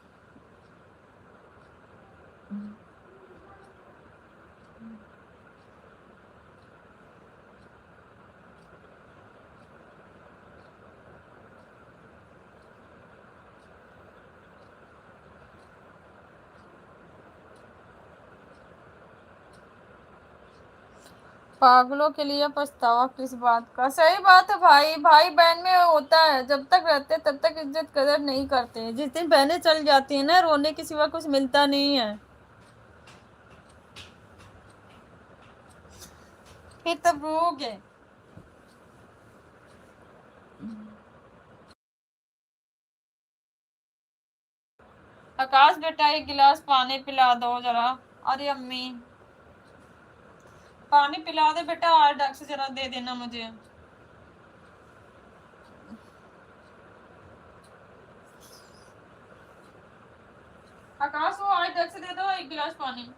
पागलों के लिए पछतावा किस बात का? सही बात है भाई, भाई बहन में होता है, जब तक रहते तब तक इज्जत कदर नहीं करते, जिस दिन बहनें चल जाती है ना, रोने के सिवा कुछ मिलता नहीं है, फिर तब रोगे। आकाश बेटा एक गिलास पानी पिला दो जरा। अरे अम्मी, पानी पिला दे बेटा, और ढंग से जरा दे देना मुझे। आकाश वो आज ढंग से दे दो एक गिलास पानी।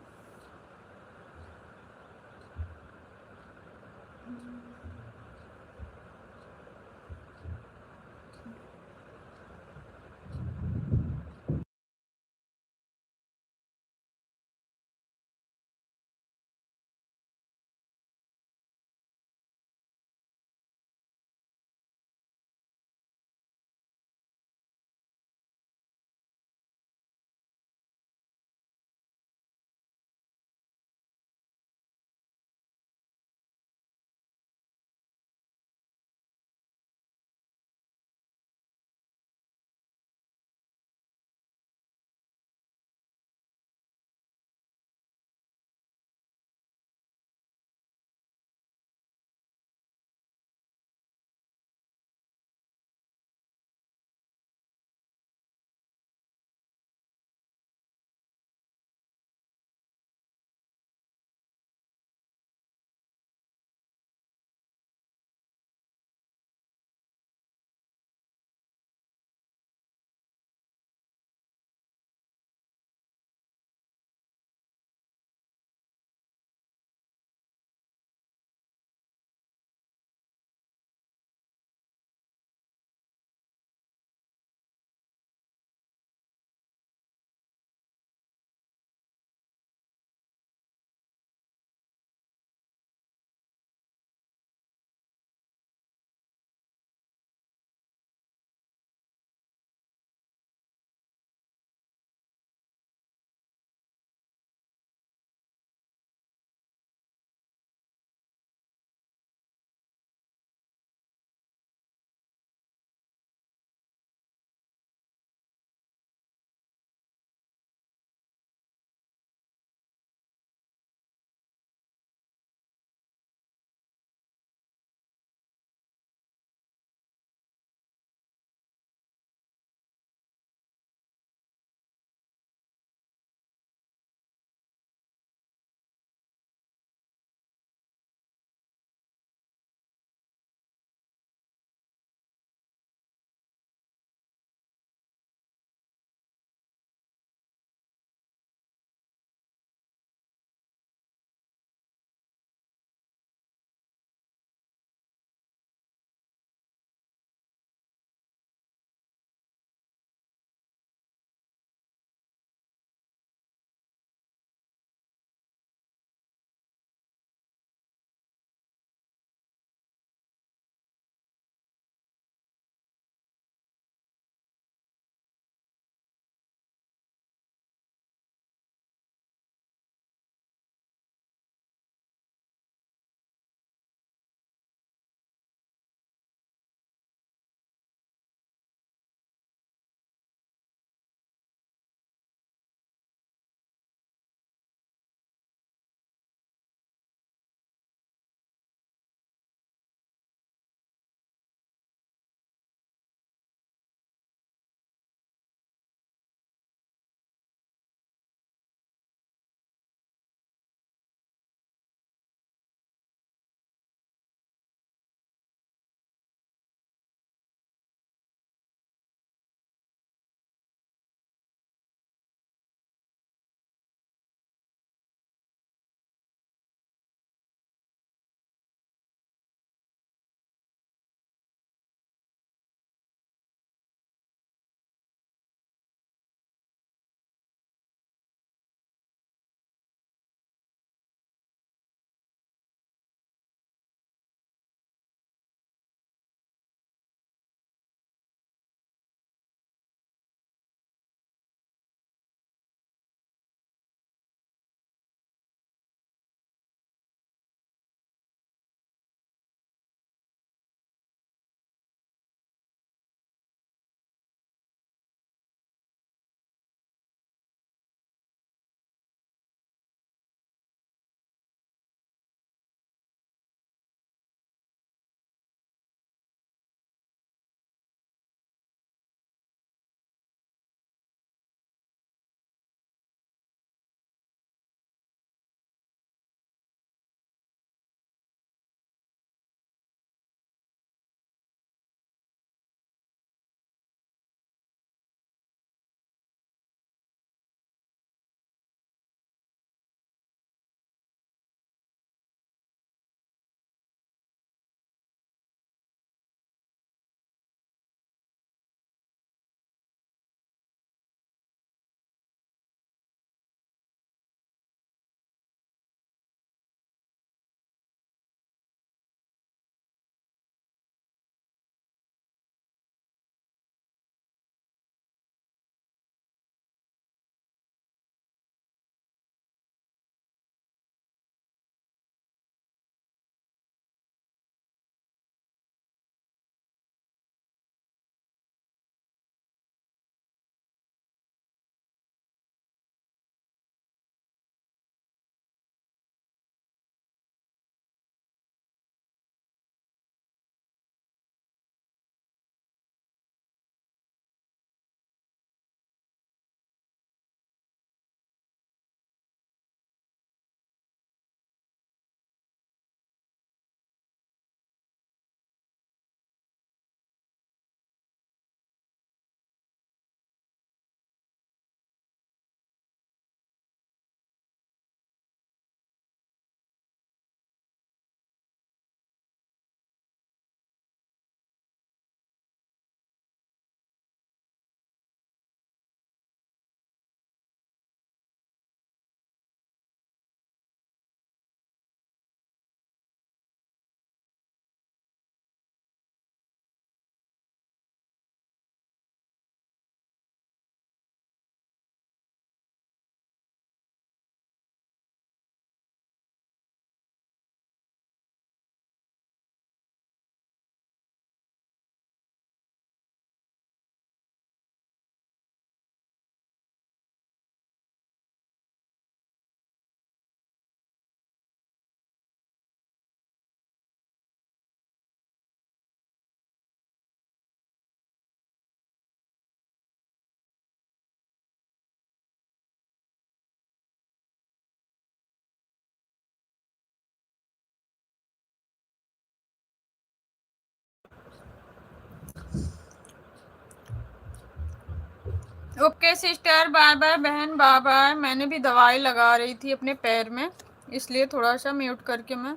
ओके सिस्टर, बाय बाय बहन, बाय बाय। मैंने भी दवाई लगा रही थी अपने पैर में, इसलिए थोड़ा सा म्यूट करके मैं।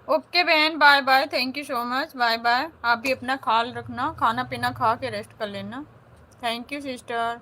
ओके बहन, bye bye, thank you so much, bye bye. आप भी अपना ख्याल रखना, खाना पीना खा के रेस्ट कर लेना। Thank you sister.